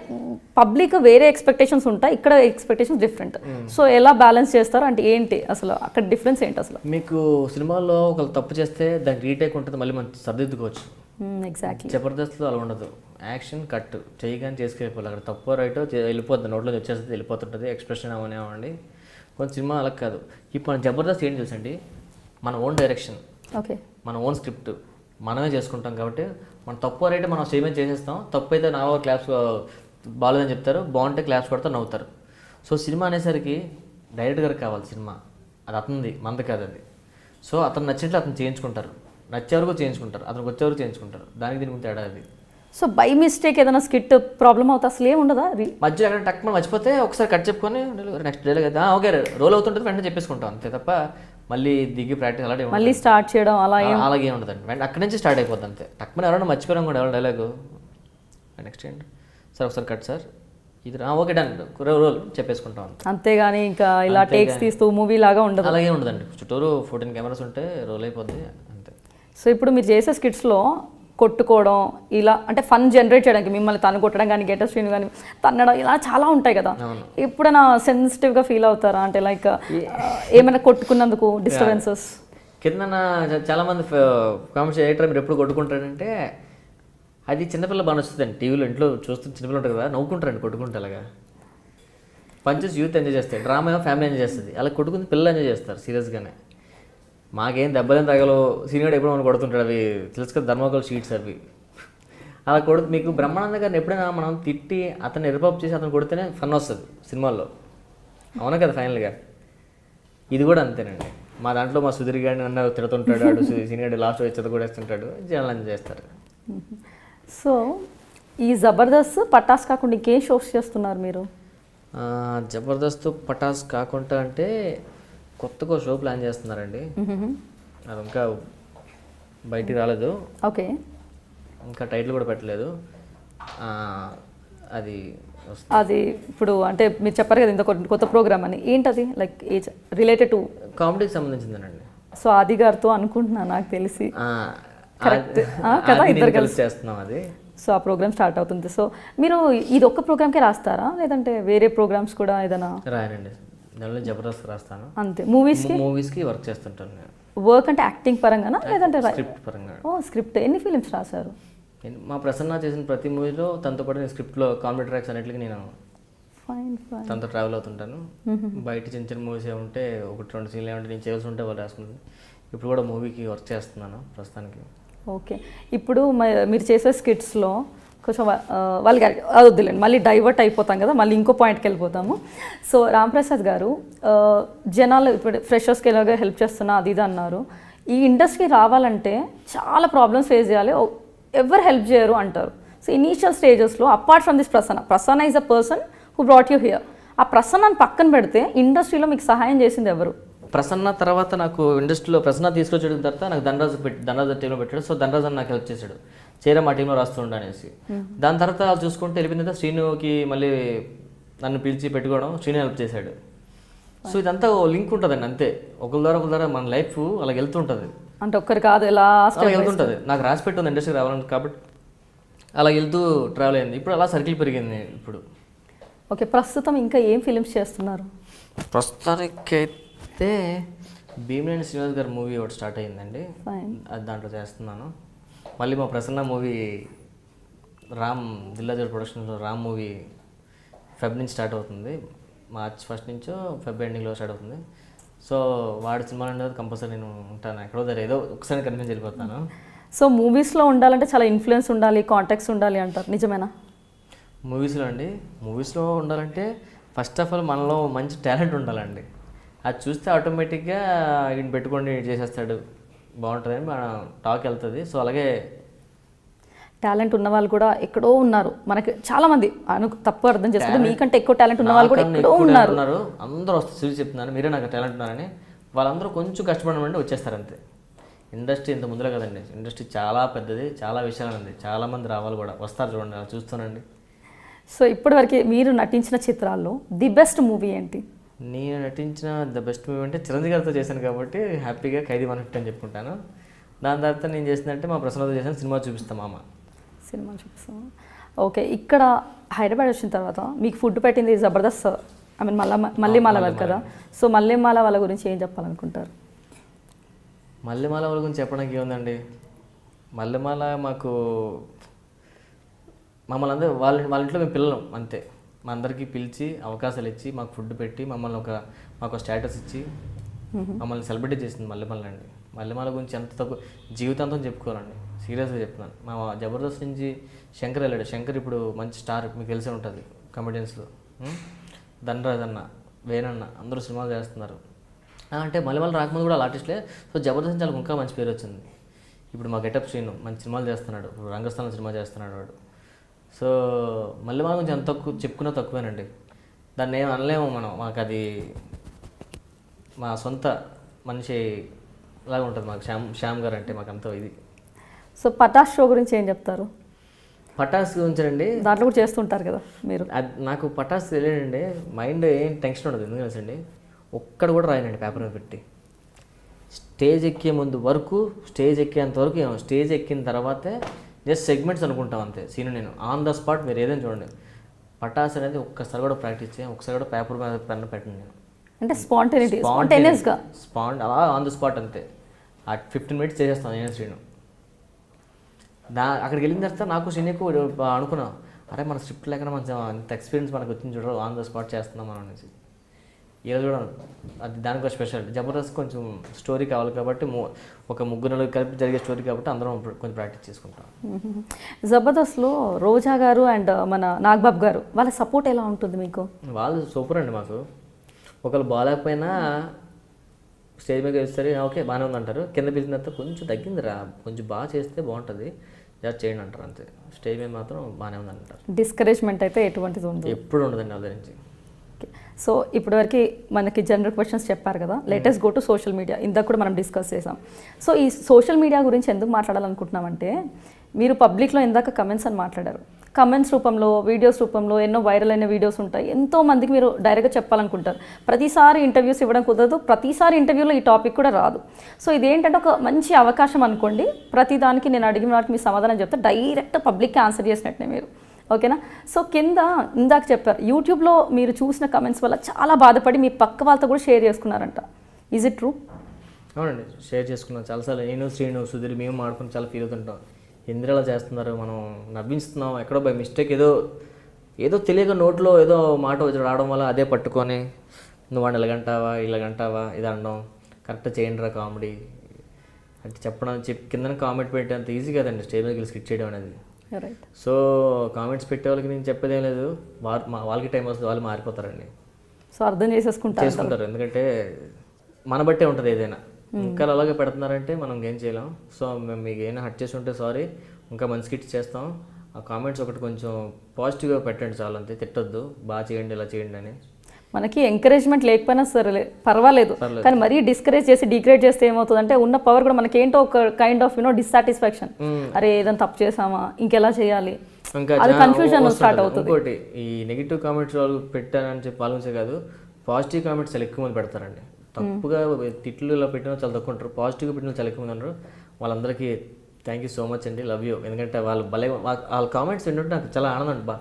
పబ్లిక్ వేరే ఎక్స్పెక్టేషన్స్ ఉంటాయి, ఇక్కడ ఎక్స్పెక్టేషన్స్ డిఫరెంట్. సో ఎలా బ్యాలెన్స్ చేస్తారు అంటే ఏంటి అసలు అక్కడ డిఫరెన్స్ ఏంటి అసలు? మీకు సినిమాల్లో ఒకళ్ళు తప్పు చేస్తే దానికి రీటేక్ ఉంటుంది, మళ్ళీ మనం సర్దిద్దుకోవచ్చు. ఎగ్జాక్ట్లీ. జబర్దస్త్లో అలా ఉండదు, యాక్షన్ కట్ చేయగానే చేసుకెళ్ళిపోవాలి. అక్కడ తప్పు రైటో వెళ్ళిపోతుంది, నోట్లో వచ్చేస్తుంది, వెళ్ళిపోతుంటుంది, ఎక్స్ప్రెషన్ అవనివ్వండి. కొంచెం సినిమా అలా కాదు. ఇప్పుడు మన జబర్దస్త్ ఏం తెలుసండి, మన ఓన్ డైరెక్షన్, ఓకే, మన ఓన్ స్క్రిప్ట్ మనమే చేసుకుంటాం కాబట్టి మన తప్పు రైట్ మనం సేమే చేసేస్తాం. తప్పు అయితే నా క్లాప్స్ బాగాలేదని చెప్తారు, బాగుంటే క్లాప్స్ కొడతా నవ్వుతారు. సో సినిమా అనేసరికి డైరెక్ట్ గారికి కావాలి సినిమా, అది అతనిది మనది కాదు అది. సో అతను నచ్చినట్లు అతను చేయించుకుంటారు, నచ్చే వరకు చేయించుకుంటారు, అతనికి వచ్చే వరకు చేయించుకుంటారు. దానికి దీనికి తేడా అది. సో బై మిస్టేక్ ఏదైనా స్కిట్ ప్రాబ్లమ్ అవుతా అసలు ఏమి ఉండదా? మధ్యలో ఎక్కడ టక్ మర్చిపోతే ఒకసారి కట్ చెప్పుకొని నెక్స్ట్ డైలాగ్ అయితే ఓకే రోల్ అవుతుంటుంది, వెంటనే చెప్పేసుకుంటాం అంతే తప్ప మళ్ళీ దిగి ప్రాక్టీస్ అలాగే మళ్ళీ స్టార్ట్ చేయడం అలాగే ఉండదండి. వెంటనే అక్కడి నుంచి స్టార్ట్ అయిపోద్ది అంతే. టక్మని ఎవరైనా మర్చిపోయాం కూడా ఎవరు డైలాగు నెక్స్ట్ ఏంటి సార్ ఒకసారి కట్ సార్ ఇది ఓకే డన్ రోల్ చెప్పేసుకుంటాం అంతేగాని ఇంకా ఇలా టేక్స్ తీస్తూ మూవీ లాగా ఉండదు. అలాగే ఉండదండి, చుట్టూరు 14 కెమెరాస్ ఉంటే రోల్ అయిపోద్ది అంతే. సో ఇప్పుడు మీరు చేసే స్కిట్స్లో కొట్టుకోవడం ఇలా అంటే ఫన్ జనరేట్ చేయడానికి మిమ్మల్ని తను కొట్టడం కానీ గెటప్ సీన్ కానీ తన్నడం ఇలా చాలా ఉంటాయి కదా, ఎప్పుడైనా సెన్సిటివ్గా ఫీల్ అవుతారా? అంటే లైక్ ఏమైనా కొట్టుకున్నందుకు డిస్టర్బెన్సెస్ కింద చాలామంది కామెంట్స్ చేయటం మీరు ఎప్పుడు కొట్టుకుంటారంటే అది చిన్నపిల్ల బాగా నచ్చుతుందండి. టీవీలో ఇంట్లో చూస్తూ చిన్నపిల్ల ఉంటుంది కదా, నవ్వుకుంటారండి కొట్టుకుంటే. అలాగా పంచెస్ యూత్ ఎంజాయ్ చేస్తాయి, డ్రామా ఏమో ఫ్యామిలీ ఎంజాయ్ చేస్తుంది. అలా కొట్టుకుని పిల్లలు ఎంజాయ్ చేస్తారు సీరియస్గానే. మాకేం దెబ్బలేం తగలో, సీనియర్ ఎప్పుడు మనం కొడుతుంటాడు, అవి తెలుసు కదా ధర్మకోల్ షీట్స్ అవి. అలా మీకు బ్రహ్మానంద గారిని ఎప్పుడైనా మనం తిట్టి అతను ఎరుపాపు చేసి అతను కొడితేనే ఫన్ వస్తుంది సినిమాల్లో, అవునా కదా? ఫైనల్గా ఇది కూడా అంతేనండి. మా దాంట్లో మా సుధీర్ గారిని అన్న తిడుతుంటాడు, అడు సీనియర్ లాస్ట్ వచ్చేది కూడా వేస్తుంటాడు, జనాలు ఎంజాయ్ చేస్తారు. సో ఈ జబర్దస్త్ పటాస్ కాకుండా ఇంకేం షోస్ చేస్తున్నారు మీరు? జబర్దస్త్ పటాస్ కాకుండా అంటే కొత్తగా షో ప్లాన్ చేస్తున్నారండి, అది ఇంకా బయటికి రాలేదు. ఓకే, ఇంకా టైటిల్ కూడా పెట్టలేదు. అది ఇప్పుడు అంటే మీరు చెప్పారు కదా ఇంత కొత్త ప్రోగ్రామ్ అని, ఏంటది లైక్ రిలేటెడ్ టు కామెడీకి సంబంధించిందేనండి. సో ఆది గారితో అనుకుంటున్నాను నాకు తెలిసి కరెక్ట్ కదా, ఇద్దరు కలిసి చేస్తున్నాం అది. సో ఆ ప్రోగ్రామ్ స్టార్ట్ అవుతుంది. సో మీరు ఇది ఒక్క ప్రోగ్రామ్కే రాస్తారా లేదంటే వేరే ప్రోగ్రామ్స్ కూడా ఏదైనా? రాయనండి, దానిలో జబర్దస్త్ రాస్తాను అంతే. మూవీస్కి వర్క్ చేస్తుంటాను నేను. వర్క్ అంటే యాక్టింగ్ పరంగానా లేదంటే స్క్రిప్ట్ పరంగా? ఓ స్క్రిప్ట్. ఎన్ని ఫిలిమ్స్ రాశారు? మా ప్రసన్న చేసిన ప్రతి మూవీలో తనతో పాటు నేను స్క్రిప్ట్లో కామెడీ ట్రాక్స్ అన్నిటికీ నేను తనతో ట్రావెల్ అవుతుంటాను. బయట చిన్న చిన్న మూవీస్ ఏముంటే 1-2 సీన్లు ఏమంటే నేను చేయాల్సి ఉంటే వాళ్ళు రాసుకుంటాను. ఇప్పుడు కూడా మూవీకి వర్క్ చేస్తున్నాను ప్రస్తుతానికి. ఓకే, ఇప్పుడు మీరు చేసే స్కిట్స్లో కొంచెం వాళ్ళకి అది వద్దులేండి, మళ్ళీ డైవర్ట్ అయిపోతాం కదా, మళ్ళీ ఇంకో పాయింట్కి వెళ్ళిపోతాము. సో రాంప్రసాద్ గారు జనాలు ఇప్పుడు ఫ్రెషర్స్కి ఎలాగో హెల్ప్ చేస్తున్నా అది ఇది అన్నారు. ఈ ఇండస్ట్రీ రావాలంటే చాలా ప్రాబ్లమ్స్ ఫేస్ చేయాలి, ఎవరు హెల్ప్ చేయరు అంటారు. సో ఇనీషియల్ స్టేజెస్లో apart from this Prasanna is a person who brought you here. ఆ ప్రసన్నని పక్కన పెడితే ఇండస్ట్రీలో మీకు సహాయం చేసింది ఎవరు? ప్రసన్న తర్వాత నాకు ఇండస్ట్రీలో ప్రసన్న తీసుకొచ్చిన తర్వాత నాకు ధనరాజు టీంలో పెట్టాడు. సో ధనరాజు అని నాకు హెల్ప్ చేశాడు, చేరా మా టీంలో రాస్తుండ అనేసి. దాని తర్వాత చూసుకుంటే వెళ్ళిపోయిన తర్వాత శ్రీనుకి మళ్ళీ నన్ను పిలిచి పెట్టుకోవడం, శ్రీను హెల్ప్ చేశాడు. సో ఇదంతా లింక్ ఉంటుందండి అంతే, ఒకరి ద్వారా మన లైఫ్ అలా వెళ్తుంటుంది. అంటే ఒక్కరు కాదు, ఎలా వెళ్తుంటుంది. నాకు రాసి పెట్టుంది ఇండస్ట్రీకి రావాలని, కాబట్టి అలా వెళ్తూ ట్రావెల్ అయింది. ఇప్పుడు అలా సర్కిల్ పెరిగింది ఇప్పుడు. ఓకే, ప్రస్తుతం ఇంకా ఏం ఫిలిమ్స్ చేస్తున్నారు? ప్రస్తుతానికైతే భీమినేని శ్రీనివాస్ గారి మూవీ ఒకటి స్టార్ట్ అయ్యిందండి, అది దాంట్లో చేస్తున్నాను. మళ్ళీ మా ప్రసన్న మూవీ దిల్లాజర్ ప్రొడక్షన్లో రామ్ మూవీ ఫెబ్ నుంచి స్టార్ట్ అవుతుంది, మార్చ్ 1 నుంచో ఫెబ్ ఎండింగ్లో స్టార్ట్ అవుతుంది. సో వాడి సినిమాలు అనేది కంపల్సరీ నేను ఉంటాను, ఎక్కడో దగ్గర ఏదో ఒకసారి కనిపించి వెళ్ళిపోతాను. సో మూవీస్లో ఉండాలంటే చాలా ఇన్ఫ్లుయెన్స్ ఉండాలి, కాంటాక్ట్స్ ఉండాలి అంటారు, నిజమేనా? మూవీస్లో ఉండాలంటే ఫస్ట్ ఆఫ్ ఆల్ మనలో మంచి టాలెంట్ ఉండాలండి. అది చూస్తే ఆటోమేటిక్గా ఈయన పెట్టుకొని చేసేస్తాడు బాగుంటుందని మన టాక్ వెళ్తుంది. సో అలాగే టాలెంట్ ఉన్న వాళ్ళు కూడా ఎక్కడో ఉన్నారు, మనకి చాలా మంది తప్పు అర్థం చేసుకుంటే మీకంటే ఎక్కువ టాలెంట్ ఉన్న వాళ్ళు కూడా ఎక్కడో ఉన్నారు. అందరూ వస్తే చూసి చెప్తున్నాను మీరే నాకు టాలెంట్ ఉన్నారని, వాళ్ళందరూ కొంచెం కష్టపడమంటే వచ్చేస్తారు అంతే. ఇండస్ట్రీ ఇంత ముందులే కదండి, ఇండస్ట్రీ చాలా పెద్దది, చాలా విషయాలు ఉంది, చాలా మంది రావాలి కూడా, వస్తారు చూడండి, అలా చూస్తానండి. సో ఇప్పటివరకు మీరు నటించిన చిత్రాల్లో ది బెస్ట్ మూవీ ఏంటి? నేను నటించిన ద బెస్ట్ మూవీ అంటే చిరంజీవి గారితో చేశాను కాబట్టి హ్యాపీగా ఖైదీ 150 అని చెప్పుకుంటాను. దాని తర్వాత నేను చేసిందంటే మా ప్రసన్నతో చేసిన సినిమా చూపిస్తాం మామ. సినిమా చూపిస్తాం. ఓకే, ఇక్కడ హైదరాబాద్ వచ్చిన తర్వాత మీకు ఫుడ్ పెట్టింది జబర్దస్త్, ఐ మీన్ మల్లెమాల వాళ్ళు కదా. సో మల్లెమాల వాళ్ళ గురించి ఏం చెప్పాలనుకుంటారు? మల్లెమాల వాళ్ళ గురించి చెప్పడానికి ఏముందండి, మల్లెమాల మాకు మమ్మల్ని అందరూ వాళ్ళ ఇంట్లో మేము పిల్లలం అంతే. మా అందరికీ పిలిచి అవకాశాలు ఇచ్చి మాకు ఫుడ్ పెట్టి మమ్మల్ని మాకు స్టేటస్ ఇచ్చి మమ్మల్ని సెలబ్రేట్ చేసింది మల్లెమాల అండి. మల్లెమాల గురించి ఎంత తక్కువ జీవితాంతం చెప్పుకోవాలండి, సీరియస్గా చెప్తున్నాను. మా జబర్దస్త్ నుంచి శంకర్ వెళ్ళాడు. శంకర్ ఇప్పుడు మంచి స్టార్, మీకు తెలిసే ఉంటుంది కమెడియన్స్లో. ధనరాజ్ అన్న, వేణన్న అందరూ సినిమాలు చేస్తున్నారు. అంటే మల్లెమాల రాకముందు కూడా ఆర్టిస్ట్లే. సో జబర్దస్త్ చాలా ఇంకా మంచి పేరు వచ్చింది. ఇప్పుడు మా గెటప్ శ్రీను మంచి సినిమాలు చేస్తున్నాడు, రంగస్థలం సినిమా చేస్తున్నాడు వాడు. సో మల్లెమాల గురించి ఎంత తక్కువ చెప్పుకున్నా తక్కువేనండి. దాన్ని ఏం అనలేము మనం, మాకు అది మా సొంత మనిషి లాగా ఉంటుంది మాకు. శ్యామ్ గారు అంటే మాకు అంత ఇది. సో పటాస్ షో గురించి ఏం చెప్తారు? పటాస్ గురించి అండి, దాంట్లో కూడా చేస్తుంటారు కదా మీరు. అది నాకు పటాస్ తెలియడండి, మైండ్ ఏం టెన్షన్ ఉండదు. ఎందుకు తెలుసండి, ఒక్కడ కూడా రాయనండి పేపర్ మీద పెట్టి. స్టేజ్ ఎక్కే ముందు వరకు, స్టేజ్ ఎక్కేంత వరకు ఏమో, స్టేజ్ ఎక్కిన తర్వాతే జస్ట్ సెగ్మెంట్స్ అనుకుంటాం అంతే. సీన్ నేను ఆన్ ద స్పాట్, మీరు ఏదైనా చూడండి. పటాస్ అనేది ఒక్కసారి కూడా ప్రాక్టీస్ చేయాలి, ఒకసారి కూడా పేపర్ మీద పెన్ పెట్టండి నేను. అంటే స్పాంటేనియస్గా అలా ఆన్ ద స్పాట్ అంతే. ఆ 15 minutes చేసేస్తాను నేను శ్రీను. అక్కడికి వెళ్ళిన తర్వాత నాకు శ్రీనికు అనుకున్నాం, అరే మన స్క్రిప్ట్ లేకుండా మంచి అంత ఎక్స్పీరియన్స్ మనకు వచ్చింది చూడరు, ఆన్ ద స్పాట్ చేస్తున్నాం మనం అనేసి. ఈరోజు కూడా అది దానికి స్పెషల్. జబర్దస్త్ కొంచెం స్టోరీ కావాలి కాబట్టి, ఒక ముగ్గురు కలిపి జరిగే స్టోరీ కాబట్టి అందరం కొంచెం ప్రాక్టీస్ చేసుకుంటాం. జబర్దస్త్లో రోజా గారు అండ్ మన నాగబాబు గారు వాళ్ళ సపోర్ట్ ఎలా ఉంటుంది మీకు? వాళ్ళు సూపర్ అండి. మాకు ఒకళ్ళు బాగాలేకపోయినా స్టేజ్ మీద వేస్తారు, ఓకే బాగానే ఉందంటారు. కింద పిలిచిన తర్వాత కొంచెం తగ్గిందిరా, కొంచెం బాగా చేస్తే బాగుంటుంది, జస్ట్ చేయండి అంటారు అంతే. స్టేజ్ మీద మాత్రం బాగానే ఉందంటారు. డిస్కరేజ్మెంట్ అయితే ఎటువంటిది ఉంది? ఎప్పుడు ఉండదండి వాళ్ళ గురించి. సో ఇప్పటివరకు మనకి జనరల్ క్వశ్చన్స్ చెప్పారు కదా, latest go to social media. ఇందాక కూడా మనం డిస్కస్ చేసాం. సో ఈ సోషల్ మీడియా గురించి ఎందుకు మాట్లాడాలనుకుంటున్నామంటే, మీరు పబ్లిక్లో ఇందాక కమెంట్స్ అని మాట్లాడారు. కమెంట్స్ రూపంలో, వీడియోస్ రూపంలో ఎన్నో వైరల్ అయిన వీడియోస్ ఉంటాయి. ఎంతో మందికి మీరు డైరెక్ట్గా చెప్పాలనుకుంటారు. ప్రతిసారి ఇంటర్వ్యూస్ ఇవ్వడం కుదరదు, ప్రతిసారి ఇంటర్వ్యూలో ఈ టాపిక్ కూడా రాదు. సో ఇదేంటంటే ఒక మంచి అవకాశం అనుకోండి. ప్రతి దానికి నేను అడిగిన వాటికి మీ సమాధానం చెప్తే డైరెక్ట్ పబ్లిక్కి ఆన్సర్ చేసినట్టే మీరు, ఓకేనా? సో కింద ఇందాక చెప్పారు, యూట్యూబ్లో మీరు చూసిన కమెంట్స్ వల్ల చాలా బాధపడి మీ పక్క వాళ్ళతో కూడా షేర్ చేసుకున్నారంట. Is it true? అవునండి, షేర్ చేసుకున్నాం చాలాసార్లు. నేను, శ్రీను, సుధీర్ మేము ఆడుకుని చాలా ఫీల్ అవుతుంటాం. ఎందుకు చేస్తున్నారు, మనం నవ్విస్తున్నాం, ఎక్కడో బై మిస్టేక్ ఏదో తెలియక నోట్లో ఏదో మాట వచ్చి రావడం వల్ల అదే పట్టుకొని నువ్వు వాడిని ఇలాగంటావా ఇది అనడం, కరెక్ట్ చేయండిరా కామెడీ అంటే చెప్పడం, కింద కామెంట్ పెట్టే అంత ఈజీ కదండి స్టేజ్ మీద స్కిట్ చేయడం అనేది. సో కామెంట్స్ పెట్టే వాళ్ళకి నేను చెప్పేదేం లేదు, వాళ్ళకి టైం వస్తుంది, వాళ్ళు మారిపోతారండి. సో అర్థం చేసుకుంటారు, ఎందుకంటే మన బట్టే ఉంటుంది ఏదైనా. ఇంకా అలాగే పెడుతున్నారంటే మనం ఏం చేయలేం. సో మేము మీకు ఏమైనా హర్ట్ చేసి ఉంటే సారీ, ఇంకా మంచి స్కిట్స్ చేస్తాం. ఆ కామెంట్స్ ఒకటి కొంచెం పాజిటివ్గా పెట్టండి చాలు అంతే, తిట్టొద్దు, బాగా చేయండి ఇలా చేయండి అని. మనకి ఎంకరేజ్మెంట్ లేకపోయినా సరే పర్వాలేదు, కానీ మరీ డిస్కరేజ్ చేసి డిగ్రేడ్ చేస్తే ఏమవుతుందంటే ఉన్న పవర్ కూడా మనకి ఏంటో ఒక కైండ్ ఆఫ్ డిస్సాటిస్ఫాక్షన్, అరే ఏదైనా తప్పు చేసామా, ఇంకెలా చేయాలి, అది కన్ఫ్యూజన్ స్టార్ట్ అవుతుంది. ఇంకోటి, ఈ నెగిటివ్ కామెంట్స్ వాళ్ళు పెట్టారని చెప్పి ఆలోచించే కాదు, పాజిటివ్ కామెంట్స్ చాలా ఎక్కువ మంది పెడతారండి. తప్పుగా తిట్లు ఇలా పెట్టిన చాలా తక్కువ ఉంటారు, పాజిటివ్గా పెట్టిన చాలా ఎక్కువ మంది ఉంటారు. వాళ్ళందరికీ థ్యాంక్ యూ సో మచ్ అండి, లవ్ యూ. ఎందుకంటే వాళ్ళు భలే వాళ్ళ కామెంట్స్ వింటుంటే నాకు చాలా ఆనందం.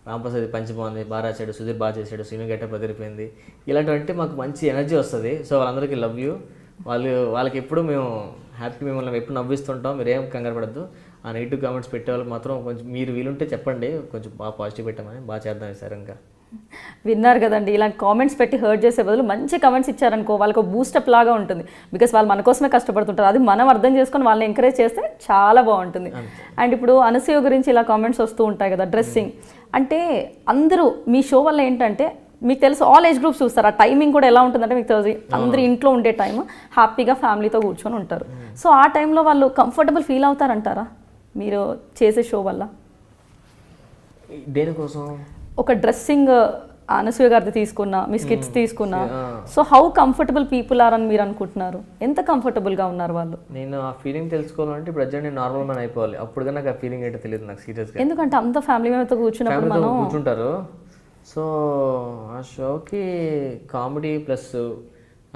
రాంప్రసాద్ పంచి బాగుంది, బాగా రాశాడు, సుధీర్ బాగా చేశాడు, సీను గెటప్ అదిరిపోయింది, ఇలాంటివంటే మాకు మంచి ఎనర్జీ వస్తుంది. సో వాళ్ళందరికీ లవ్ యూ. వాళ్ళకి ఎప్పుడు మేము హ్యాపీ, మిమ్మల్ని ఎప్పుడు నవ్విస్తుంటాం, మీరు ఏం కంగారు పడద్దు. ఆ నెగిటివ్ కామెంట్స్ పెట్టే వాళ్ళకి మాత్రం కొంచెం మీరు వీలుంటే చెప్పండి, కొంచెం బాగా పాజిటివ్ పెట్టామని, బాగా చేద్దాం సార్. ఇంకా విన్నారు కదండి, ఇలాంటి కామెంట్స్ పెట్టి హర్ట్ చేసే బదులు మంచి కామెంట్స్ ఇచ్చారనుకో వాళ్ళకి బూస్టప్ లాగా ఉంటుంది. బికాస్ వాళ్ళు మన కోసమే కష్టపడుతుంటారు, అది మనం అర్థం చేసుకొని వాళ్ళని ఎంకరేజ్ చేస్తే చాలా బాగుంటుంది. అండ్ ఇప్పుడు అనసూయ గురించి ఇలా కామెంట్స్ వస్తూ ఉంటాయి కదా, డ్రెస్సింగ్ అంటే అందరూ మీ షో వల్ల ఏంటంటే మీకు తెలుసు ఆల్ ఏజ్ గ్రూప్స్ చూస్తారు, ఆ టైమింగ్ కూడా ఎలా ఉంటుందంటే మీకు తెలుసు అందరూ ఇంట్లో ఉండే టైం, హ్యాపీగా ఫ్యామిలీతో కూర్చొని ఉంటారు. సో ఆ టైంలో వాళ్ళు కంఫర్టబుల్ ఫీల్ అవుతారంటారా? మీరు చేసే షో వల్ల? దేనికోసం? ఒక డ్రెస్సింగ్ అనసూయ గారిది తీసుకున్నా, మీ స్కిట్స్ తీసుకున్నా, so how comfortable people are అని మీరు అనుకుంటున్నారు? ఎంత కంఫర్టబుల్గా ఉన్నారు వాళ్ళు? నేను ఆ ఫీలింగ్ తెలుసుకోవాలంటే ఇప్పుడు అర్జెంట్ నేను నార్మల్ మ్యాన్ అయిపోవాలి. అప్పుడు నాకు ఆ ఫీలింగ్ ఏంటో తెలియదు నాకు సీరియస్గా. ఎందుకంటే అంత ఫ్యామిలీ మెంబర్తో కూర్చున్నప్పుడు మనం కూర్చుంటారు. సో ఆ షోకి కామెడీ ప్లస్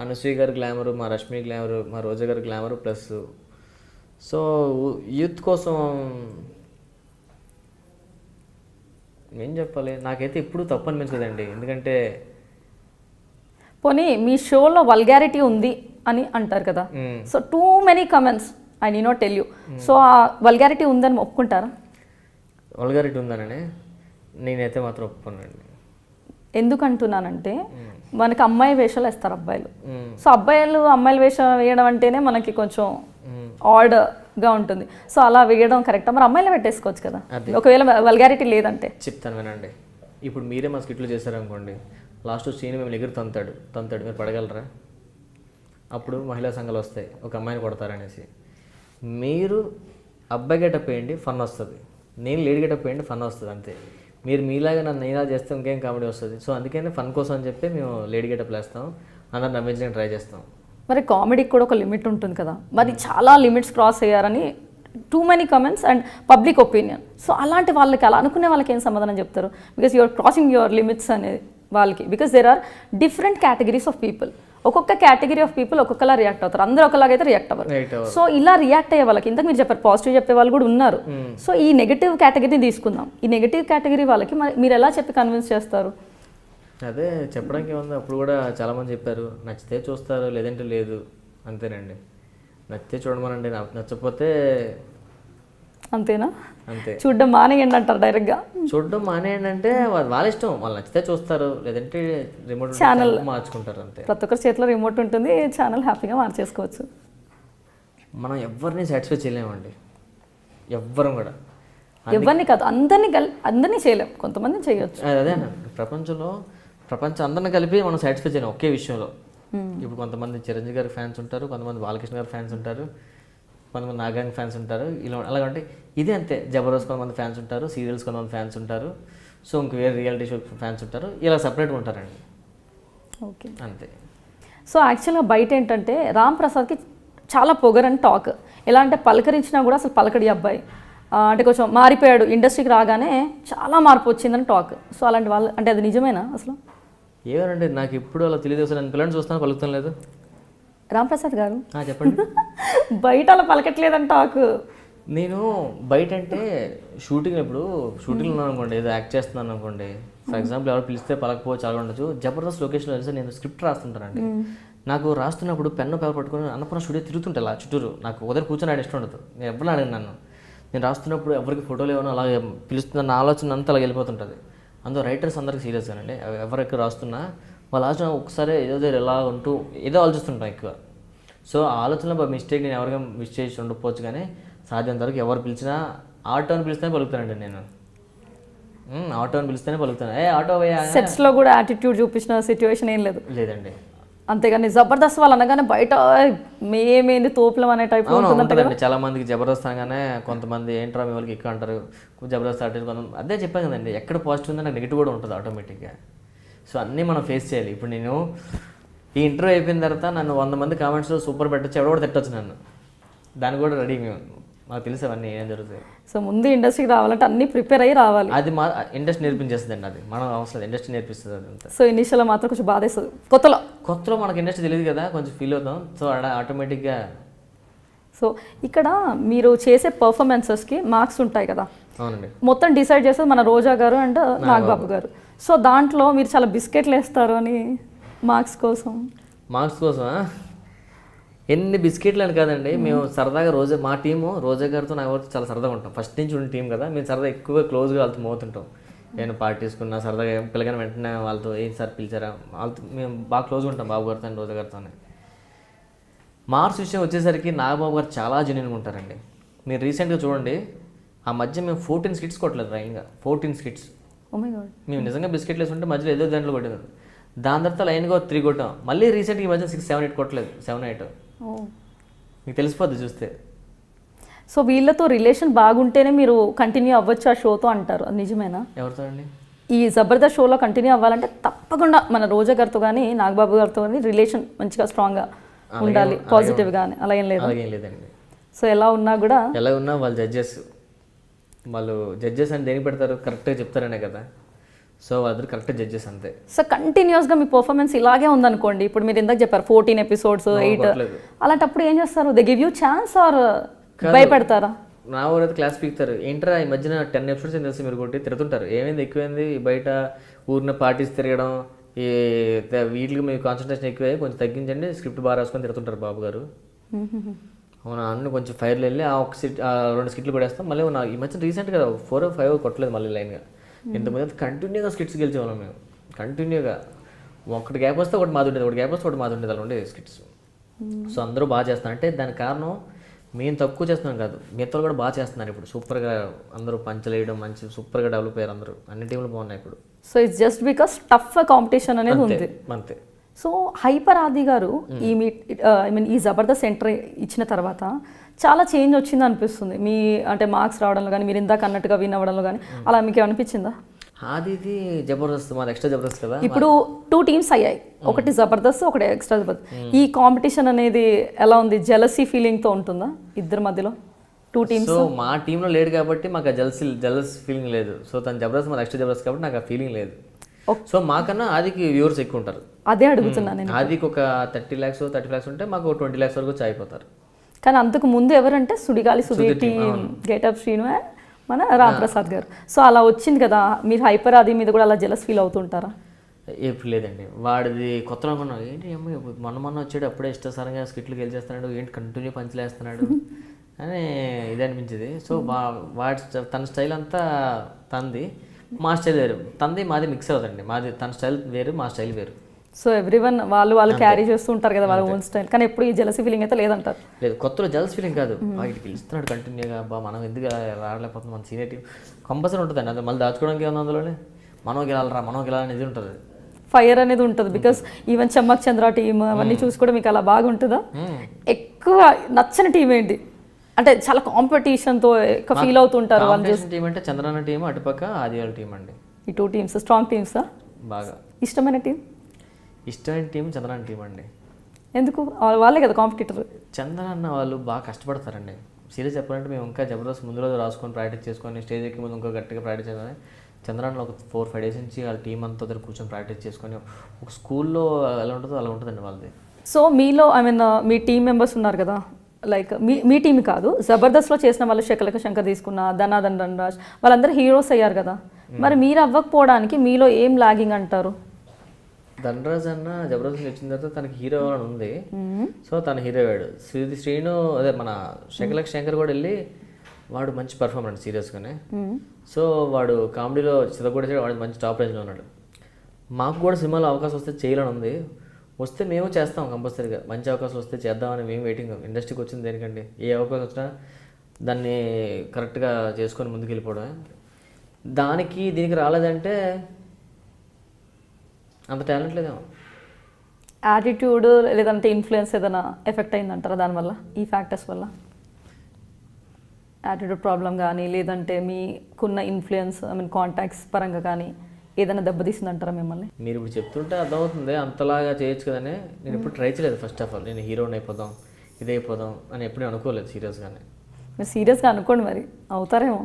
అనసూయ గారి గ్లామరు, మా రష్మి గ్లామరు, మా రోజా గారి గ్లామరు ప్లస్ సో యూత్ కోసం ఏం చెప్పాలి, నాకైతే ఎప్పుడు తప్పు అనిపించదండి. ఎందుకంటే పోనీ మీ షోలో వల్గారిటీ ఉంది అని అంటారు కదా, so two many comments I need not tell you, so ఆ వల్గారిటీ ఉందని ఒప్పుకుంటారా? వల్గారిటీ ఉందననే నేనైతే మాత్రం ఒప్పుకున్నానండి. ఎందుకు అంటున్నానంటే మనకి అమ్మాయి వేషాలు వేస్తారు అబ్బాయిలు, సో అబ్బాయిలు అమ్మాయిల వేషం వేయడం అంటేనే మనకి కొంచెం ఆర్డర్గా ఉంటుంది. సో అలా వేయడం కరెక్టా? మరి అమ్మాయిలు పెట్టేసుకోవచ్చు కదా ఒకవేళ వల్గారిటీ లేదంటే. చెప్తాను వినండి. ఇప్పుడు మీరే మా స్కిట్లో చేశారనుకోండి, లాస్ట్ సీన్ మేము ఎగురు తంతాడు మీరు పడగలరా? అప్పుడు మహిళా సంఘాలు వస్తాయి ఒక అమ్మాయిని కొడతారనేసి. మీరు అబ్బాయి గెటప్ వేయండి ఫన్ వస్తుంది, నేను లేడీ గెటప్ వేయండి ఫన్ వస్తుంది, అంతే. మీరు మీలాగా నన్ను నేనా చేస్తే ఇంకేం కామెడీ వస్తుంది. సో అందుకని ఫన్ కోసం అని చెప్పి మేము లేడీ గెటప్ వేస్తాం, అందరు నమ్మించడానికి ట్రై చేస్తాం. మరి కామెడీకి కూడా ఒక లిమిట్ ఉంటుంది కదా, మరి చాలా లిమిట్స్ క్రాస్ అయ్యారని too many comments and public opinion. So అలాంటి వాళ్ళకి, అలా అనుకునే వాళ్ళకి ఏం సమాధానం చెప్తారు? Because you're crossing your limits అనేది వాళ్ళకి, because there are different categories of people. ఒక్కొక్క కేటగిరీ ఆఫ్ పీపుల్ ఒక్కొక్కలా రియాక్ట్ అవుతారు, అందరూ ఒకలాగైతే రియాక్ట్ అవ్వరు. సో ఇలా రియాక్ట్ అయ్యే వాళ్ళకి, ఇంతకు మీరు చెప్పారు పాజిటివ్ చెప్పే వాళ్ళు కూడా ఉన్నారు. సో ఈ నెగిటివ్ కేటగిరీని తీసుకుందాం. ఈ నెగిటివ్ కేటగిరీ వాళ్ళకి మీరు ఎలా చెప్పి కన్విన్స్ చేస్తారు? అదే చెప్పడానికి ఏముంది, అప్పుడు కూడా చాలామంది చెప్పారు నచ్చితే చూస్తారు లేదంటే లేదు, అంతేనండి. నచ్చితే చూడమనండి, నచ్చకపోతే అంతేనా? అంతే. చూడడం మానేయండి అంటారు డైరెక్ట్గా? చూడడం మానేయండి అంటే వాళ్ళ ఇష్టం, వాళ్ళు నచ్చితే చూస్తారు లేదంటే రిమోట్ ఛానల్ మార్చుకుంటారు, అంతే. ప్రతి ఒక్కరి చేతిలో రిమోట్ ఉంటుంది, ఛానల్ హ్యాపీగా మార్చేసుకోవచ్చు. మనం ఎవరిని సాటిస్ఫై చేయలేమండి, ఎవ్వరం కూడా. ఎవరిని కాదు, అందరినీ చేయలేం, కొంతమందిని చేయొచ్చు. అదే ప్రపంచం అందరిని కలిపి మనం సాటిస్ఫై చేయలేం ఒకే విషయంలో. ఇప్పుడు కొంతమంది చిరంజీవి గారి ఫ్యాన్స్ ఉంటారు, కొంతమంది బాలకృష్ణ గారి ఫ్యాన్స్ ఉంటారు, కొంతమంది నాగాంగ్ ఫ్యాన్స్ ఉంటారు, ఇలా అలాగంటే ఇదే అంతే. జబర్దస్త్ కొంతమంది ఫ్యాన్స్ ఉంటారు, సీరియల్స్ కొంతమంది ఫ్యాన్స్ ఉంటారు, సో ఇంక వేరే రియాలిటీ షో ఫ్యాన్స్ ఉంటారు, ఇలా సపరేట్గా ఉంటారండి. ఓకే, అంతే. సో యాక్చువల్గా బయట ఏంటంటే రామ్ ప్రసాద్కి చాలా పొగరని టాక్. ఎలా అంటే పలకరించినా కూడా అసలు పలకడి అబ్బాయి, అంటే కొంచెం మారిపోయాడు, ఇండస్ట్రీకి రాగానే చాలా మార్పు వచ్చిందని టాక్. సో అలాంటి వాళ్ళు అంటే అది నిజమేనా అసలు? ఏమనంటే నాకు ఇప్పుడు అలా తెలియదు, అసలు నేను పిల్లల్ని చూస్తాను పలుకుతాను లేదు. రామ్ ప్రసాద్ గారు చెప్పండి. బయట అలా పలకట్లేదని టాక్. నేను బయట అంటే షూటింగ్ ఉన్నాను అనుకోండి, ఏదో యాక్ట్ చేస్తున్నాను అనుకోండి, ఫర్ ఎగ్జాంపుల్ ఎవరు పిలిస్తే పలకపోవచ్చు, అలా ఉండొచ్చు. జబర్దస్త్ లొకేషన్లో వెళ్తే నేను స్క్రిప్ట్ రాస్తుంటానండి. నాకు రాస్తున్నప్పుడు పెన్ను పేపర్ పట్టుకొని అన్నపూర్ణ స్టూడియో తిరుగుతుంటే అలా చుట్టూరు, నాకు ఉదయం కూర్చొని ఆడ ఇష్టం ఉండదు. నేను ఎవరిని అడిగినాను, నేను రాస్తున్నప్పుడు ఎవరికి ఫోటోలు ఏమన్నా అలాగే పిలుస్తున్న నా ఆలోచన అంతా అలాగే వెళ్ళిపోతుంటుంది. అందులో రైటర్స్ అందరికి సీరియస్గానండి, ఎవరికి రాస్తున్నా వాళ్ళ ఆలోచన ఒకసారి ఏదో ఎలా ఉంటూ ఏదో ఆలోచిస్తుంటాం ఎక్కువ. సో ఆ ఆలోచనలో మిస్టేక్ నేను ఎవరిగా మిస్ చేసి ఉండకపోవచ్చు, కానీ సాధ్యంత వరకు ఎవరు పిలిచినా ఆటో అని పిలిస్తేనే పలుకుతానండి నేను. ఆటో అని పిలిస్తేనే పలుకుతాను. ఆటో సెట్స్లో కూడా యాటిట్యూడ్ చూపించిన సిచ్యువేషన్ ఏం లేదండి. అంతేగాని జబర్దస్త్ వాళ్ళు అనగానే బయట మేమేంది తోపులం అనే టైప్ ఉంటుందండి. చాలా మందికి జబర్దస్త్ అనగానే కొంతమంది ఏంట్రా మీ వాళ్ళకి ఎక్కువ అంటారు, జబర్దస్త్ ఆర్టిస్ట్ కొంతమంది. అదే చెప్పాను కదండి, ఎక్కడ పాజిటివ్ ఉందో నాకు నెగిటివ్ కూడా ఉంటుంది ఆటోమేటిక్గా. సో అన్నీ మనం ఫేస్ చేయాలి. ఇప్పుడు నేను ఈ ఇంటర్వ్యూ అయిపోయిన తర్వాత నన్ను 100 మంది కామెంట్స్లో సూపర్ పెట్టచ్చు, ఎవడో కూడా తిట్టచ్చు నన్ను, దాన్ని కూడా రెడీ మేము, మాకు తెలుసు అవన్నీ ఏం జరుగుతాయి. సో ముందు ఇండస్ట్రీకి రావాలంటే అన్ని ప్రిపేర్ అయ్యి రావాలి. అది మా ఇండస్ట్రీ నేర్పించేస్తుందండి, అది మనం అవసరం, ఇండస్ట్రీ నేర్పిస్తుంది అది అంతా. సో ఇనిషియల్ మాత్రం కొంచెం బాధేస్తుంది, కొత్తలో మనకి ఇండస్ట్రీ తెలియదు కదా, కొంచెం ఫీల్ అవుతాం. సో ఆటోమేటిక్గా. సో ఇక్కడ మీరు చేసే పర్ఫార్మెన్సెస్కి మార్క్స్ ఉంటాయి కదా. అవునండి. మొత్తం డిసైడ్ చేసేది మన రోజా గారు అండ్ నాగబాబు గారు. సో దాంట్లో మీరు చాలా బిస్కెట్లు వేస్తారు అని మార్క్స్ కోసం ఎన్ని బిస్కెట్లు అని కాదండి, మేము సరదాగా మా టీము రోజా గారితో నాకు చాలా సరదాగా ఉంటాం, ఫస్ట్ నుంచి ఉన్న టీం కదా, మేము సరదా ఎక్కువగా క్లోజ్గా వాళ్ళతో మోతుంటాం. నేను పార్టీసుకున్నా సరదాగా పిల్లగానే వెంటనే వాళ్ళతో ఏం సార్ పిలిచారా, వాళ్ళతో మేము బాగా క్లోజ్గా ఉంటాం, బాబు గారితో రోజా గారితోనే. మార్క్స్ విషయం వచ్చేసరికి నాగబాబు గారు చాలా జెన్యూన్గా ఉంటారండి. మీరు రీసెంట్గా చూడండి, ఆ మధ్య మేము 14 స్కిట్స్ కొట్టలేదు లైన్గా, 14 స్కిట్స్. మేము నిజంగా బిస్కెట్లు వేసుకుంటే మధ్యలో ఏదో దాంట్లో కొట్టింది, దాని తర్వాత లైన్గా 3 కొట్టాం. మళ్ళీ రీసెంట్గా ఈ మధ్య 6, 7, 8 కొట్టలేదు, 7, 8 మీకు తెలిసిపోద్ది చూస్తే. సో వీళ్ళతో రిలేషన్ బాగుంటేనే మీరు కంటిన్యూ అవ్వచ్చు ఆ షోతో అంటారు, అది నిజమేనా? ఎవరితో అండి? ఈ జబర్దస్త్ షోలో కంటిన్యూ అవ్వాలంటే తప్పకుండా మన రోజా గారితో కానీ నాగబాబు గారితో కానీ రిలేషన్ మంచిగా స్ట్రాంగ్గా ఉండాలి, పాజిటివ్ గానీ అలా ఏం లేదు? అలాగేం లేదండి. సో ఎలా ఉన్నా కూడా ఎలా ఉన్నా వాళ్ళు జడ్జెస్ అని దేనికి పెడతారు? కరెక్ట్గా చెప్తారనే కదా. సో వాళ్ళిద్దరు కరెక్ట్ జడ్జెస్ అంతే. సో కంటిన్యూస్గా మీ పర్ఫార్మెన్స్ ఇలాగే ఉందనుకోండి, ఇప్పుడు మీరు ఇందాక చెప్పారు 14 ఎపిసోడ్స్ 8, అలాంటప్పుడు ఏం చేస్తారు? They give you chance or భయపెడతారా? నా ఊరైతే క్లాస్ పీకుతారు, ఏంట్రా ఈ మధ్యన 10 ఎపిసోడ్స్ ఏం తెలుసు మీరు కొట్టి తిరుగుతుంటారు, ఏమైంది ఎక్కువైంది బయట ఊరిన పార్టీస్ తిరగడం, ఈ వీటికి మీ కాన్సన్ట్రేషన్ ఎక్కువై కొంచెం తగ్గించండి, స్క్రిప్ట్ బాగా రాసుకొని తిరుగుతుంటారు బాబు గారు. అవునా అన్నీ కొంచెం ఫైర్లు వెళ్ళి ఆ 2 స్కిట్లు కూడా వేస్తాం. మళ్ళీ ఈ మధ్య రీసెంట్గా 4 or 5 కొట్టలేదు మళ్ళీ లైన్గా. ఇంతకుముందు కంటిన్యూగా స్కిట్స్ గెలిచేవాళ్ళం మేము, కంటిన్యూగా. ఒకటి గ్యాప్ వస్తే ఒకటి మాది ఉండేది, ఒకటి గ్యాప్ వస్తే ఒకటి మాది ఉండేది, అలా ఉండేది స్కిట్స్. సో అందరూ బాగా చేస్తున్నారు అంటే దానికి కారణం మేము తక్కువ చేస్తున్నాం కాదు, మిగతా కూడా బాగా చేస్తున్నారు ఇప్పుడు. సూపర్గా అందరూ పంచలేయడం, మంచి సూపర్గా డెవలప్ అయ్యారు అందరూ, అన్ని టీంలు బాగున్నాయి ఇప్పుడు. So it's just because tough competition అనేది ఉంది అంతే. సో హైపర్ ఆది గారు ఈ జబర్దస్త్ ఎంట్రీ ఇచ్చిన తర్వాత చాలా చేంజ్ వచ్చింది అనిపిస్తుంది మీ అంటే మార్క్స్ రావడంలో కానీ, మీరు ఇందాక అన్నట్టుగా విన్ అవ్వడంలో కానీ, అలా మీకు అనిపించిందా? ఆదిది జబర్దస్త్, మాది ఎక్స్ట్రా జబర్దస్త్ కదా. ఇప్పుడు 2 టీమ్స్ అయ్యాయి, ఒకటి జబర్దస్త్ ఒకటి ఎక్స్ట్రా జబర్దస్త్. ఈ కాంపిటీషన్ అనేది ఎలా ఉంది? జెలసీ ఫీలింగ్తో ఉంటుందా ఇద్దరి మధ్యలో 2 టీమ్స్? సో మా టీంలో లేడు కాబట్టి మాకు జెలస్ ఫీలింగ్ లేదు. సో తను జబర్దస్త్, మాది ఎక్స్ట్రా జబర్దస్త్ కాబట్టి నాకు ఆ ఫీలింగ్ లేదు. సో మాకన్నా ఆదికి వ్యూవర్స్ ఎక్కువ ఉంటారు. అదే అడుగుతున్నాను నేను. ఆదికి ఒక 30 lakhs 30 lakhs ఉంటే మాకు 20 lakhs వరకు అయిపోతారు. కానీ అంతకు ముందు ఎవరంటే Sudigali Sudheer team, getup Srinu and మన రాంప్రసాద్ గారు. సో అలా వచ్చింది కదా, మీరు హైపర్ ఆది మీద కూడా అలా జెలస్ ఫీల్ అవుతుంటారా? ఎప్పుడు లేదండి, వాడిది కొత్తలో అనుకున్నాం, ఏంటి అమ్మాయి మొన్న వచ్చాడు అప్పుడే ఇష్టసారంగా స్కిట్లు గెలిచేస్తున్నాడు, ఏంటి కంటిన్యూ పంచలేస్తున్నాడు అని ఇది అనిపించింది. సో వాడి తన స్టైల్ అంతా తంది, మా స్టైల్ వేరు, తంది మాది మిక్స్ అవుతుంది. మాది తన స్టైల్ వేరు, మా స్టైల్ వేరు. సో ఎవ్రీవన్ వాళ్ళు క్యారీ చేస్తూ ఉంటారు కదా వాళ్ళ ఓన్ స్టైల్, కానీ ఎప్పుడు ఈ జెలసీ ఫీలింగ్ అయితే లేదంటారు? లేదు, కొత్తలో జెలస్ ఫీలింగ్ కాదు, వాడికి గెలుస్తున్నాడు కంటిన్యూగా, మనం ఎందుకు రాలేకపోతుంది, మన సీనియర్ టీం కంపల్సరీ ఉంటుందండి. అది మళ్ళీ దాచుకోవడానికి ఏమన్నా అందులోనే మనం గెలాలని ఇది ఉంటుంది, ఫైర్ అనేది ఉంటుంది. Because even Chammak Chandra team అవన్నీ చూసి కూడా మీకు అలా బాగుంటుందా? ఎక్కువ నచ్చని టీం ఏంటి అంటే చాలా కాంపిటీషన్తో ఎక్కువ ఫీల్ అవుతుంటారు వాళ్ళు? టీం అంటే చంద్రన్న టీం, అటుపక్క ఆది వాళ్ళ టీం అండి. ఈ 2 టీమ్స్ స్ట్రాంగ్ టీమ్సా? బాగా ఇష్టమైన టీం చంద్రన్న టీం అండి. ఎందుకు? వాళ్ళే కదా కాంపిటీటర్. చంద్రన్న వాళ్ళు బాగా కష్టపడతారండి. సీరియస్ చెప్పాలంటే మేము ఇంకా జబర్దస్త్ ముందు రోజు రాసుకొని ప్రాక్టీస్ చేసుకొని స్టేజ్ ఎక్కి ముందు ఇంకా గట్టిగా ప్రాక్టీస్ చేయాలి. చంద్రన్నలో ఒక 4-5 days నుంచి వాళ్ళ టీం అంతా దగ్గర కూర్చొని ప్రాక్టీస్ చేసుకొని ఒక స్కూల్లో ఎలా ఉంటుందో అలా ఉంటుందండి వాళ్ళది. సో మీలో మీ టీం మెంబర్స్ ఉన్నారు కదా, లైక్ మీ టీం కాదు, జబర్దస్త్లో చేసిన వాళ్ళు శకలక శంకర్ తీసుకున్న, ధనాధన్ ధనరాజ్ వాళ్ళందరూ హీరోస్ అయ్యారు కదా, మరి మీరు అవ్వకపోవడానికి మీలో ఏం లాగింగ్ అంటారు? ధనరాజ్ అన్న జబర్దస్త్ వచ్చిన తర్వాత తనకి హీరో అని ఉంది, సో తను హీరో అయ్యాడు. శ్రీను అదే మన శకలక శంకర్ కూడా వెళ్ళి వాడు మంచి పర్ఫార్మెన్స్ సీరియస్గానే. సో వాడు కామెడీలో చితగొట్టేసాడు, వాడు మంచి టాప్ రేంజ్లో ఉన్నాడు. మాకు కూడా సినిమాలో అవకాశం వస్తే చేయాలని ఉంది, వస్తే మేము చేస్తాం కంపల్సరీగా. మంచి అవకాశం వస్తే చేద్దామని మేము వెయిటింగ్. ఇండస్ట్రీకి వచ్చింది దేనికండి, ఏ అవకాశం వచ్చినా దాన్ని కరెక్ట్గా చేసుకొని ముందుకు వెళ్ళిపోవడమే. దానికి దీనికి రాలేదంటే అంత టాలెంట్ లేదేమో. యాటిట్యూడ్ లేదంటే ఇన్ఫ్లుయెన్స్ ఏదైనా ఎఫెక్ట్ అయిందంటారా దానివల్ల, ఈ ఫ్యాక్టర్స్ వల్ల? యాటిట్యూడ్ ప్రాబ్లం కానీ లేదంటే మీకున్న ఇన్ఫ్లుయెన్స్ కాంటాక్ట్స్ పరంగా కానీ ఏదైనా దెబ్బతీసిందంటారా మిమ్మల్ని? మీరు ఇప్పుడు చెప్తుంటే అర్థమవుతుంది, అంతలాగా చేయొచ్చు కదనే. నేను ఇప్పుడు ట్రై చేయలేదు. ఫస్ట్ ఆఫ్ ఆల్ నేను హీరోని అయిపోదాం, ఇదైపోదాం అని ఎప్పుడూ అనుకోలేదు సీరియస్గానే. మీరు సీరియస్గా అనుకోండి, మరి అవుతారేమో.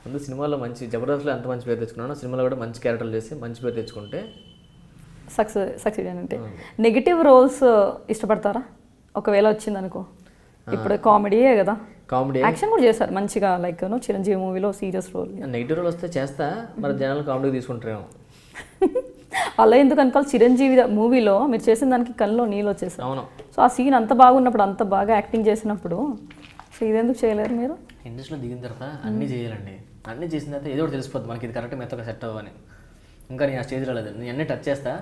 ముందు సినిమాలో మంచి జబర్దస్త్లో ఎంత మంచి పేరు తెచ్చుకున్నానో సినిమాలో కూడా మంచి క్యారెక్టర్లు చేసి మంచి పేరు తెచ్చుకుంటే సక్సెడ్ అంటే. నెగిటివ్ రోల్స్ ఇష్టపడతారా ఒకవేళ వచ్చిందనుకో? ఇప్పుడు కామెడీయే కదా, కామెడీ యాక్షన్ కూడా చేశారు మంచిగా, లైక్ చిరంజీవి మూవీలో సీరియస్ రోల్. నెగిటివ్ రోల్ వస్తే చేస్తా, మరి జనాలు కామెడీ తీసుకుంటారేమో. అలా ఎందుకు అనుకోవాలి? చిరంజీవి మూవీలో మీరు చేసిన దానికి కళ్ళలో నీళ్ళు వచ్చేసారు. అవును. సో ఆ సీన్ అంత బాగున్నప్పుడు, అంత బాగా యాక్టింగ్ చేసినప్పుడు సో ఇదెందుకు చేయలేరు మీరు? ఇండస్ట్రీలో దిగిన తర్వాత అన్నీ చేయాలండి. అన్నీ చేసిన తర్వాత ఏదో ఒకటి తెలిసిపోద్ది మనకి, ఇది కరెక్ట్ మెత్తగా సెట్ అవ్వని. ఇంకా నేను ఆ స్టేజ్లో లేదు, నేను అన్నీ టచ్ చేస్తా,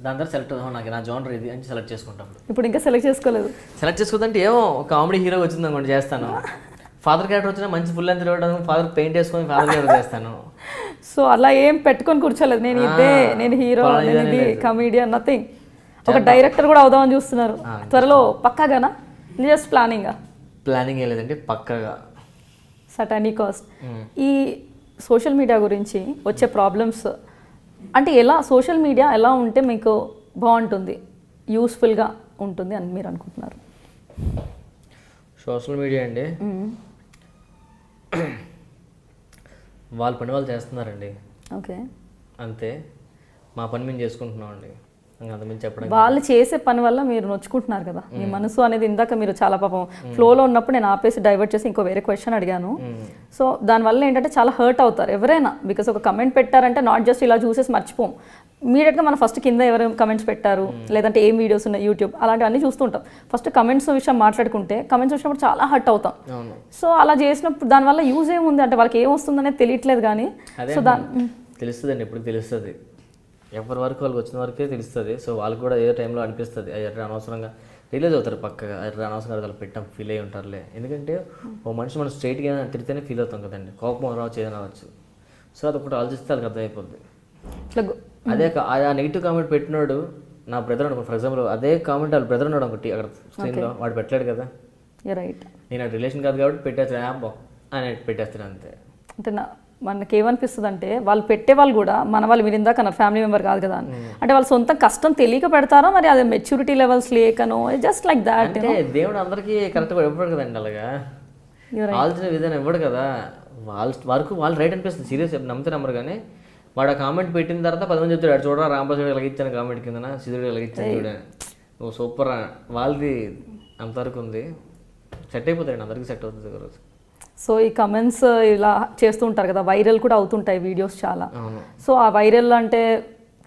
దాని తర్వాత సెలెక్ట్ అవుతాం, నాకు నా జోనర్ ఇది అని సెలెక్ట్ చేసుకుంటాం. ఇప్పుడు ఇంకా సెలెక్ట్ చేసుకోలేదు? సెలెక్ట్ చేసుకోదంటే ఏమో కామెడీ హీరో వచ్చింది అనుకోండి చేస్తాను. ఫాదర్ క్యారెక్టర్ వచ్చినా మంచి ఫుల్ లెంత్ ఇవ్వడం, ఫాదర్ పెయింట్ వేసుకొని ఫాదర్ క్యారెక్టర్ చేస్తాను. సో అలా ఏం పెట్టుకొని కూర్చోలేదు, నేను ఇదే, నేను హీరో, నేను ఇది కమీడియన్, నథింగ్. ఒక డైరెక్టర్ కూడా అవుదామని చూస్తున్నారు త్వరలో, పక్కాగానా? జస్ట్ ప్లానింగా? ప్లానింగ్ ఏం లేదండి, పక్కగా సటానీ కాస్ట్. ఈ సోషల్ మీడియా గురించి వచ్చే ప్రాబ్లమ్స్ అంటే ఎలా, సోషల్ మీడియా ఎలా ఉంటే మీకు బాగుంటుంది, యూస్ఫుల్గా ఉంటుంది అని మీరు అనుకుంటున్నారు? సోషల్ మీడియా అండి వాళ్ళ పని వాళ్ళు చేస్తున్నారండి, ఓకే అంతే. మా పని మేము చేసుకుంటున్నాం అండి, అంతకుమించి చెప్పడం. వాళ్ళు చేసే పని వల్ల మీరు నొచ్చుకుంటున్నారు కదా, మీ మనసు అనేది. ఇందాక మీరు చాలా పాపం ఫ్లోలో ఉన్నప్పుడు నేను ఆపేసి డైవర్ట్ చేసి ఇంకో వేరే క్వశ్చన్ అడిగాను. సో దానివల్ల ఏంటంటే చాలా హర్ట్ అవుతారు ఎవరైనా, బికాస్ ఒక కమెంట్ పెట్టారంటే నాట్ జస్ట్ ఇలా చూసేసి మర్చిపోం, ఇమీడియట్గా మనం ఫస్ట్ కింద ఎవరు కమెంట్స్ పెట్టారు, లేదంటే ఏం వీడియోస్ ఉన్నాయి యూట్యూబ్ అలాంటివన్నీ చూస్తుంటాం. ఫస్ట్ కమెంట్స్ విషయం మాట్లాడుకుంటే కమెంట్స్ వచ్చినప్పుడు చాలా హర్ట్ అవుతాం. సో అలా చేసినప్పుడు దానివల్ల యూజ్ ఏముంది అంటే వాళ్ళకి ఏం వస్తుంది అనేది తెలియట్లేదు. కానీ సో తెలుస్తుందండి, ఎప్పుడు తెలుస్తుంది, ఎవరి వరకు వాళ్ళకి వచ్చిన వరకే తెలుస్తుంది. సో వాళ్ళకి కూడా ఏ టైంలో అనిపిస్తుంది ఎర్ర అనవసరంగా రిలీజ్ అవుతారు, పక్కగా ఎర్ర అనవసరంగా వాళ్ళు పెట్టాం ఫీల్ అయ్యి ఉంటారులే. ఎందుకంటే ఓ మనిషి మనం స్ట్రైట్గా తిరిగితేనే ఫీల్ అవుతాం కదండి, కోపం రావచ్చు ఏదైనా రావచ్చు. సో అదొకటి ఆలోచిస్తే వాళ్ళకి అర్థమైపోద్ది. అదే ఆ నెగిటివ్ కామెంట్ పెట్టినాడు నా బ్రదర్ అనుకో, ఫర్ ఎగ్జాంపుల్ అదే కామెంట్ వాళ్ళ బ్రదర్ ఉన్నాడు ఒకటి అక్కడ స్క్రీన్లో, వాడు పెట్టలేడు కదా, రైట్, నేను ఆ రిలేషన్ కాదు కాబట్టి పెట్టేస్తాను యాప్ అని పెట్టేస్తాను అంతే. అంటే మనకి ఏమనిపిస్తుంది అంటే వాళ్ళు పెట్టే వాళ్ళు కూడా మన వాళ్ళు, మీరు ఇందాక నా ఫ్యామిలీ మెంబర్ కాదు కదా అని, అంటే వాళ్ళు సొంత కష్టం తెలియక పెడతారో మరి అదే మెచ్యూరిటీ లెవెల్స్ లేకనో, జస్ట్ లైక్ దాట్. అంటే దేవుడు అందరికీ కరెక్ట్గా ఇవ్వడు కదండి, అలాగా ఆలోచన విధానం ఇవ్వడు కదా. వాళ్ళ వరకు వాళ్ళు రైట్ అనిపిస్తుంది, సీరియస్ నమ్మితే నమ్మరు. కానీ వాడు ఆ కామెంట్ పెట్టిన తర్వాత 10 మంది చెప్తాడు, చూడరా రాంప్రసాద్ ఎలాగిచ్చాను కామెంట్ కింద, సిద్ధుడు ఎలాగిచ్చాను చూడని, నువ్వు సూపర్. వాళ్ళది అంతవరకు ఉంది, సెట్ అయిపోతాయండి, అందరికీ సెట్ అవుతుంది ఒకరోజు. సో ఈ కమెంట్స్ ఇలా చేస్తూ ఉంటారు కదా, వైరల్ కూడా అవుతుంటాయి వీడియోస్ చాలా. సో ఆ వైరల్ అంటే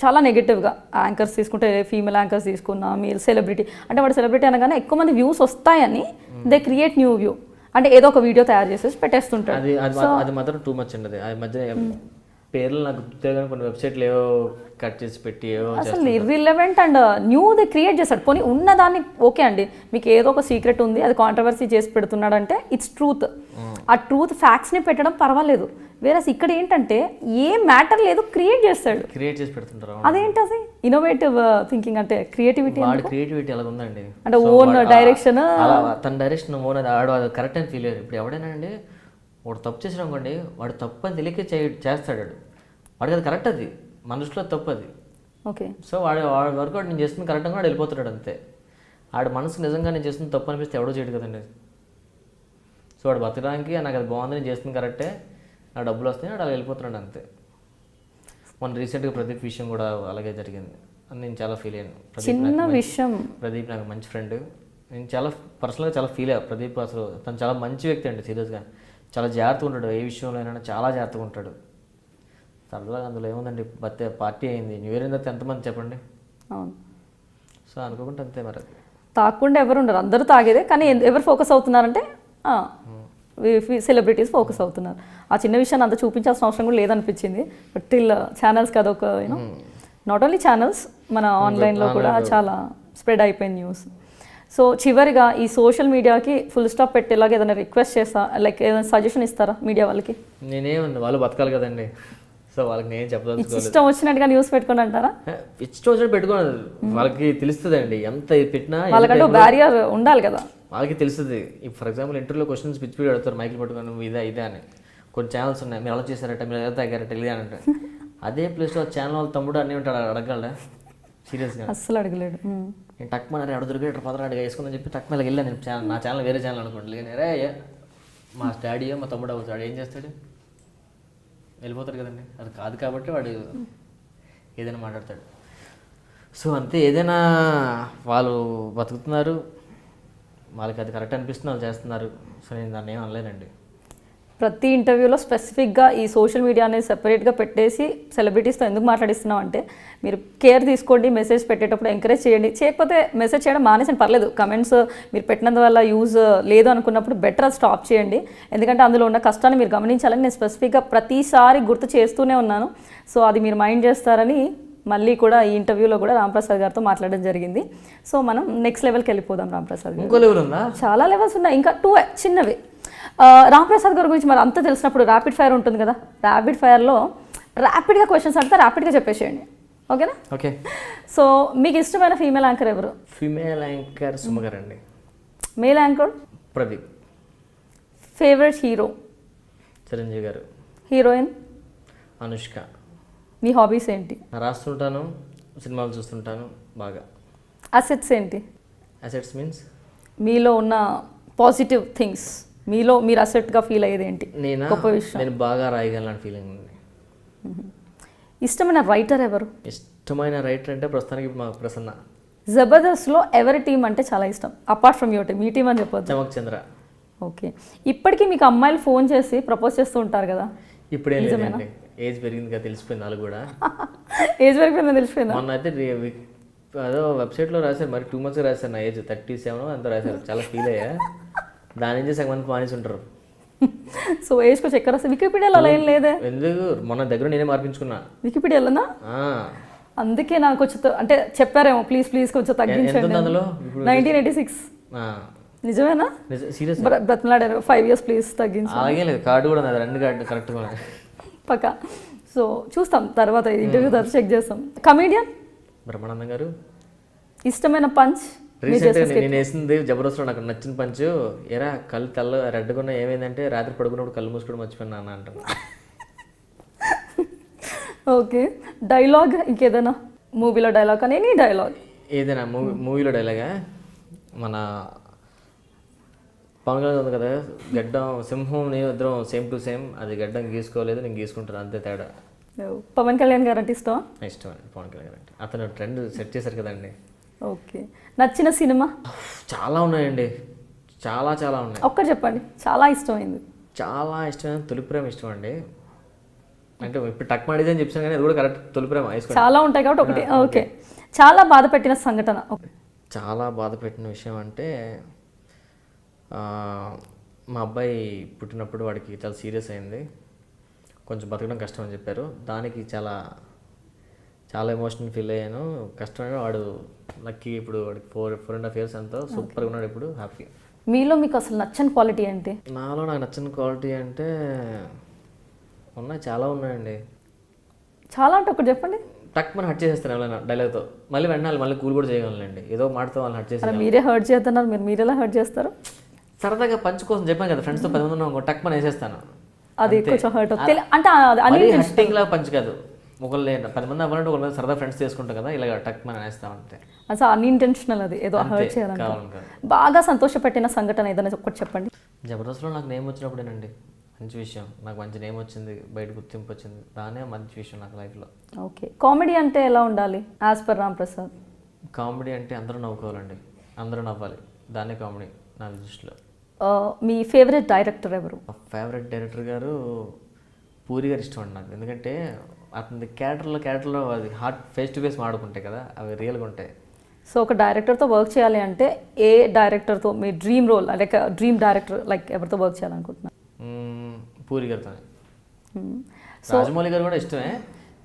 చాలా నెగిటివ్గా యాంకర్స్ తీసుకుంటే, ఫీమేల్ యాంకర్స్ తీసుకున్నా, మీరు సెలబ్రిటీ అంటే వాడు సెలబ్రిటీ అనగానే ఎక్కువ మంది వ్యూస్ వస్తాయని దే క్రియేట్ న్యూ వ్యూ, అంటే ఏదో ఒక వీడియో తయారు చేసేసి పెట్టేస్తుంటారు. అది మాత్రం టూ మచ్ అండి. అది మధ్య పేర్లు నాకు గుర్తుగా కొన్ని వెబ్సైట్లు ఏవో కట్ చేసి పెట్టి అసలు ఇర్రిలెవెంట్ అండ్ న్యూ ది క్రియేట్ చేస్తాడు. పోనీ ఉన్నదాన్ని ఓకే అండి, మీకు ఏదో ఒక సీక్రెట్ ఉంది అది కాంట్రవర్సీ చేసి పెడుతున్నాడు అంటే ఇట్స్ ట్రూత్, ఆ ట్రూత్ ఫ్యాక్ట్స్ని పెట్టడం పర్వాలేదు. వేరే ఇక్కడ ఏంటంటే ఏ మ్యాటర్ లేదు క్రియేట్ చేస్తాడు, క్రియేట్ చేసి పెడుతుంటారు. అదేంటి అది ఇన్నోవేటివ్ థింకింగ్ అంటే క్రియేటివిటీ, క్రియేటివిటీ అలా ఉందండి. అంటే ఓన్ డైరెక్షన్, తన డైరెక్షన్ ఓన్ ఆడు అది కరెక్ట్ అని ఫీల్ అయ్యారు. ఇప్పుడు ఎవడైనా అండి వాడు తప్పు చేసిన అనుకోండి, వాడు తప్పు అని తెలియకే చేస్తాడు, వాడికి అది కరెక్ట్, అది మన దృష్టిలో తప్పు అది. ఓకే, సో వాడి వరకు వాడు నేను చేస్తుంది కరెక్ట్గా వాడు వెళ్ళిపోతున్నాడు అంతే. ఆడు మనసు నిజంగా నేను చేస్తుంది తప్పు అనిపిస్తే ఎవడో చేయడు కదండి. సో వాడు బతకడానికి నాకు అది బాగుంది, నేను చేస్తుంది కరెక్టే, నాకు డబ్బులు వస్తాయి, వాడు అలా వెళ్ళిపోతున్నాడు అంతే. మన రీసెంట్గా ప్రదీప్ విషయం కూడా అలాగే జరిగింది అని నేను చాలా ఫీల్ అయ్యాను. చిన్న విషయం, ప్రదీప్ నాకు మంచి ఫ్రెండ్, నేను చాలా పర్సనల్గా చాలా ఫీల్ అయ్యా. ప్రదీప్ అసలు తను చాలా మంచి వ్యక్తి అండి, సీరియస్గా చాలా జాగ్రత్తగా ఉంటాడు, ఏ విషయంలో అయినా చాలా జాగ్రత్తగా ఉంటాడు. సరదాగా అందులో ఏముందండి, పార్టీ అయింది, న్యూ ఇయర్ తర్వాత ఎంతమంది చెప్పండి. అవును, సో అనుకోకుండా అంతే. మరి తాగకుండా ఎవరు ఉండరు, అందరూ తాగేదే. కానీ ఎవరు ఫోకస్ అవుతున్నారంటే సెలబ్రిటీస్ ఫోకస్ అవుతున్నారు. ఆ చిన్న విషయాన్ని అంత చూపించాల్సిన అవసరం కూడా లేదనిపించింది. బట్ టిల్ ఛానల్స్కి అదొక యూనో, నాట్ ఓన్లీ ఛానల్స్, మన ఆన్లైన్లో కూడా చాలా స్ప్రెడ్ అయిపోయింది న్యూస్. సో చివరిగా ఈ సోషల్ మీడియాకి ఫుల్ స్టాప్ పెట్టేలాగా ఏదైనా రిక్వెస్ట్ చేస్తా, లైక్ ఏదైనా సజెషన్ ఇస్తారా మీడియా వాళ్ళకి? నేనేమంది, వాళ్ళు బతకాలి కదండి, సో వాళ్ళకి నేను చెప్పదలుచుకోలేదు. ఇష్టం వచ్చినట్టుగా న్యూస్ పెట్టుకోండి అంటారా? ఇష్టం వచ్చినట్టు పెట్టుకోండి, వాళ్ళకి తెలుస్తుందండి ఎంత పెట్టినా, వాళ్ళకంటే బ్యారియర్ ఉండాలి కదా, వాళ్ళకి తెలుస్తుంది. ఫర్ ఎగ్జాంపుల్ ఇంటర్వ్యూలో క్వశ్చన్స్ పిచ్చి పిచ్చి అడుగుతారు, మైకిల్ పట్టుకొని నువ్వు ఇదే అని. కొన్ని ఛానల్స్ ఉన్నాయి, మీరు అలా చేశారట, మీరు ఎలా తాగారట, ఇదే అని అంటే అదే ప్లేస్లో ఛానల్ వాళ్ళ తమ్ముడు అన్నీ ఉంటాడు, అడగలడా? సీరియస్గా అస్సలు అడగలేడు. నేను టక్మని అడుగు దొరికేట పదరా అడిగా వేసుకుందని చెప్పి టక్మలకి వెళ్ళాను. నేను ఛానల్, నా ఛానల్ వేరే ఛానల్ అనుకోండి, లేని రే మా డాడీయో మా తమ్ముడు అవుతాడు, ఏం చేస్తాడు, వెళ్ళిపోతాడు కదండి. అది కాదు కాబట్టి వాడు ఏదైనా మాట్లాడతాడు. సో అంతే, ఏదైనా వాళ్ళు బతుకుతున్నారు, వాళ్ళకి అది కరెక్ట్ అనిపిస్తుంది, వాళ్ళు చేస్తున్నారు. సో నేను దాన్ని ఏం అనలేనండి. ప్రతి ఇంటర్వ్యూలో స్పెసిఫిక్గా ఈ సోషల్ మీడియా అనేది సెపరేట్గా పెట్టేసి సెలబ్రిటీస్తో ఎందుకు మాట్లాడిస్తున్నాం అంటే, మీరు కేర్ తీసుకోండి, మెసేజ్ పెట్టేటప్పుడు ఎంకరేజ్ చేయండి. చేయకపోతే మెసేజ్ చేయడం మానేసండి, పర్లేదు. కమెంట్స్ మీరు పెట్టినందువల్ల యూజ్ లేదు అనుకున్నప్పుడు బెటర్ అది స్టాప్ చేయండి. ఎందుకంటే అందులో ఉన్న కష్టాన్ని మీరు గమనించాలని నేను స్పెసిఫిక్గా ప్రతిసారి గుర్తు చేస్తూనే ఉన్నాను. సో అది మీరు మైండ్ చేస్తారని మళ్ళీ కూడా ఈ ఇంటర్వ్యూలో కూడా రాంప్రసాద్ గారితో మాట్లాడడం జరిగింది. సో మనం నెక్స్ట్ లెవెల్కి వెళ్ళిపోదాం. రాంప్రసాద్ గారు, ఇంకో లెవెల్ ఉందా? చాలా లెవెల్స్ ఉన్నాయి, ఇంకా 2 చిన్నవి. రాంప్రసాద్ గారి గురించి మరి అంతా తెలిసినప్పుడు ర్యాపిడ్ ఫైర్ ఉంటుంది కదా, ర్యాపిడ్ ఫైర్లో ర్యాపిడ్గా క్వశ్చన్స్ అడితే ర్యాపిడ్గా చెప్పేసేయండి, ఓకేనా? ఓకే. సో మీకు ఇష్టమైన ఫీమేల్ యాంకర్ ఎవరు? ఫీమేల్ యాంకర్ సుమ గారు అండి. Male anchor? Pradeep. Favourite hero, Chiranjeevi గారు. హీరోయిన్, అనుష్క. మీ హాబీస్ ఏంటి? రాస్తుంటాను, సినిమాలు చూస్తుంటాను బాగా. అసెట్స్ ఏంటి? అసెట్స్ మీన్స్ మీలో ఉన్న పాజిటివ్ థింగ్స్, మీలో మీరు అసెట్గా ఫీల్ అయ్యేది ఏంటి? గొప్ప విషయం. నేను బాగా రాయగలను ఫీలింగ్ ఉంది. ఇష్టమైన రైటర్ ఎవరు? ఇష్టమైన రైటర్ అంటే ప్రస్తుతానికి మా ప్రసన్న. జబర్దస్త్లో ఎవరి టీం అంటే చాలా ఇష్టం apart from your team? Me team అని చెప్పొచ్చు. చమక్ చంద్ర. ఓకే. ఇప్పటికీ మీకు అమ్మాయిలు ఫోన్ చేసి ప్రపోజ్ చేస్తూ ఉంటారు కదా? ఇప్పుడే లేదండి, ఏజ్ పెరిగింది కదా, తెలిసిపోయింది వాళ్ళు కూడా. ఏజ్ పెరిగిపోయిందని తెలిసిపోయిందా? మొన్న అయితే అదో వెబ్సైట్లో రాశారు, మరి 2 months రాశారు, నా ఏజ్ 37 అంత రాశారు. చాలా ఫీల్ అయ్యా. దాని నుంచి సగం మంది మానేసి ఉంటారు. సో ఏజ్కి చెక్ రాస్తే వికీపీడియాలో అలా ఏం లేదే. ఎందుకు? మొన్న దగ్గర నేనే మార్పించుకున్నా వికీపీడియాలోనా? అందుకే నాకు కొంచెం అంటే చెప్పారేమో ప్లీజ్ కొంచెం తగ్గించండి. అందులో 1986. నిజమేనా? సీరియస్ బ్రతలాడారు 5 years ప్లీజ్ తగ్గించు. అలాగే లేదు, కార్డు కూడా నాది, 2 కార్డు కరెక్ట్గా ఉన్నాయి పక్కా. సో చూస్తాం తర్వాత, ఇంటర్వ్యూ తర్వాత చెక్ చేస్తాం. కమీడియన్ బ్రహ్మానందం గారు. ఇష్టమైన పంచ్? రీసెంట్గా నేను వేసింది జబర్దస్త్లో నాకు నచ్చిన పంచ్, ఎరా కళ్ళు తెల్ల రెడ్గా ఏమైందంటే రాత్రి పడుకున్నప్పుడు కళ్ళు మూసుకోవడం మర్చిపోయినా అన్న అంటాను. ఓకే. డైలాగ్ ఇంకేదైనా మూవీలో డైలాగ్ కానీ ఎనీ డైలాగ్ ఏదైనా మూవీలో డైలాగా? మన పవన్ కళ్యాణ్ ఉంది కదా, గడ్డం సింహం నేను ఇద్దరం సేమ్ టు సేమ్, అది గడ్డం గీసుకోలేదు, నేను గీసుకుంటాను, అంతే తేడా. పవన్ కళ్యాణ్ గారు అంటే ఇష్టం? ఇష్టం అండి పవన్ కళ్యాణ్ అంటే. అతను ట్రెండ్ సెట్ చేశారు కదండి. ఓకే. నచ్చిన సినిమా? చాలా ఉన్నాయండి, చాలా చాలా ఉన్నాయి. ఒక్కటి చెప్పండి చాలా ఇష్టమైంది. చాలా ఇష్టమైన తొలి ప్రేమ ఇష్టం అండి. అంటే ఇప్పుడు టక్ మాడిదే అని చెప్పాను కానీ అది కూడా కరెక్ట్, తొలి ప్రేమ. చాలా ఉంటాయి కాబట్టి ఒకటి. ఓకే. చాలా బాధ పెట్టిన సంఘటన? చాలా బాధ పెట్టిన విషయం అంటే మా అబ్బాయి పుట్టినప్పుడు వాడికి చాలా సీరియస్ అయింది, కొంచెం బతకడం కష్టం అని చెప్పారు. దానికి చాలా చాలా ఎమోషనల్ ఫీల్ అయ్యాను. కష్టమైన వాడు లక్కీ ఇప్పుడు వాడికి 4.5 years ఎంతో సూపర్గా ఉన్నాడు, ఇప్పుడు హ్యాపీ. మీలో మీకు అసలు నచ్చని క్వాలిటీ ఏంటి? నాలో నాకు నచ్చని క్వాలిటీ అంటే ఉన్నాయి, చాలా ఉన్నాయండి. చాలా అంటే ఒకటి చెప్పండి. టక్ మనం హర్ట్ చేసేస్తాను ఎవరైనా డైలాగ్తో, మళ్ళీ వెంటనే మళ్ళీ కూల్ కూడా చేయగలండి, ఏదో మాటతో వాళ్ళని హర్ట్ చేసి. మీరే హర్ట్ చేస్తున్నారు, మీరు ఎలా హర్ట్ చేస్తారు? సరదాగా పంచ్ కోసం చెప్పాను కదా, ఫ్రెండ్స్తో 10 మంది ఉన్నాం, టక్ మనం వేసేస్తాను. అది కొంచెం హర్ట్ అంటే హర్టింగ్ లాగా పంచ్ కాదు, ఒకళ్ళు 10 మంది అవ్వాలంటే ఒకళ్ళ సరదా ఫ్రెండ్స్ చేసుకుంటాం కదా, ఇలా టక్ మనం వేస్తాం అంతే. అసలు అన్ఇంటెన్షనల్, అది ఏదో హర్ట్ చేయాలంటే. బాగా సంతోషపెట్టిన సంఘటన ఏదైనా ఒకటి చెప్పండి. జబర్దస్త్లో నాకు నేమ్ వచ్చినప్పుడేనండి మంచి విషయం, నాకు మంచి నేమ్ వచ్చింది, బయట గుర్తింపు వచ్చింది, దానే మంచి విషయం నాకు లైఫ్లో. ఓకే. కామెడీ అంటే ఎలా ఉండాలి as per Ram Prasad? Comedy అంటే అందరూ నవ్వుకోవాలండి, అందరూ నవ్వాలి, దాన్నే కామెడీ నా దృష్టిలో. మీ ఫేవరెట్ డైరెక్టర్ ఎవరు? ఫేవరెట్ డైరెక్టర్ గారు పూరి గారు ఇష్టం అండి నాకు, ఎందుకంటే అతని క్యారెక్టర్లో అది హార్ట్ ఫేస్ టు ఫేస్ మాడుకుంటాయి కదా, అవి రియల్గా ఉంటాయి. సో ఒక డైరెక్టర్తో వర్క్ చేయాలి అంటే ఏ డైరెక్టర్తో మీ dream role, like dream director, like ఎవరితో వర్క్ చేయాలనుకుంటున్నారు? పూరి గారితో. రాజమౌళి గారు కూడా ఇష్టమే,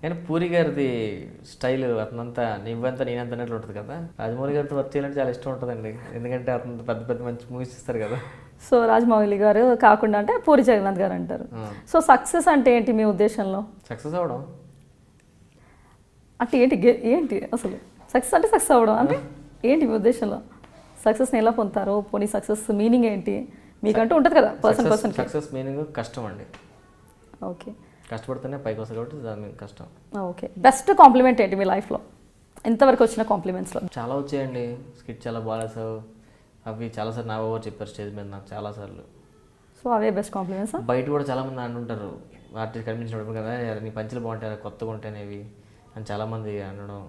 కానీ పూరి గారిది స్టైల్ అతనంతా నువ్వంతా నేనంత అన్నట్లు ఉంటుంది కదా, రాజమౌళి గారితో వర్క్ చేయాలంటే చాలా ఇష్టం ఉంటుందండి, ఎందుకంటే అతను పెద్ద పెద్ద మంచి మూవీస్ ఇస్తారు కదా. సో రాజమౌళి గారు కాకుండా అంటే పూరి జగన్నాథ్ గారు అంటారు. సో సక్సెస్ అంటే ఏంటి మీ ఉద్దేశంలో? సక్సెస్ అవ్వడం అంటే ఏంటి అసలు సక్సెస్ అంటే? సక్సెస్ అవ్వడం అంటే ఏంటి మీ ఉద్దేశంలో? సక్సెస్ని ఎలా పొందుతారు? పోనీ సక్సెస్ మీనింగ్ ఏంటి మీకంటూ ఉంటుంది కదా పర్సన్. సక్సెస్ మీనింగ్ కష్టం అండి. ఓకే. కష్టపడితేనే పైకి వస్తుంది కాబట్టి దాని కష్టం. ఓకే. బెస్ట్ కాంప్లిమెంట్ ఏంటి మీ లైఫ్లో? ఎంతవరకు వచ్చిన కాంప్లిమెంట్స్లో? చాలా వచ్చాయండి. స్కిట్ చాలా బాగాలేసావు, అవి చాలాసార్లు నా ఓవర్ చెప్పారు స్టేజ్ మీద నాకు చాలాసార్లు. సో అవే బెస్ట్ కాంప్లిమెంట్స్. బయట కూడా చాలామంది అంటుంటారు, ఆర్టిస్ట్ కనిపించినప్పుడు కదా నీ పంచులు బాగుంటాయి, కొత్తగా ఉంటాయినవి అని చాలామంది అనడం.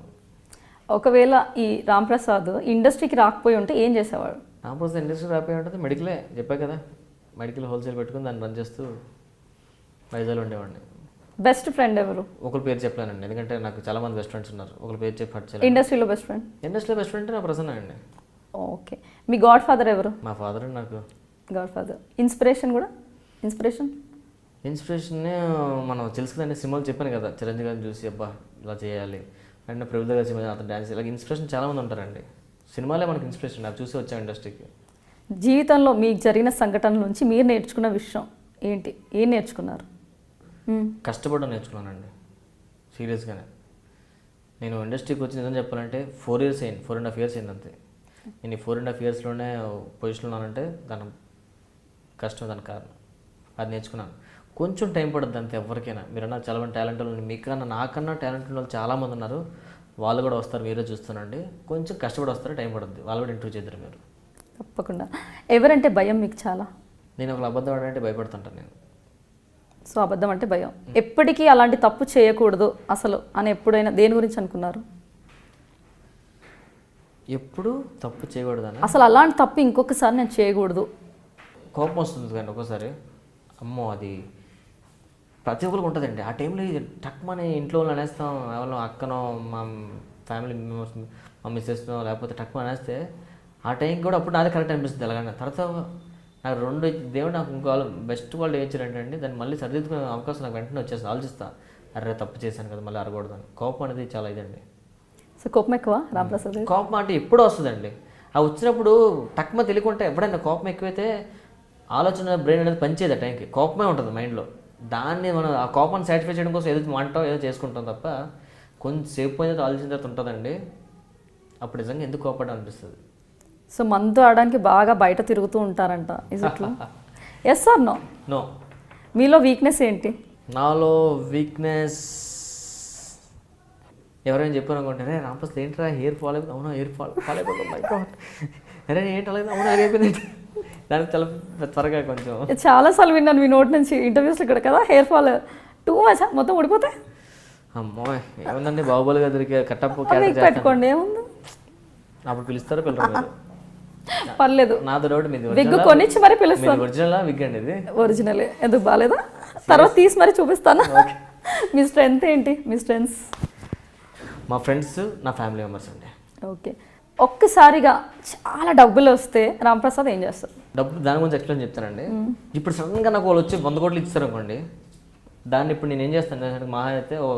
ఒకవేళ ఈ రామ్ ప్రసాద్ ఇండస్ట్రీకి రాకపోయి ఉంటే ఏం చేసేవాడు? రామ్ ప్రసాద్ ఇండస్ట్రీకి రాకపోయి ఉంటుంది మెడికలే, చెప్పా కదా, మెడికల్ హోల్సేల్ పెట్టుకుని దాన్ని రన్ చేస్తూ వైజాగ్లో ఉండేవాడిని. బెస్ట్ ఫ్రెండ్ ఎవరు? ఒకరి పేరు చెప్పలేనండి, ఎందుకంటే నాకు చాలా మంది బెస్ట్ ఫ్రెండ్స్ ఉన్నారు, ఒకరి పేరు చెప్పి హట్ చేయాలి. ఇండస్ట్రీలో బెస్ట్ ఫ్రెండ్? ఇండస్ట్రీలో బెస్ట్ ఫ్రెండ్ నా ప్రసన్న అండి. ఓకే. మీ గాడ్ ఫాదర్ ఎవరు? మా ఫాదర్ అండి నాకు. God father. ఇన్స్పిరేషన్ కూడా? ఇన్స్పిరేషన్ మనం తెలుసు కదండి, సినిమాలు చెప్పాను కదా, చిరంజీవి గారిని చూసి అబ్బా ఇలా చేయాలి అండ్ ప్రభుత్వ గారి సినిమా అతను డ్యాన్స్, ఇలా ఇన్స్పిరేషన్ చాలామంది ఉంటారండి. సినిమాలే మనకి ఇన్స్పిరేషన్, నాకు చూసి వచ్చాం ఇండస్ట్రీకి. జీవితంలో మీకు జరిగిన సంఘటనల నుంచి మీరు నేర్చుకున్న విషయం ఏంటి? ఏం నేర్చుకున్నారు? కష్టపడడం నేర్చుకున్నానండి సీరియస్గానే. నేను ఇండస్ట్రీకి వచ్చి నిజం చెప్పాలంటే 4.5 years అయింది అంతే. నేను ఈ 4.5 yearsలోనే పొజిషన్లో ఉన్నానంటే దాని కష్టం దానికి కారణం. అది నేర్చుకున్నాను. కొంచెం టైం పడుతుంది అంతే ఎవరికైనా. మీరన్నా చాలా మంది టాలెంట్ వాళ్ళు, మీకన్నా నాకన్నా టాలెంట్ ఉన్న వాళ్ళు చాలామంది ఉన్నారు. వాళ్ళు కూడా వస్తారు, మీరే చూస్తానండి. కొంచెం కష్టపడి వస్తారు, టైం పడుతుంది. వాళ్ళు కూడా ఇంటర్వ్యూ చేద్దరు మీరు. తప్పకుండా. ఎవరంటే భయం మీకు చాలా? నేను ఒక అబద్ధం ఆడాలంటే భయపడుతుంటాను నేను. సో అబద్ధం అంటే భయం. ఎప్పటికీ అలాంటి తప్పు చేయకూడదు అసలు అని ఎప్పుడైనా దేని గురించి అనుకున్నారు? ఎప్పుడు తప్పు చేయకూడదని, అసలు అలాంటి తప్పు ఇంకొకసారి నేను చేయకూడదు. కోపం వస్తుంది కానీ ఒక్కోసారి అమ్మో అది ప్రతి ఒక్కరికి ఉంటుందండి. ఆ టైంలో ఇది టక్మని ఇంట్లో వాళ్ళు అనేస్తాం, ఎవరినో అక్కనో మా ఫ్యామిలీ మెంబర్స్ మా మిస్సెస్నో లేకపోతే టక్మని అనేస్తే ఆ టైంకి కూడా అప్పుడు నాదే కరెక్ట్ అనిపిస్తుంది. అలాగనే తర్వాత నాకు దేవుడు నాకు ఇంకో బెస్ట్ వాళ్ళు ఏం అండి, దాన్ని మళ్ళీ సరిదిద్దుకునే అవకాశం నాకు వెంటనే వచ్చేసి ఆలోచిస్తా, అరే తప్పు చేశాను కదా మళ్ళీ అరగకూడదు అని. కోపం అనేది చాలా ఇదండి. సో కోపం ఎక్కువ రాంప్రసాద్? కోపం అంటే ఎప్పుడూ వస్తుందండి. ఆ వచ్చినప్పుడు టక్మ తెలియకుంటే ఎప్పుడైనా కోపం ఎక్కువైతే ఆలోచన బ్రెయిన్ అనేది పనిచేయదు. ఆ టైంకి కోపమే ఉంటుంది మైండ్లో. దాన్ని మనం ఆ కోపాన్ని సాటిస్ఫై చేయడం కోసం ఏదో వంటాం ఏదో చేసుకుంటాం తప్ప కొంచెంసేపు పోయిన ఆలోచన తర్వాత ఉంటుందండి. అప్పుడు నిజంగా ఎందుకు కోపడం అనిపిస్తుంది. సో మందు ఆడడానికి బాగా బయట తిరుగుతూ ఉంటారంట, ఇస్ ఇట్లా? Yes or no? నో. మీలో వీక్నెస్ ఏంటి? నాలో వీక్నెస్ ఎవరైనా చెప్పారు అనుకుంటే, అరే రాంప్రసాద్ ఏంట్రా హెయిర్ ఫాల్ అయిపోయింది. అవునా హెయిర్ ఫాల్ అయిపోతుంది. అరే ఏంటి అలాగే అవునా అయిపోయింది. దానికి చాలా త్వరగా కొంచెం చాలాసార్లు విన్నాను మీ నోటి నుంచి ఇంటర్వ్యూస్ ఇక్కడ కదా, హెయిర్ ఫాల్ టూ మచ్ మొత్తం ఊడిపోతే. అమ్మో ఏముందండి, బాహుబలిగా దొరికే కట్టప్ పెట్టుకోండి ఏముంది. అప్పుడు పిలుస్తారో పిల్లలు మీరు? పర్లేదు, నాది రోడ్డు మీది విగ్ కొనిచ్చి మరి పిలుస్తాను. ఒరిజినల్ విగ్ అండి ఇది? ఒరిజినలే. ఎందుకు బాగాలేదా? తర్వాత తీసి మరి చూపిస్తాను. మీ స్ట్రెంగ్త్ ఏంటి? మీ స్ట్రెంగ్స్? మా ఫ్రెండ్స్, నా ఫ్యామిలీ మెంబర్స్ అండి. ఓకే. ఒక్కసారిగా చాలా డబ్బులు వస్తే రాంప్రసాద్ ఏం చేస్తారు? డబ్బు దాని గురించి ఎక్స్ప్లెయిన్ చెప్తానండి. ఇప్పుడు సడన్గా నాకు వాళ్ళు వచ్చి 100 కోట్లు ఇచ్చారు అనుకోండి, దాన్ని ఇప్పుడు నేను ఏం చేస్తాను, మహా అయితే ఓ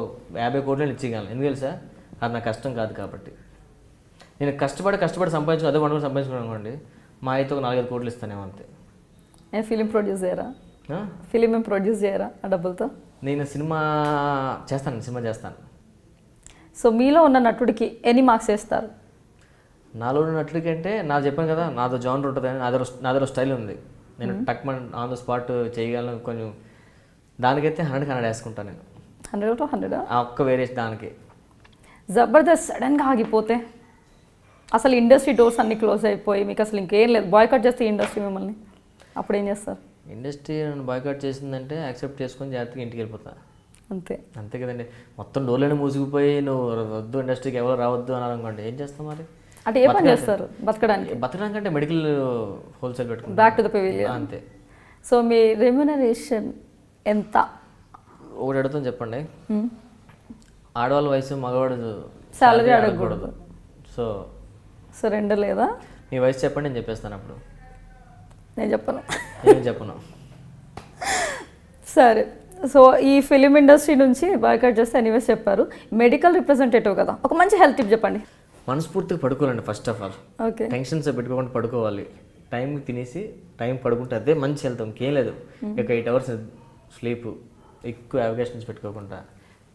50 కోట్లు ఇచ్చేయగలను. ఎందుకు తెలుసా? అది నా కష్టం కాదు కాబట్టి. నేను కష్టపడి సంపాదించుకుని అదే పండుగ సంపాదించుకున్నాను అనుకోండి, మా అయితే ఒక 4-5 కోట్లు ఇస్తానేమో అంతే. నేను ఫిలిం ప్రొడ్యూస్ చేయరా? ఫిలిం ఏం ప్రొడ్యూస్ చేయరా ఆ డబ్బులతో? నేను సినిమా చేస్తాను. సో మీలో ఉన్న నటుడికి ఎన్ని మార్క్స్ వేస్తారు? నాలో ఉన్న నటుడికి అంటే నాకు చెప్పాను కదా, నాదో జానర్ ఉంటుంది, నాదో స్టైల్ ఉంది. నేను టక్మన్ ఆన్ ద స్పాట్ చేయగలను. కొంచెం దానికైతే 100 వేసుకుంటాను నేను. 100 to 100? ఆ ఒక్క వేరియేషన్ దానికి. జబర్దస్త్ సడన్గా ఆగిపోతే, అసలు ఇండస్ట్రీ డోర్స్ అన్ని క్లోజ్ అయిపోయి మీకు అసలు ఇంకేం లేదు, బాయ్కట్ చేస్తే ఇండస్ట్రీ మిమ్మల్ని, అప్పుడు ఏం చేస్తారు? ఇండస్ట్రీ నన్ను బాయ్కట్ చేసిందంటే యాక్సెప్ట్ చేసుకొని జాగ్రత్తగా ఇంటికి వెళ్ళిపోతా. అంతే కదండి. మొత్తం డోర్లను మూసుకుపోయి నువ్వు వద్దు ఇండస్ట్రీకి ఎవరు రావద్దు అని అనుకోండి, ఏం చేస్తాం మరి? అంటే ఏ పని చేస్తారు బతకడానికి? బతకడానికంటే మెడికల్ హోల్సేల్ పెట్టుకుంటాం. Back to the pavilion. అంతే. సో మీ రెమ్యునరేషన్ ఎంత? ఒకటి అడుగుతాను చెప్పండి. ఆడవాళ్ళ వయసు మగవాడు సాలరీ అడగకూడదు. సో రెండు లేదా? మీ వయసు చెప్పండి, నేను చెప్పేస్తాను. అప్పుడు నేను చెప్పను. ఏం చెప్పను. సరే. సో ఈ ఫిలిం ఇండస్ట్రీ నుంచి బాయ్కట్ చేస్తే ఎనీవేస్ చెప్పారు. మెడికల్ రిప్రజెంటేటివ్ కదా, ఒక మంచి హెల్త్ టిప్ చెప్పండి. మనస్ఫూర్తిగా పడుకోవాలండి first of all. Okay. Tensions పెట్టుకోకుండా పడుకోవాలి. టైంకి తినేసి టైం పడుకుంటే అదే మంచి హెల్త్. ఇంకేం లేదు. ఒక 8 hours స్లీప్, ఎక్కువ అవకేషన్స్ పెట్టుకోకుండా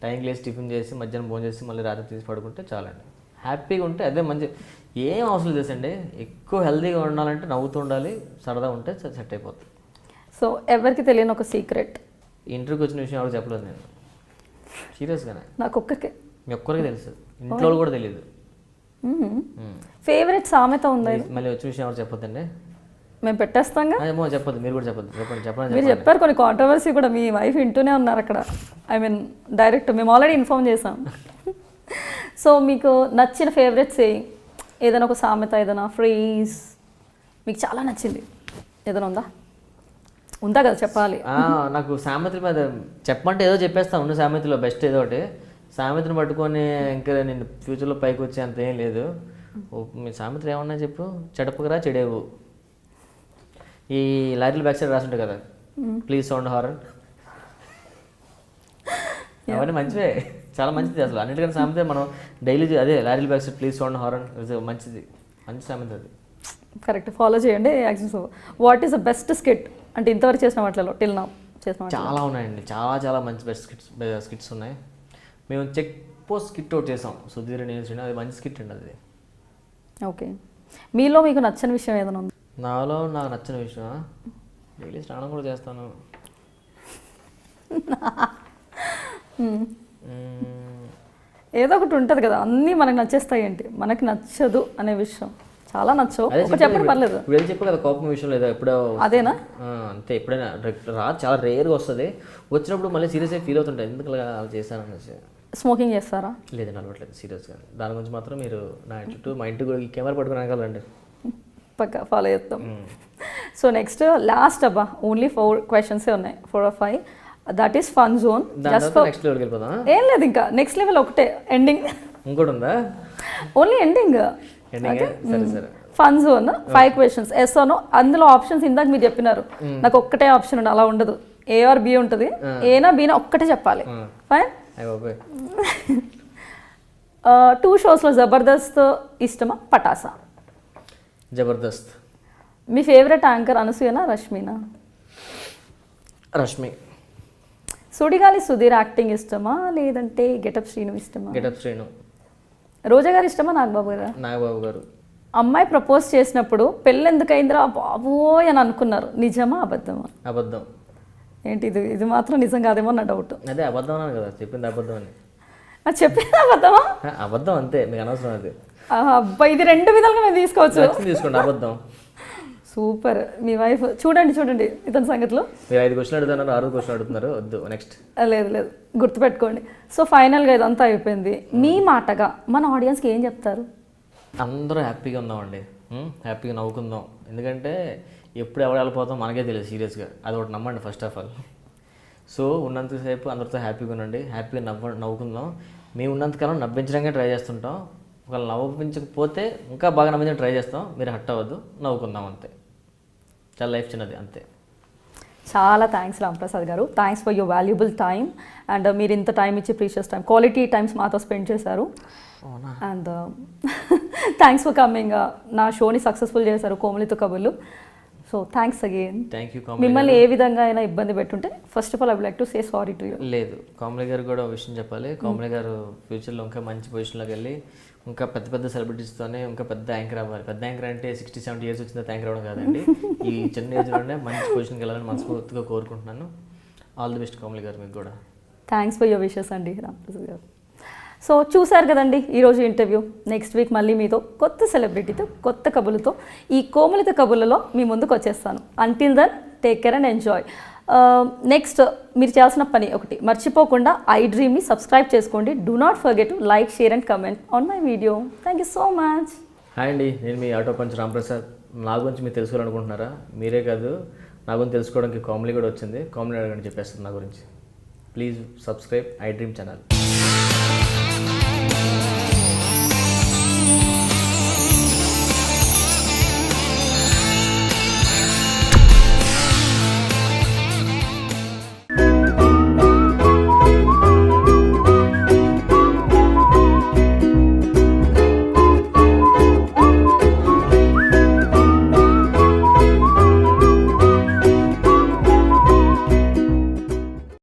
టైంకి లేసి టిఫిన్ చేసి మధ్యాహ్నం భోజనం చేసి మళ్ళీ రాత్రి తీసి పడుకుంటే చాలండి. హ్యాపీగా ఉంటే అదే మంచి. ఏం అవసరం చేసండి. ఎక్కువ హెల్తీగా ఉండాలంటే నవ్వుతూ ఉండాలి, సరదా ఉంటే సెట్ అయిపోతుంది. సో ఎవరికి తెలియని ఒక సీక్రెట్, ఇంటర్వ్యూకి వచ్చిన విషయం ఎవరికి చెప్పలేదు నేను, సీరియస్గానే. నాకు ఒక్కరికే. మీ ఒక్కరికి తెలుసు, ఇంట్లో కూడా తెలియదు. ఫేవరెట్ సామెత ఉందా? మళ్ళీ వచ్చిన విషయం ఎవరు చెప్పొద్దండి. మేము పెట్టేస్తాంగా. ఏమో చెప్పొద్దు, మీరు కూడా చెప్పొద్దు. చెప్పండి. మీరు చెప్పారు కొన్ని కాంట్రవర్సీ కూడా, మీ వైఫ్ వింటూనే ఉన్నారు అక్కడ. ఐ మీన్ డైరెక్ట్ మేము ఆల్రెడీ ఇన్ఫార్మ్ చేసాం. సో మీకు నచ్చిన ఫేవరెట్ సేయింగ్ ఏదైనా ఒక సామెత, ఏదైనా ఫ్రేజ్ మీకు చాలా నచ్చింది ఏదైనా ఉందా కదా, చెప్పాలి. నాకు సామెతల మీద చెప్పమంటే ఏదో చెప్పేస్తాను. ఉన్న సామెతలో బెస్ట్ ఏదో ఒకటి. సామెతను పట్టుకొని ఇంకా నేను ఫ్యూచర్లో పైకి వచ్చే అంత ఏం లేదు. మీ సామెతలు ఏమన్నా చెప్పు. చెడపకరా చెడేవు. ఈ లారీల బ్యాక్ సైడ్ రాసుంటాయి కదా, ప్లీజ్ సౌండ్ హారన్. అవన్నీ మంచివే, చాలా మంచిది. అసలు అన్నిటికన్నా సామెత మనం డైలీ అదే, లారీల back side please sound horn మంచిది, మంచి సామెత అది. కరెక్ట్, ఫాలో చేయండి. What is the best skit అంటే ఇంతవరకు చేసిన వాటిలో టిల్ నౌ చేసిన? చాలా ఉన్నాయండి, చాలా మంచి బెస్ట్ స్కిట్స్ ఉన్నాయి. మేము చెక్ పోస్ట్ స్కిట్ అవుట్ చేసాం, సుధీర్ నేను. అది మంచి స్కిట్ అండి అది. ఓకే. మీలో మీకు నచ్చని విషయం ఏదైనా ఉంది? నాకు నచ్చిన విషయం డైలీ స్నానం కూడా చేస్తాను. ఏదో ఒకటి ఉంటుంది కదా, అన్నీ మనకు నచ్చేస్తాయి ఏంటి, మనకి నచ్చదు అనే విషయం చాలా నచ్చవు. ఒక చెప్పండి పర్లేదు. ఇప్పుడు చెప్పు కదా కోపం విషయం లేదా ఎప్పుడో అదేనా? అంతే, ఎప్పుడైనా చాలా రేర్గా వస్తుంది. వచ్చినప్పుడు మళ్ళీ సీరియస్గా ఫీల్ అవుతుంటాయి, ఎందుకు అలా చేశాను అనేసి. స్మోకింగ్ చేస్తారా? లేదండి, అలవాట్లేదు సీరియస్గా. దాని గురించి మాత్రం మీరు నా చుట్టూ మా ఇంటికి కూడా కెమెరా పట్టుకుని అనగలండి, పక్కా ఫాలో చేస్తాం. సో నెక్స్ట్ లాస్ట్ అబ్బా, ఓన్లీ 4 questions ఉన్నాయి, 4 or 5. That is fun zone. Next లెవెల్కి వెళ్ళిపోదాం. ఏం లేదు, ఇంకా నెక్స్ట్ లెవెల్ ఒకటే, ఎండింగ్. ఇంకోటి ఉందా? Only ending. సరే సరే. Fun zone 5 questions, yes no. అందులో ఆప్షన్స్ ఇందాక మీరు చెప్పినారు, నాకు ఒక్కటే ఆప్షన్ ఉండాలి, అలా ఉండదు. ఏ ఆర్ బి ఉంటుంది, ఏనా బీనా ఒక్కటే చెప్పాలి. ఫైన్. 2 షోస్లో జబర్దస్త్ ఇష్టమా పటాసా? జబర్దస్త్. మీ favourite anchor అనసూయనా రష్మినా? Rashmi. Sudigali Sudheer acting ఇష్టమా లేదంటే గెటప్ శ్రీను ఇష్టమా? గెటప్ శ్రీను. రోజా గారు ఇష్టమా నాగబాబు గారు? నాగబాబు గారు. అమ్మాయి ప్రపోజ్ చేసినప్పుడు పెళ్ళి ఎందుకు అయిందిరా బాబోయ్ అని అనుకున్నారు, నిజమా అబద్ధమా? అబద్ధం. ఏంటి ఇది మాత్రం నిజం కాదేమో నా డౌట్. అదే అబద్ధం అన్నాను కదా, చెప్పింది అబద్ధం అని. చెప్పింది అబద్ధమా? అబద్ధం అంతే, మీకు అనవసరం అది. అబ్బాయి ఇది 2 విధాలుగా మేము తీసుకోవచ్చు. తీసుకోండి అబద్ధం. సూపర్. మీ వైఫ్ చూడండి ఇతని సంగతిలో. మీరు 5 క్వశ్చన్లు అడుగుతున్నారు, 6 క్వశ్చన్లు అడుగుతున్నారు. వద్దు, నెక్స్ట్. లేదు గుర్తుపెట్టుకోండి. సో ఫైనల్గా ఇదంతా అయిపోయింది. మీ మాటగా మన ఆడియన్స్కి ఏం చెప్తారు? అందరూ హ్యాపీగా ఉందామండి, హ్యాపీగా నవ్వుకుందాం. ఎందుకంటే ఎప్పుడు ఎవరు వెళ్ళిపోతాం మనకే తెలియదు సీరియస్గా, అది ఒకటి నమ్మండి ఫస్ట్ ఆఫ్ ఆల్. సో ఉన్నంతసేపు అందరితో హ్యాపీగా ఉండండి, హ్యాపీగా నవ్వుకుందాం. మేము ఉన్నంతకాలం నవ్వించడానికి ట్రై చేస్తుంటాం. ఒకవేళ నవ్వించకపోతే ఇంకా బాగా నవ్వించడానికి ట్రై చేస్తాం. మీరు హట్ అవ్వద్దు, నవ్వుకుందాం అంతే. చాలా లైఫ్ చిన్నది అంతే. చాలా థ్యాంక్స్ రాంప్రసాద్ గారు, thanks for your valuable time. And మీరు ఇంత టైం ఇచ్చి ప్రీషియస్ టైం, క్వాలిటీ టైమ్స్ మాతో స్పెండ్ చేశారు. And thanks for coming. నా షోని సక్సెస్ఫుల్ చేశారు కోమలితో కబుర్లు. So thanks again. Thank you. మిమ్మల్ని ఏ విధంగా అయినా ఇబ్బంది పెట్టుంటే first of all I would like to say sorry to you. లేదు, కోమలి గారు కూడా ఒక విషయం చెప్పాలి. కోమలి గారు ఫ్యూచర్లో ఇంకా మంచి పొజిషన్లోకి వెళ్ళి ఇంకా పెద్ద సెలబ్రిటీస్తోనే ఇంకా పెద్ద యాంకర్ అవ్వాలి. పెద్ద యాంకర్ అంటే 60-70 years వచ్చిన యాంకర్ అవ్వడం కాదండి, ఈ చిన్న ఏజ్లోనే మంచి పొజిషన్కి వెళ్ళాలని మనస్ఫూర్తిగా కోరుకుంటున్నాను. ఆల్ ది బెస్ట్ కోమలి గారు, మీకు కూడా థ్యాంక్స్ ఫర్ యువర్ విషెస్ అండి రాంప్రసాద్ గారు. సో చూసారు కదండి ఈరోజు ఇంటర్వ్యూ. నెక్స్ట్ వీక్ మళ్ళీ మీతో కొత్త సెలబ్రిటీతో కొత్త కబుర్లతో ఈ కోమలిత కబుర్లలో మీ ముందుకు వచ్చేస్తాను. Until then take care and enjoy. Next మీరు చేయాల్సిన పని ఒకటి మర్చిపోకుండా ఐ డ్రీమ్ని సబ్స్క్రైబ్ చేసుకోండి. Do not forget to like, share and comment on my video. Thank you so much. Hi అండి, నేను మీ ఆటో పంచ్ రాంప్రసాద్. నా గురించి మీరు తెలుసుకోవాలనుకుంటున్నారా? మీరే కాదు, నా గురించి తెలుసుకోవడానికి కామెడీ కూడా వచ్చింది. కామెడీ అడగండి, చెప్పేస్తుంది నా గురించి. Please subscribe I dream channel.